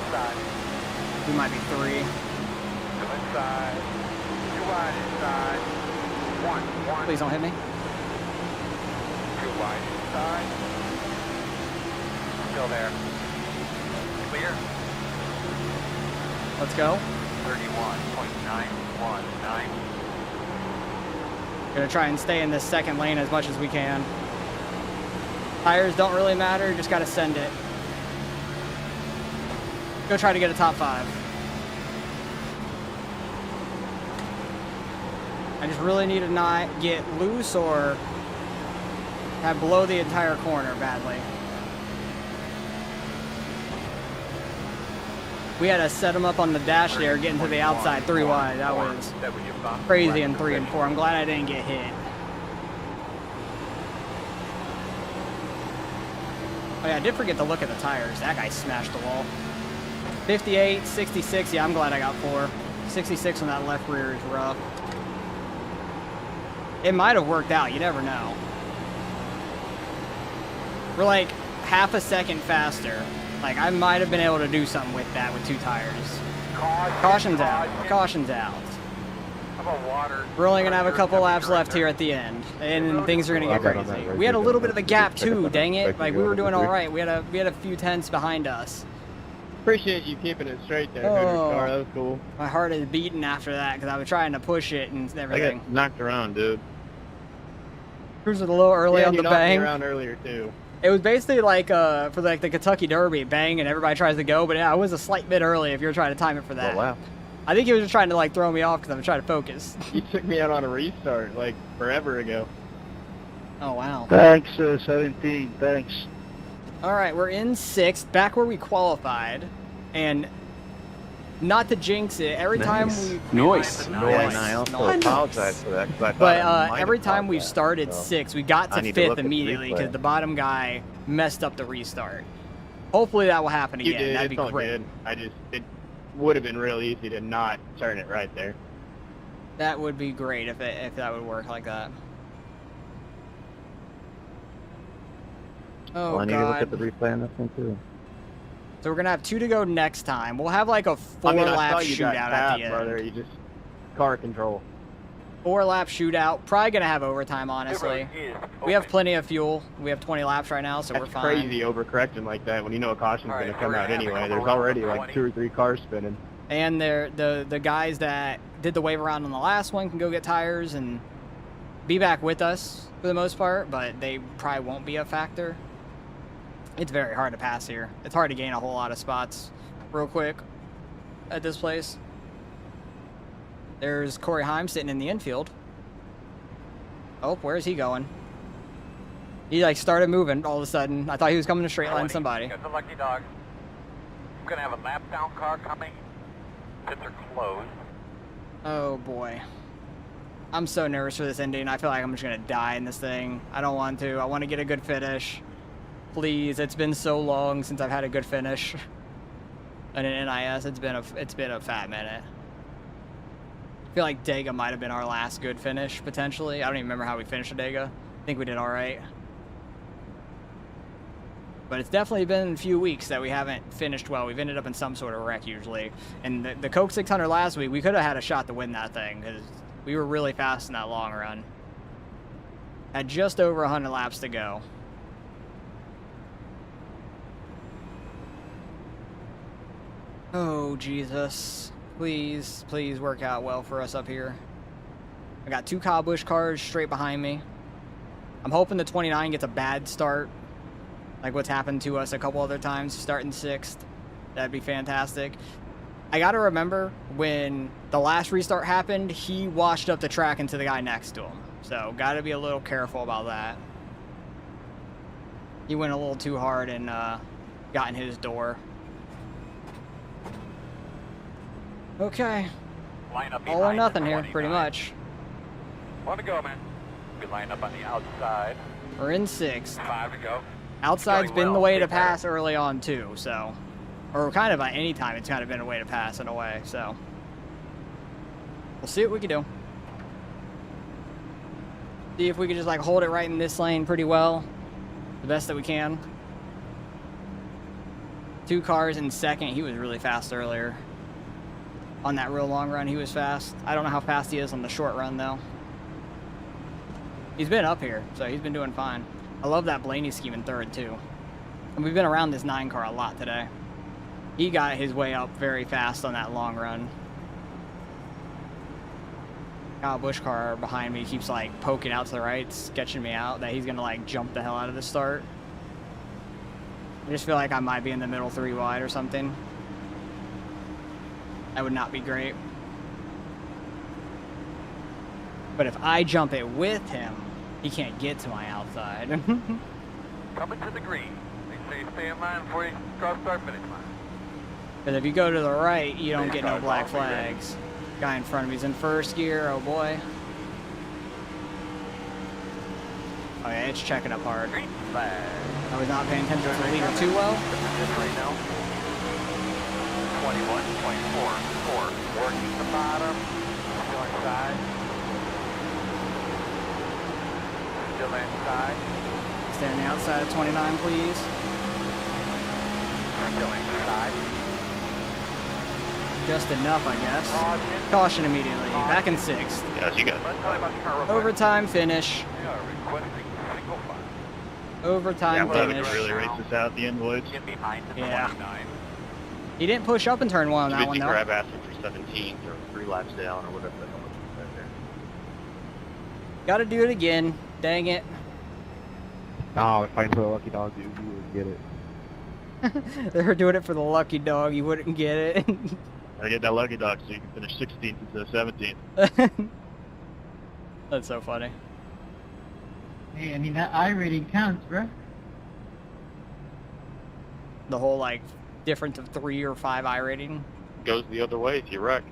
S2: Inside.
S16: We might be 3.
S2: Go inside. Too wide inside. One.
S16: Please don't hit me.
S2: Too wide inside. Still there. Clear.
S16: Let's go.
S2: 31.919.
S16: Gonna try and stay in this second lane as much as we can. Tires don't really matter, just gotta send it. Go try to get a top 5. I just really need to not get loose or have blow the entire corner badly. We had to set them up on the dash there, getting to the outside 3 wide. That was crazy in 3 and 4. I'm glad I didn't get hit. Oh yeah, I did forget to look at the tires. That guy smashed the wall. 58, 66. Yeah, I'm glad I got 4. 66 on that left rear is rough. It might have worked out. You never know. We're like half a second faster. Like, I might have been able to do something with that with 2 tires. Caution's out. Caution's out. We're only going to have a couple laps left here at the end, and things are going to get crazy. We had a little bit of a gap, too, dang it. Like, we were doing all right. We had a few tenths behind us.
S7: Appreciate you keeping it straight there, Hooters car. That was cool.
S16: My heart is beating after that, because I was trying to push it and everything.
S7: I got knocked around, dude.
S16: Cruised a little early on the bang.
S7: Yeah, you knocked me around earlier, too.
S16: It was basically like for like the Kentucky Derby, bang, and everybody tries to go, but yeah, I was a slight bit early if you were trying to time it for that.
S7: Oh, wow.
S16: I think he was just trying to like throw me off because I was trying to focus.
S7: You took me out on a restart like forever ago.
S16: Oh, wow.
S4: Thanks, 17, thanks.
S16: All right, we're in 6th, back where we qualified, and not to jinx it, every time we...
S4: Nice.
S7: And I also apologize for that. But
S16: every time we've started 6th, we got to 5th immediately
S7: the
S16: because the bottom guy messed up the restart. Hopefully that will happen again.
S7: You did.
S16: That'd be
S7: all
S16: great.
S7: good. It would have been real easy to not turn it right there.
S16: That would be great if that would work like that. Oh,
S4: I need
S16: God.
S4: to look at the replay on this one, too.
S16: So we're going to have 2 to go next time. We'll have like a 4-lap shootout at the end.
S7: Brother. You just car control.
S16: 4-lap shootout. Probably going to have overtime, honestly. We have plenty of fuel. We have 20 laps right now, so we're fine.
S7: That's crazy overcorrecting like that when you know a caution's going to come out anyway. There's already like 2 or 3 cars spinning.
S16: And the guys that did the wave around on the last one can go get tires and be back with us for the most part, but they probably won't be a factor. It's very hard to pass here. It's hard to gain a whole lot of spots real quick at this place. There's Corey Heim sitting in the infield. Oh, where's he going? He like started moving all of a sudden. I thought he was coming to straight line somebody.
S2: Got the lucky dog. I'm gonna have a lap down car coming. Pits are closed.
S16: Oh boy. I'm so nervous for this ending. I feel like I'm just gonna die in this thing. I don't want to. I want to get a good finish. Please, it's been so long since I've had a good finish. And in NIS, it's been a fat minute. I feel like Dega might have been our last good finish, potentially. I don't even remember how we finished at Dega. I think we did all right. But it's definitely been a few weeks that we haven't finished well. We've ended up in some sort of wreck usually. And the Coke 600 last week, we could have had a shot to win that thing because we were really fast in that long run. Had just over 100 laps to go. Oh, Jesus. Please, please work out well for us up here. I got 2 Kyle Busch cars straight behind me. I'm hoping the 29 gets a bad start, like what's happened to us a couple other times, starting 6th. That'd be fantastic. I gotta remember, when the last restart happened, he washed up the track into the guy next to him. So, gotta be a little careful about that. He went a little too hard and got in his door. Okay. All or nothing here, pretty much.
S2: Want to go, man? Good line up on the outside.
S16: We're in 6th.
S2: 5 to go.
S16: Outside's been the way to pass early on, too, so. Or kind of at any time, it's kind of been a way to pass in a way, so. We'll see what we can do. See if we can just, like, hold it right in this lane pretty well. The best that we can. 2 cars in 2nd. He was really fast earlier. On that real long run, he was fast. I don't know how fast he is on the short run, though. He's been up here, so he's been doing fine. I love that Blaney scheme in 3rd, too. And we've been around this 9 car a lot today. He got his way up very fast on that long run. Kyle Busch car behind me keeps, like, poking out to the right, sketching me out that he's going to, like, jump the hell out of the start. I just feel like I might be in the middle 3 wide or something. That would not be great. But if I jump it with him, he can't get to my outside.
S2: Coming to the green. They say stay in line before you cross start finish line.
S16: Because if you go to the right, you don't get no black flags. Guy in front of me's in 1st gear. Oh boy. Oh yeah, it's checking up hard.
S2: Green flag.
S16: I was not paying attention to the leader too well.
S2: Right now. 21.44. Working the bottom. Still inside. Still inside.
S16: Stay on the outside of 29, please.
S2: Still inside.
S16: Just enough, I guess. Caution immediately. Back in 6th.
S5: Yes, you got it.
S16: Overtime finish. Overtime finish.
S7: Really race this out at the end, boys.
S16: Yeah. He didn't push up in turn 1 on that one, though.
S5: Grab asking for 17 or 3 laps down or whatever the hell it is there.
S16: Gotta do it again. Dang it.
S9: Oh, if I for the lucky dog, dude, you would get it.
S16: They were doing it for the lucky dog. You wouldn't get it.
S7: I get that lucky dog so you can finish 16th instead of 17th.
S16: That's so funny.
S19: Hey, I mean, that I rating counts, bro.
S16: The whole, like, difference of 3 or 5 I rating.
S5: Goes the other way if you wreck.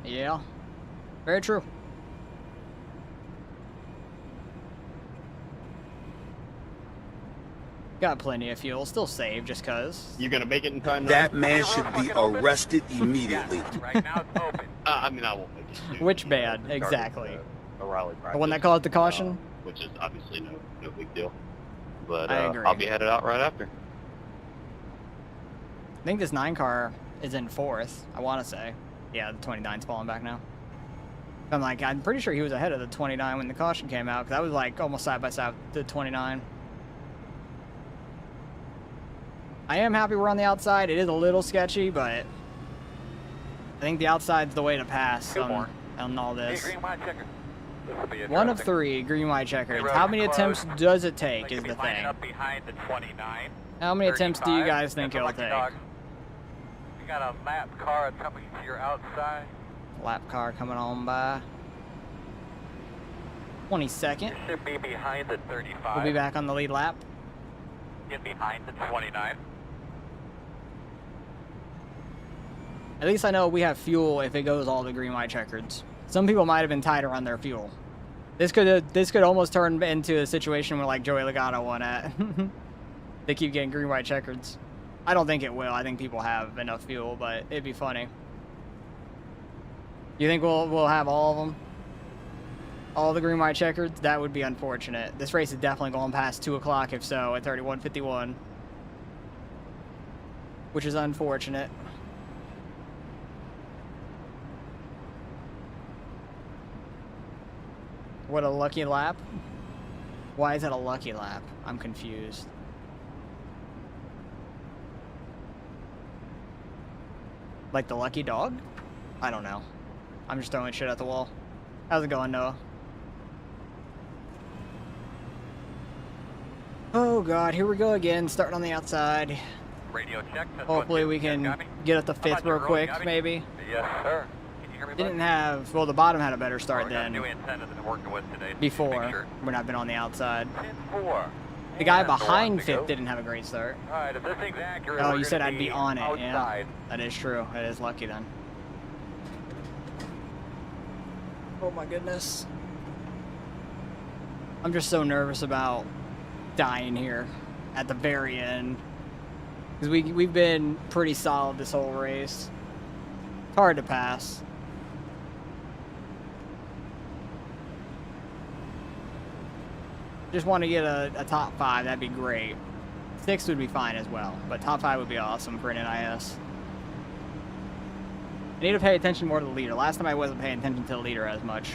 S16: Yeah. Very true. Got plenty of fuel. Still saved just cause.
S7: You gonna make it in time?
S11: That man should be arrested immediately.
S2: Right now it's open.
S7: I mean, I won't make it.
S16: Which bad? Exactly.
S7: O'Reilly practice.
S16: The one that called it the caution?
S5: Which is obviously no big deal. But
S16: I agree.
S5: I'll be headed out right after.
S16: I think this 9 car is in 4th, I want to say. Yeah, the 29's falling back now. I'm pretty sure he was ahead of the 29 when the caution came out, because I was like almost side by side with the 29. I am happy we're on the outside. It is a little sketchy, but I think the outside's the way to pass on all this.
S2: Hey, green white checker. This will be a
S16: 1 of 3 green white checkers. How many attempts does it take is the thing.
S2: Up behind the 29.
S16: How many attempts do you guys think it'll
S2: Lucky
S16: take?
S2: Dog. You got a lap car coming to your outside.
S16: Lap car coming on by. 22nd.
S2: You should be behind the 35.
S16: We'll be back on the lead lap.
S2: Get behind the 29.
S16: At least I know we have fuel if it goes all the green white checkers. Some people might have been tighter on their fuel. This could almost turn into a situation where like Joey Logano won at. They keep getting green white checkers. I don't think it will. I think people have enough fuel, but it'd be funny. You think we'll have all of them? All the green, white checkers? That would be unfortunate. This race is definitely going past 2 o'clock if so at 31:51. Which is unfortunate. What a lucky lap. Why is that a lucky lap? I'm confused. Like the lucky dog? I don't know. I'm just throwing shit at the wall. How's it going, Noah? Oh god, here we go again, starting on the outside.
S2: Radio check.
S16: Hopefully we can get up to 5th real quick, maybe.
S2: Yes, sir. Can you hear me?
S16: Didn't have, well, the bottom had a better start than
S2: new antenna that I'm working with today.
S16: before, when I've been on the outside.
S2: 4.
S16: The guy behind 5th didn't have a great start.
S2: Alright, if this thing's accurate,
S16: Oh,
S2: we're
S16: you said
S2: gonna
S16: I'd be on it,
S2: outside.
S16: yeah. That is true. It is lucky then. Oh my goodness. I'm just so nervous about dying here at the very end. Because we've been pretty solid this whole race. It's hard to pass. Just want to get a top 5, that'd be great. 6 would be fine as well, but top 5 would be awesome for an NIS. I need to pay attention more to the leader. Last time I wasn't paying attention to the leader as much.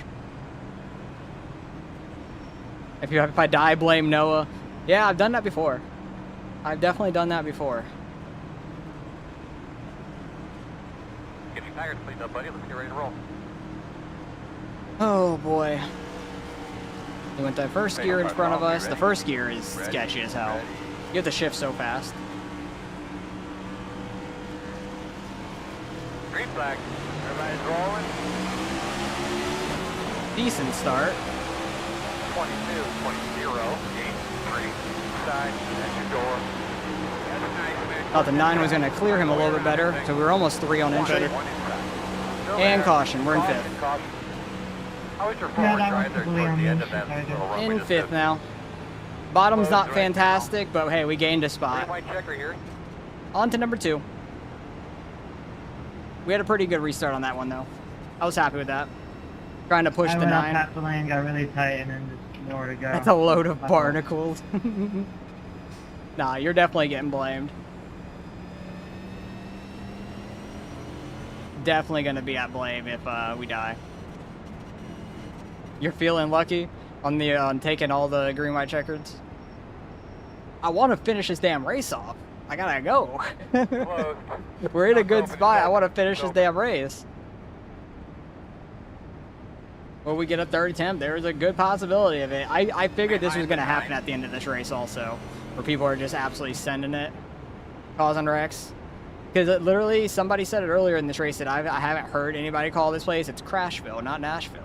S16: If I die, blame Noah. Yeah, I've done that before. I've definitely done that before.
S2: Get your tires cleaned up, buddy. Let's get ready to roll.
S16: Oh boy. He went that first gear in front of us. The first gear is sketchy as hell. You have to shift so fast.
S2: Green flag. Everybody's rolling.
S16: Decent start.
S2: 22, 20, gate 3, side, exit door. That's nice, man.
S16: Thought the 9 was going to clear him a little bit better, so we were almost 3 on entry. And caution, we're in 5th.
S2: How was your forward drive there towards the end of that little run?
S16: In 5th now. Bottom's not fantastic, but hey, we gained a spot.
S2: White checker here.
S16: On to number 2. We had a pretty good restart on that one, though. I was happy with that. Trying to push the 9.
S19: I went the lane, got really tight, and then just nowhere to go.
S16: That's a load of barnacles. Nah, you're definitely getting blamed. Definitely going to be at blame if we die. You're feeling lucky on taking all the green, white checkers? I want to finish this damn race off. I gotta go. We're in a good spot. I want to finish this damn race. Will we get a third attempt? There's a good possibility of it. I figured this was going to happen at the end of this race also, where people are just absolutely sending it, causing wrecks. Because literally, somebody said it earlier in this race that I haven't heard anybody call this place. It's Crashville, not Nashville.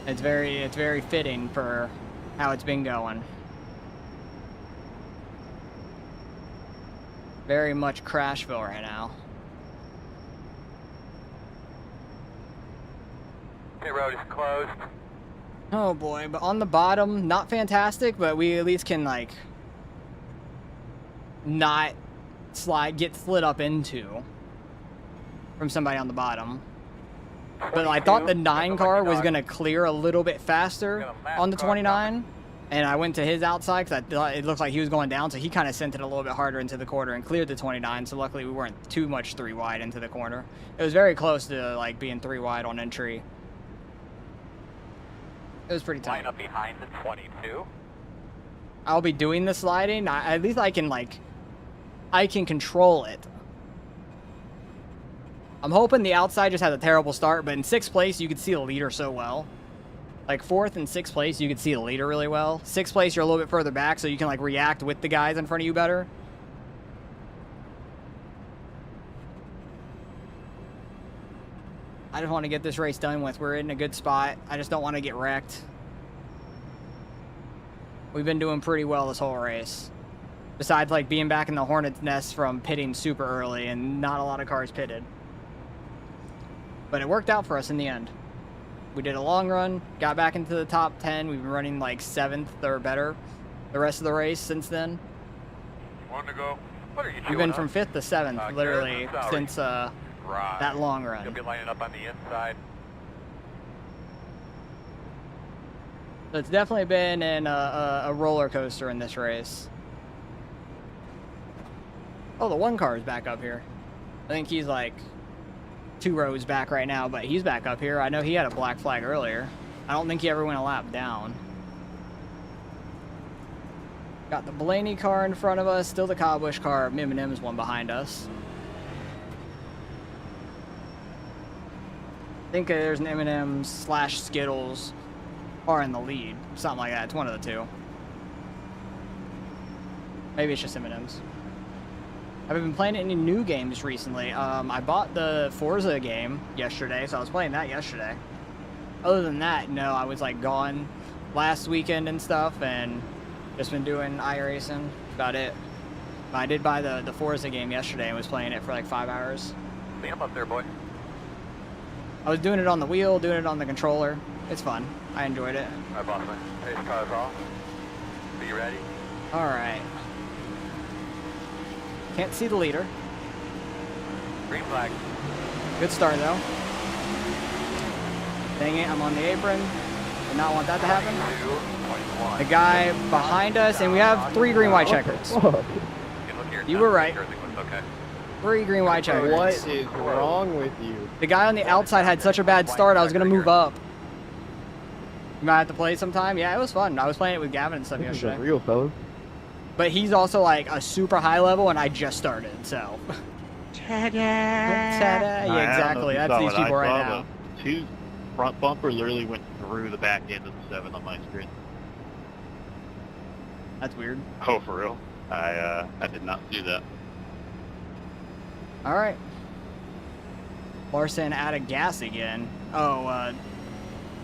S16: It's very fitting for how it's been going. Very much Crashville right now.
S2: Okay, road is closed.
S16: Oh boy, but on the bottom, not fantastic, but we at least can like not get slid up into from somebody on the bottom. But I thought the 9 car was going to clear a little bit faster on the 29, and I went to his outside because I thought it looked like he was going down, so he kind of sent it a little bit harder into the corner and cleared the 29, so luckily we weren't too much 3 wide into the corner. It was very close to like being 3 wide on entry. It was pretty tight.
S2: Line up behind the 22.
S16: I'll be doing the sliding. At least I can control it. I'm hoping the outside just has a terrible start, but in 6th place, you could see the leader so well. Like 4th and 6th place, you could see the leader really well. 6th place, you're a little bit further back, so you can like react with the guys in front of you better. I just want to get this race done with. We're in a good spot. I just don't want to get wrecked. We've been doing pretty well this whole race. Besides like being back in the hornet's nest from pitting super early and not a lot of cars pitted. But it worked out for us in the end. We did a long run, got back into the top 10. We've been running like 7th or better the rest of the race since then.
S2: One to go. What are you
S16: We've been from 5th to 7th, literally, since
S2: Right.
S16: That long run.
S2: You'll be lining up on the inside.
S16: So it's definitely been a roller coaster in this race. Oh, the one car is back up here. I think he's like 2 rows back right now, but he's back up here. I know he had a black flag earlier. I don't think he ever went a lap down. Got the Blaney car in front of us, still the Cobbush car, M&M's one behind us. I think there's an M&M's / Skittles car in the lead. Something like that. It's one of the two. Maybe it's just M&M's. Have I been playing any new games recently? I bought the Forza game yesterday, so I was playing that yesterday. Other than that, no, I was like gone last weekend and stuff, and just been doing iRacing. About it. But I did buy the Forza game yesterday and was playing it for like 5 hours.
S2: Lean him up there, boy.
S16: I was doing it on the wheel, doing it on the controller. It's fun. I enjoyed it.
S2: All right, boss man. Pace car's off. Be ready.
S16: All right. Can't see the leader.
S2: Green flag.
S16: Good start, though. Dang it, I'm on the apron. Did not want that to happen. The guy behind us, and we have 3 green, white checkers. You were right. 3 green, white checkers.
S7: What is wrong with you?
S16: The guy on the outside had such a bad start, I was going to move up. You might have to play sometime. Yeah, it was fun. I was playing it with Gavin and stuff yesterday.
S9: Real fellas.
S16: But he's also like a super high level, and I just started, so.
S5: Ta-da!
S16: Ta-da! Yeah, exactly. That's these people right now.
S5: The 2 front bumper literally went through the back end of the 7 on my screen.
S16: That's weird.
S5: Oh, for real? I did not see that.
S16: All right. Larson out of gas again. Oh,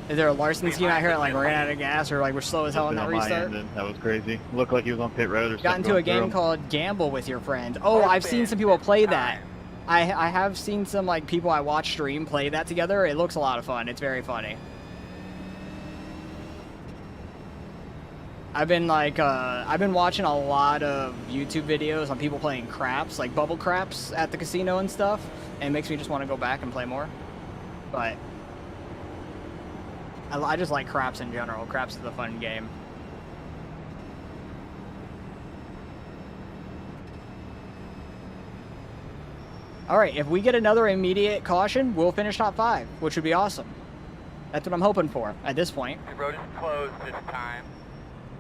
S16: is there a Larson scheme out here that like ran out of gas or like we're slow as hell on that restart?
S5: That was crazy. Looked like he was on pit road or something.
S16: Got into a game called Gamble with Your Friend. Oh, I've seen some people play that. I have seen some like people I watch stream play that together. It looks a lot of fun. It's very funny. I've been watching a lot of YouTube videos on people playing craps, like bubble craps at the casino and stuff, and it makes me just want to go back and play more. But I just like craps in general. Craps is a fun game. All right, if we get another immediate caution, we'll finish top 5, which would be awesome. That's what I'm hoping for at this point.
S2: The road is closed this time.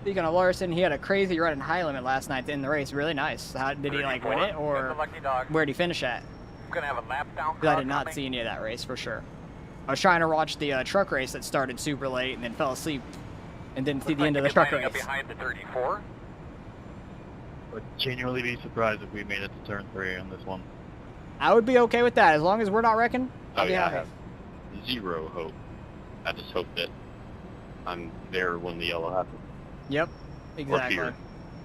S16: Speaking of Larson, he had a crazy run in high limit last night to end the race. Really nice. How did he like win it, or where did he finish at?
S2: I'm gonna have a lap down.
S16: Because I did not see any of that race for sure. I was trying to watch the truck race that started super late and then fell asleep and didn't see the end of the truck race.
S2: Behind the 34.
S5: Would genuinely be surprised if we made it to turn 3 on this one.
S16: I would be okay with that as long as we're not wrecking. I'll be
S5: I
S16: happy.
S5: have 0 hope. I just hope that I'm there when the yellow happens.
S16: Yep, exactly.
S5: Or here,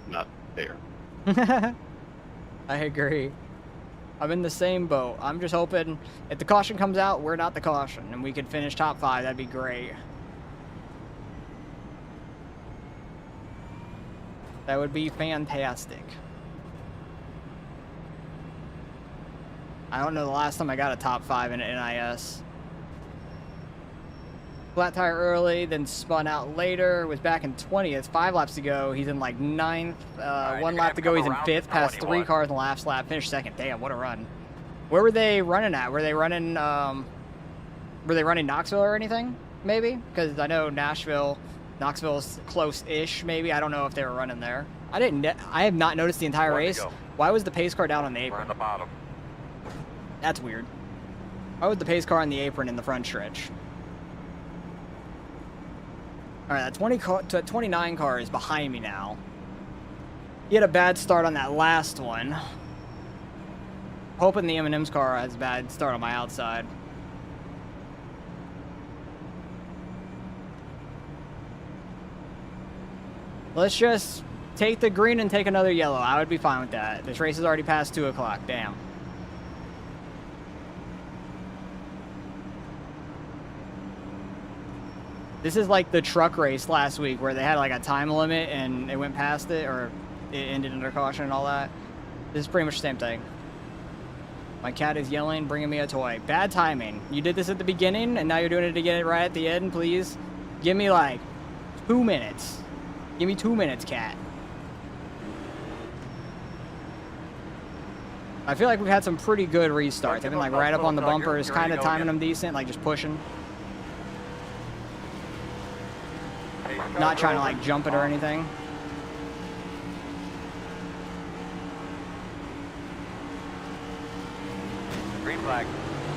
S5: not there.
S16: I agree. I'm in the same boat. I'm just hoping if the caution comes out, we're not the caution, and we could finish top 5. That'd be great. That would be fantastic. I don't know the last time I got a top 5 in NIS. Flat tire early, then spun out later, was back in 20th, 5 laps to go. He's in like 9th, 1 lap to go, he's in 5th, passed 3 cars in the last lap, finished 2nd. Damn, what a run. Where were they running at? Were they running Knoxville or anything, maybe? Because I know Knoxville's close-ish, maybe. I don't know if they were running there. I have not noticed the entire race. Why was the pace car down on the apron?
S2: We're on the bottom.
S16: That's weird. Why was the pace car on the apron in the front stretch? All right, that 29 car is behind me now. He had a bad start on that last one. Hoping the M&M's car has a bad start on my outside. Let's just take the green and take another yellow. I would be fine with that. This race is already past 2 o'clock. Damn. This is like the truck race last week where they had like a time limit and it went past it, or it ended under caution and all that. This is pretty much the same thing. My cat is yelling, bringing me a toy. Bad timing. You did this at the beginning, and now you're doing it again right at the end, please. Give me, like, 2 minutes. Give me 2 minutes, cat. I feel like we've had some pretty good restarts. I've been, like, right up on the bumpers, kind of timing them decent, like, just pushing. Not trying to, like, jump it or anything.
S2: Green flag.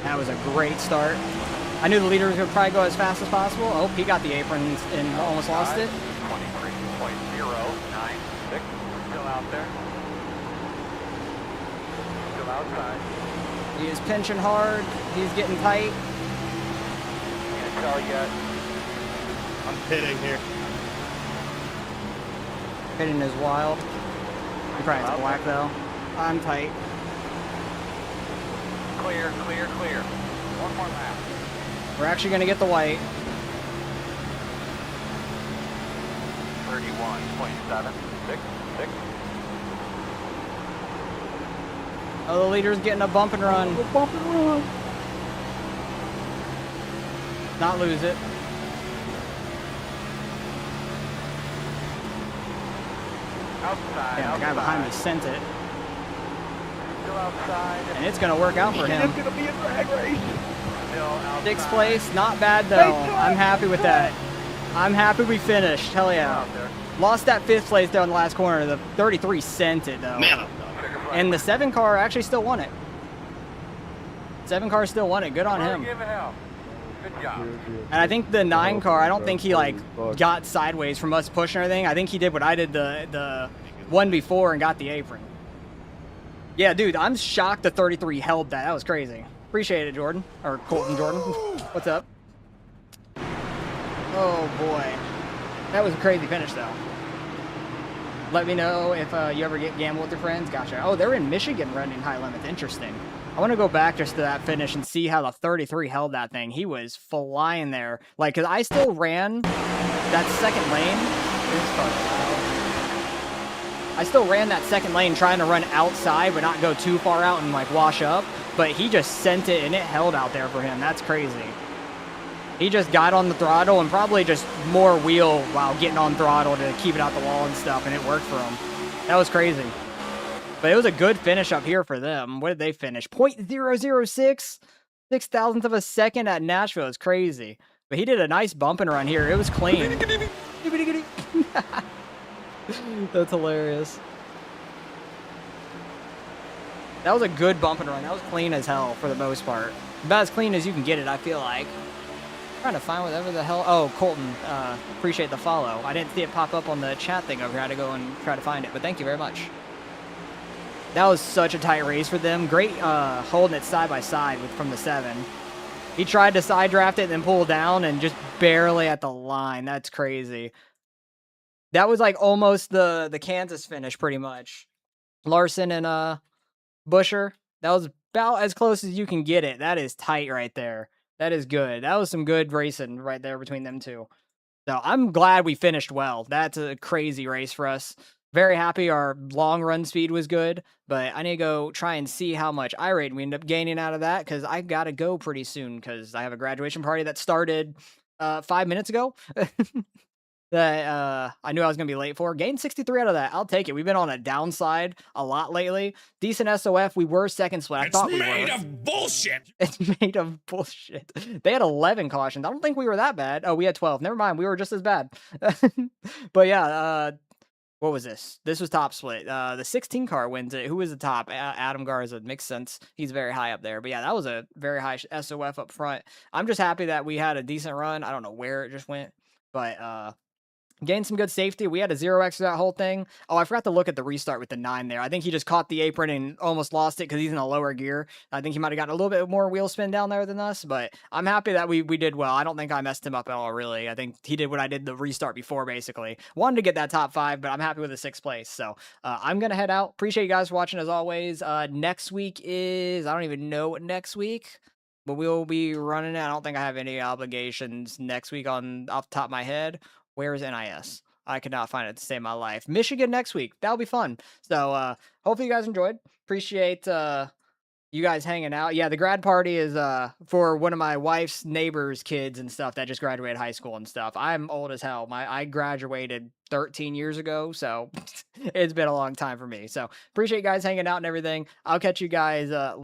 S16: That was a great start. I knew the leader was going to probably go as fast as possible. Oh, he got the apron and almost lost it.
S2: 23.096. Still out there. Still outside.
S16: He is pinching hard. He's getting tight.
S2: Can't tell yet.
S7: I'm pitting here.
S16: Pitting is wild. He probably has black though. I'm tight.
S2: Clear, clear, clear. One more lap.
S16: We're actually going to get the white.
S2: 31.766.
S16: Oh, the leader's getting a bump and run.
S4: Bump and run.
S16: Not lose it.
S2: Outside.
S16: Yeah, the guy behind me sent it.
S2: Still outside.
S16: And it's going to work out for him.
S4: It's going to be a drag race.
S2: Still outside.
S16: 6th place, not bad though. I'm happy with that. I'm happy we finished. Hell yeah. Lost that 5th place there in the last corner. The 33 sent it though.
S5: Man,
S16: and the 7 car actually still won it. 7 car still won it. Good on him.
S2: Give it hell. Good job.
S16: And I think the 9 car, I don't think he like got sideways from us pushing everything. I think he did what I did the one before and got the apron. Yeah, dude, I'm shocked the 33 held that. That was crazy. Appreciate it, Jordan. Or Colton Jordan. What's up? Oh, boy. That was a crazy finish, though. Let me know if you ever get gamble with your friends. Gotcha. Oh, they're in Michigan running high limits. Interesting. I want to go back just to that finish and see how the 33 held that thing. He was flying there. Like, because I still ran that second lane. I still ran that second lane trying to run outside but not go too far out and like wash up. But he just sent it and it held out there for him. That's crazy. He just got on the throttle and probably just more wheel while getting on throttle to keep it out the wall and stuff, and it worked for him. That was crazy. But it was a good finish up here for them. What did they finish? 0.006? 6,000th of a second at Nashville. It's crazy. But he did a nice bump and run here. It was clean. That's hilarious. That was a good bump and run. That was clean as hell for the most part. About as clean as you can get it, I feel like. I'm trying to find whatever the hell. Oh, Colton, appreciate the follow. I didn't see it pop up on the chat thing over here. I had to go and try to find it, but thank you very much. That was such a tight race for them. Great holding it side by side from the 7. He tried to side draft it and then pull down and just barely at the line. That's crazy. That was like almost the Kansas finish pretty much. Larson and Busher. That was about as close as you can get it. That is tight right there. That is good. That was some good racing right there between them two. So I'm glad we finished well. That's a crazy race for us. Very happy our long run speed was good, but I need to go try and see how much iRate we end up gaining out of that because I got to go pretty soon because I have a graduation party that started 5 minutes ago. That I knew I was going to be late for. Gained 63 out of that. I'll take it. We've been on a downside a lot lately. Decent SOF. We were second split. I thought we were. It's made of bullshit. It's made of bullshit. They had 11 cautions. I don't think we were that bad. Oh, we had 12. Never mind. We were just as bad. But yeah, what was this? This was top split. The 16 car wins it. Who was the top? Adam Garza. Makes sense. He's very high up there. But yeah, that was a very high SOF up front. I'm just happy that we had a decent run. I don't know where it just went. But gained some good safety. We had a 0x for that whole thing. Oh, I forgot to look at the restart with the 9 there. I think he just caught the apron and almost lost it because he's in a lower gear. I think he might have gotten a little bit more wheel spin down there than us, but I'm happy that we did well. I don't think I messed him up at all, really. I think he did what I did the restart before, basically. Wanted to get that top 5, but I'm happy with the 6th place. So I'm going to head out. Appreciate you guys for watching as always. Next week is, I don't even know what next week, but we'll be running it. I don't think I have any obligations next week off the top of my head. Where is NIS? I could not find it to save my life. Michigan next week. That'll be fun. So hopefully you guys enjoyed. Appreciate you guys hanging out. Yeah, the grad party is for one of my wife's neighbors' kids and stuff that just graduated high school and stuff. I'm old as hell. I graduated 13 years ago, so it's been a long time for me. So appreciate you guys hanging out and everything. I'll catch you guys